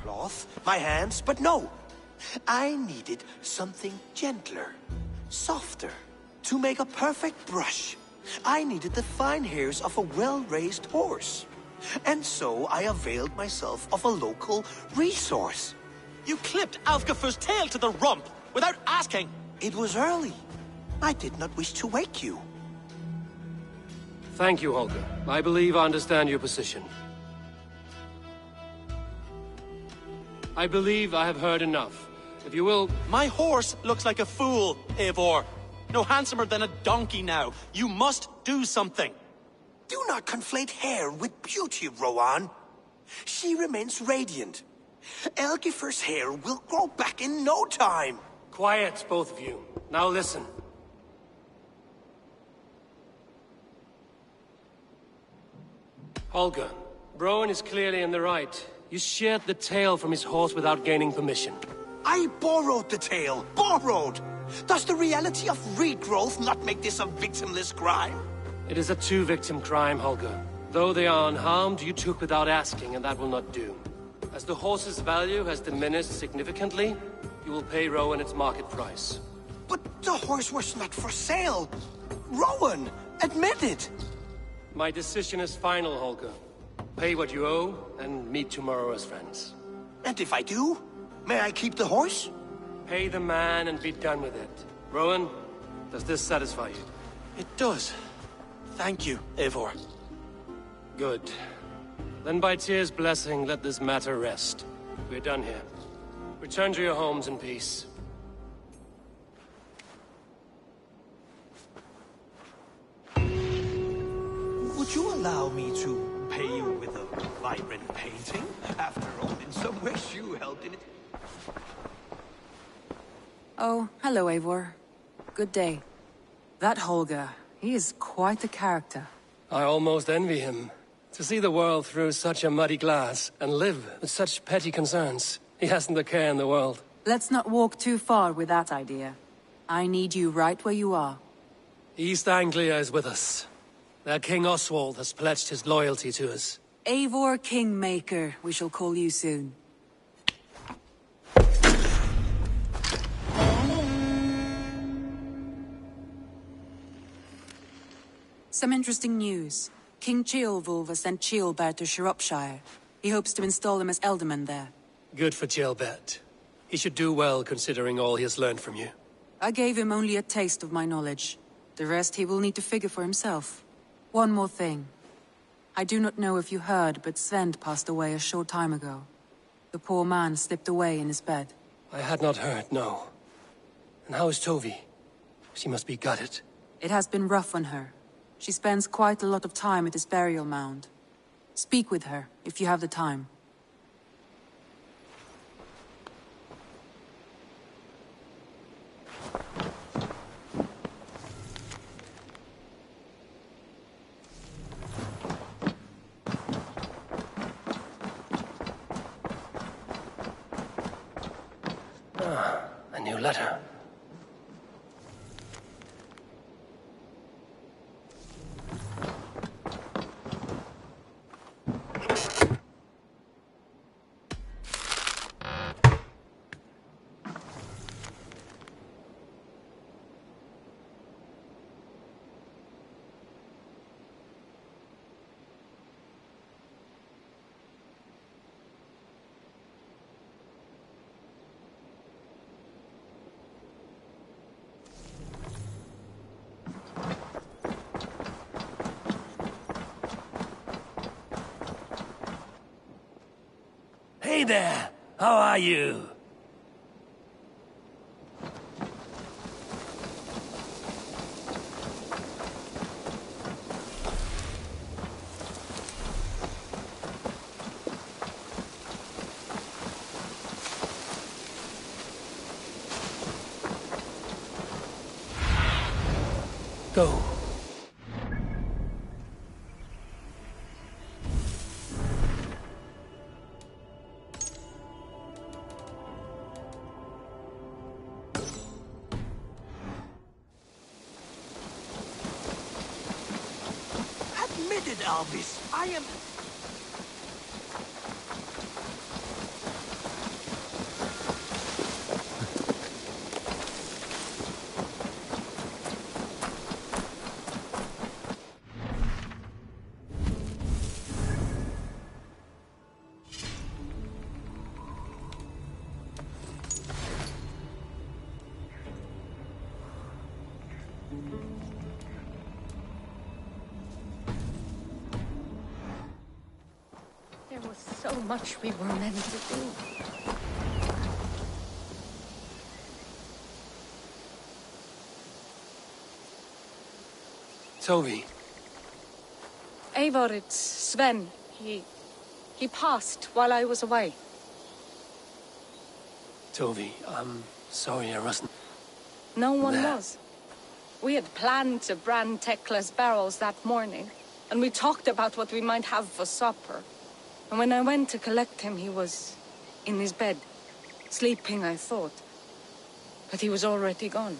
cloth, my hands, but no. I needed something gentler, softer, to make a perfect brush. I needed the fine hairs of a well-raised horse. And so I availed myself of a local resource. You clipped Alfgafur's tail to the rump without asking. It was early. I did not wish to wake you. Thank you, Holger. I believe I understand your position. I believe I have heard enough. If you will... My horse looks like a fool, Eivor. No handsomer than a donkey now. You must do something. Do not conflate hair with beauty, Rowan. She remains radiant. Elgifer's hair will grow back in no time. Quiet, both of you. Now listen. Holger, Rowan is clearly in the right. You sheared the tail from his horse without gaining permission. I borrowed the tail. Borrowed! Does the reality of regrowth not make this a victimless crime? It is a two-victim crime, Holger. Though they are unharmed, you took without asking, and that will not do. As the horse's value has diminished significantly, you will pay Rowan its market price. But the horse was not for sale. Rowan, admit it. My decision is final, Holger. Pay what you owe, and meet tomorrow as friends. And if I do, may I keep the horse? Pay the man and be done with it. Rowan, does this satisfy you? It does. Thank you, Eivor. Good. Then by Tyr's blessing, let this matter rest. We're done here. Return to your homes in peace. Would you allow me to pay you with a vibrant painting? After all, in some ways you helped in it. Oh, hello, Eivor. Good day. That Holger, he is quite a character. I almost envy him. To see the world through such a muddy glass, and live with such petty concerns. He hasn't a care in the world. Let's not walk too far with that idea. I need you right where you are. East Anglia is with us. Their King Oswald has pledged his loyalty to us. Eivor Kingmaker, we shall call you soon. Some interesting news. King Ceolwulf has sent Ceolbert to Shropshire. He hopes to install him as Elderman there. Good for Ceolbert. He should do well considering all he has learned from you. I gave him only a taste of my knowledge. The rest he will need to figure for himself. One more thing. I do not know if you heard, but Svend passed away a short time ago. The poor man slipped away in his bed. I had not heard, no. And how is Tovi? She must be gutted. It has been rough on her. She spends quite a lot of time at his burial mound. Speak with her, if you have the time. A new letter. Hey there! How are you? Go. Alvis, I am... There was so much we were meant to do. Toby. Eivor, it's Sven. He passed while I was away. Toby, I'm sorry I wasn't... No one there. was. We had planned to brand Tekla's barrels that morning, and we talked about what we might have for supper. And when I went to collect him, he was in his bed. Sleeping, I thought. But he was already gone.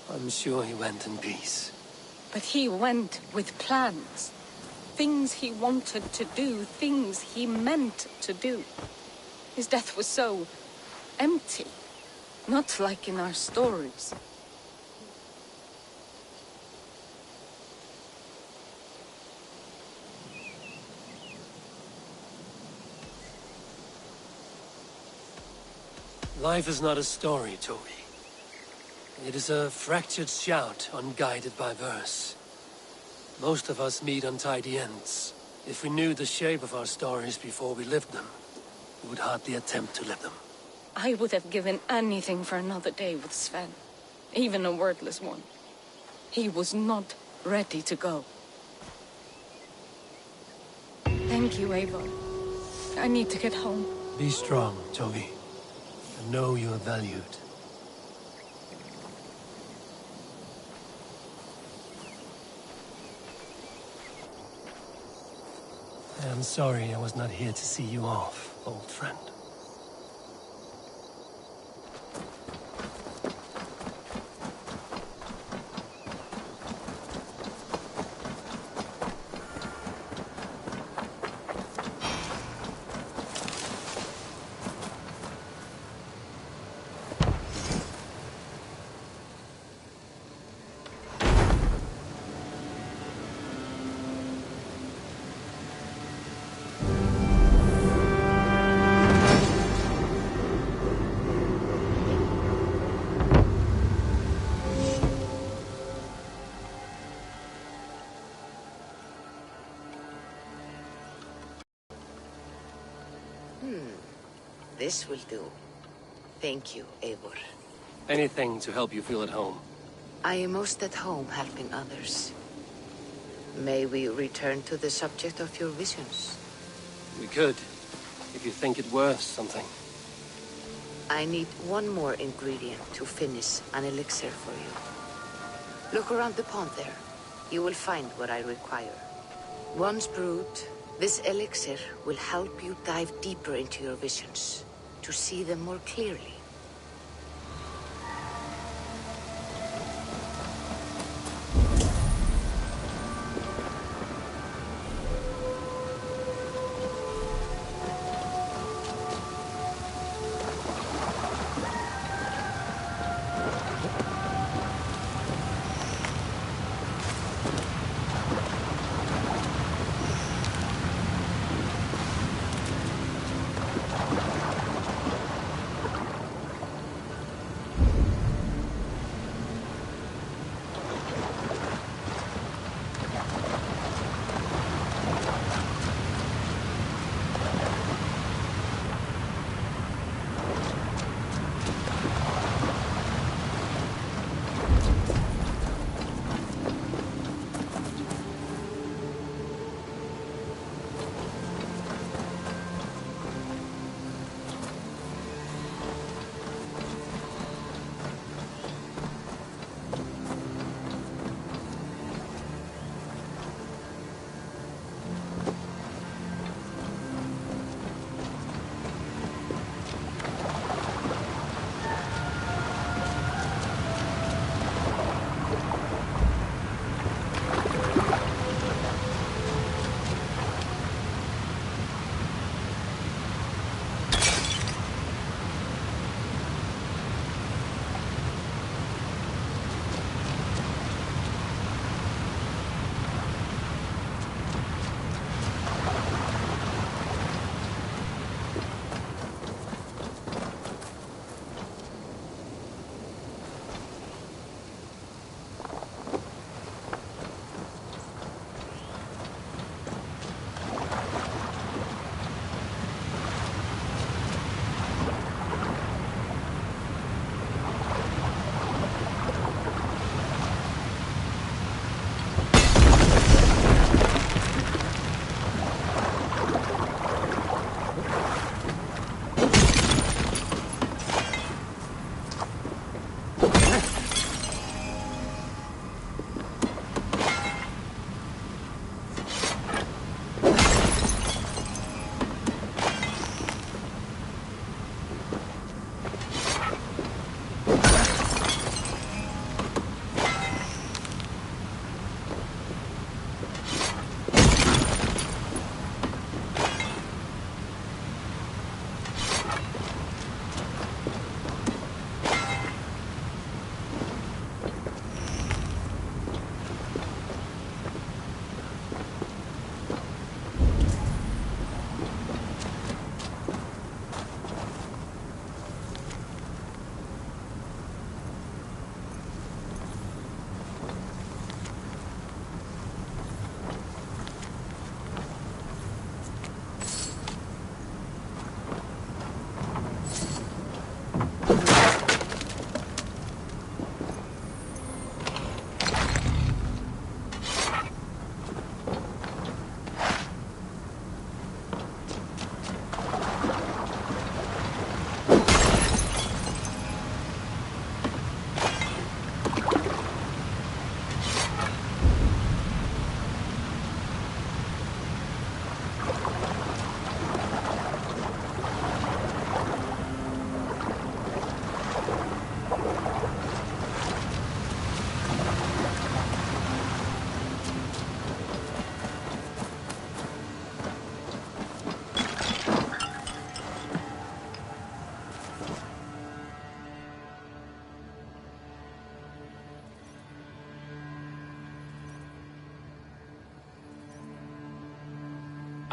I'm sure he went in peace. But he went with plans. Things he wanted to do, things he meant to do. His death was so empty. Not like in our stories. Life is not a story, Toby. It is a fractured shout, unguided by verse. Most of us meet untidy ends. If we knew the shape of our stories before we lived them, we would hardly attempt to live them. I would have given anything for another day with Sven. Even a wordless one. He was not ready to go. Thank you, Eivor. I need to get home. Be strong, Toby. And know you are valued. I am sorry I was not here to see you off, old friend. This will do. Thank you, Eivor. Anything to help you feel at home. I am most at home helping others. May we return to the subject of your visions? We could, if you think it worth something. I need one more ingredient to finish an elixir for you. Look around the pond there. You will find what I require. Once brewed, this elixir will help you dive deeper into your visions, to see them more clearly.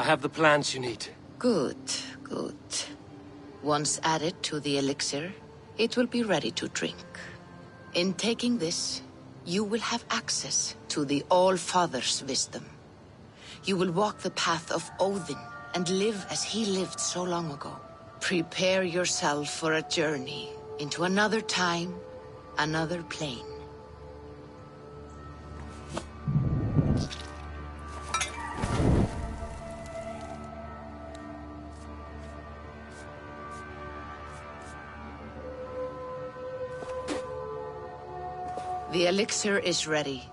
have the plants you need. Good, good. Once added to the elixir, it will be ready to drink. In taking this, you will have access to the All-Father's wisdom. You will walk the path of Odin and live as he lived so long ago. Prepare yourself for a journey into another time, another plane. The elixir is ready.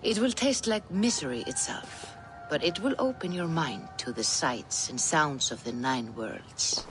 It will taste like misery itself, but it will open your mind to the sights and sounds of the 9 worlds.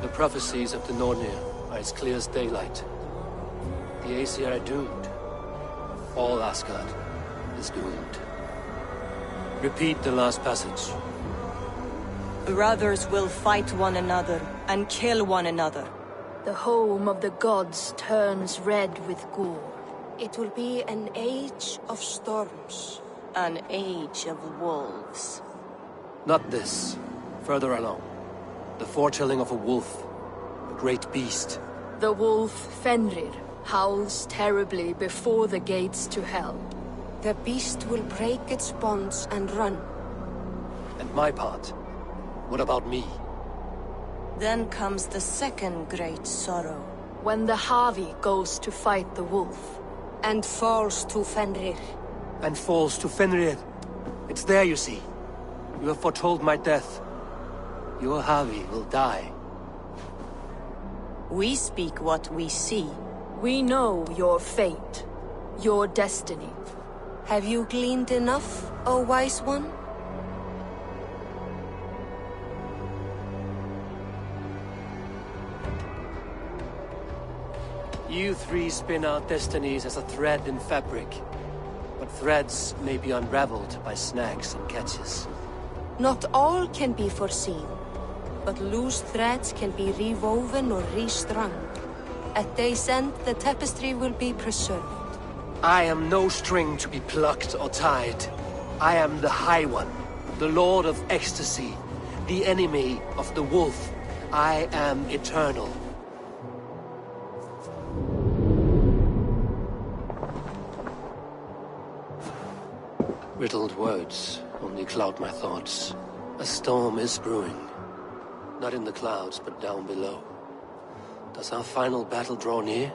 The prophecies of the Nornir are as clear as daylight. The Aesir are doomed. All Asgard is doomed. Repeat the last passage. Brothers will fight one another and kill one another. The home of the gods turns red with gore. It will be an age of storms. An age of wolves. Not this. Further along. The foretelling of a wolf. A great beast. The wolf Fenrir howls terribly before the gates to hell. The beast will break its bonds and run. And my part? What about me? Then comes the second great sorrow. When the Havi goes to fight the wolf. And falls to Fenrir. And falls to Fenrir. It's there, you see. You have foretold my death. Your Havi will die. We speak what we see. We know your fate. Your destiny. Have you gleaned enough, O wise one? You three spin our destinies as a thread in fabric. But threads may be unraveled by snags and catches. Not all can be foreseen, but loose threads can be rewoven or restrung. At day's end, the tapestry will be preserved. I am no string to be plucked or tied. I am the High One, the Lord of Ecstasy, the enemy of the Wolf. I am eternal. Riddled words only cloud my thoughts. A storm is brewing. Not in the clouds, but down below. Does our final battle draw near?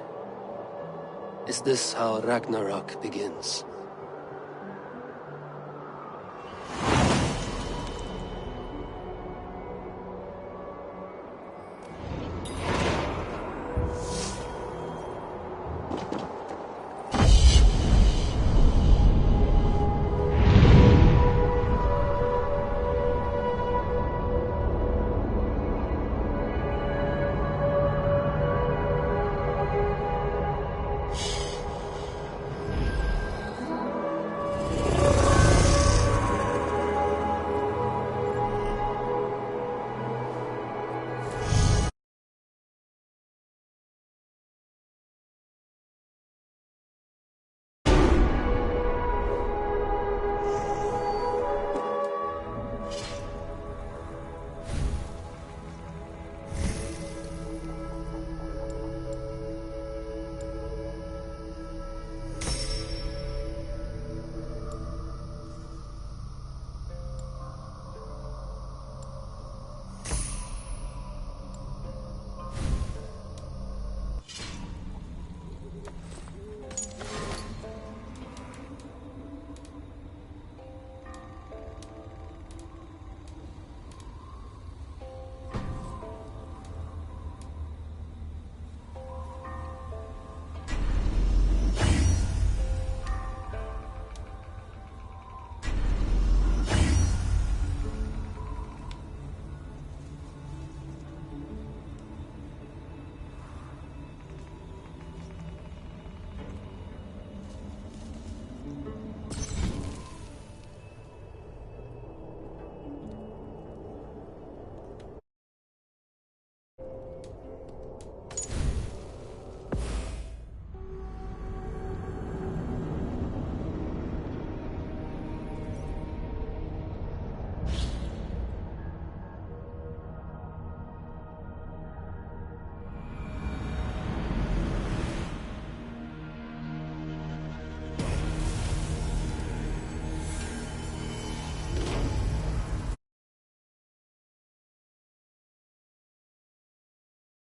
Is this how Ragnarok begins?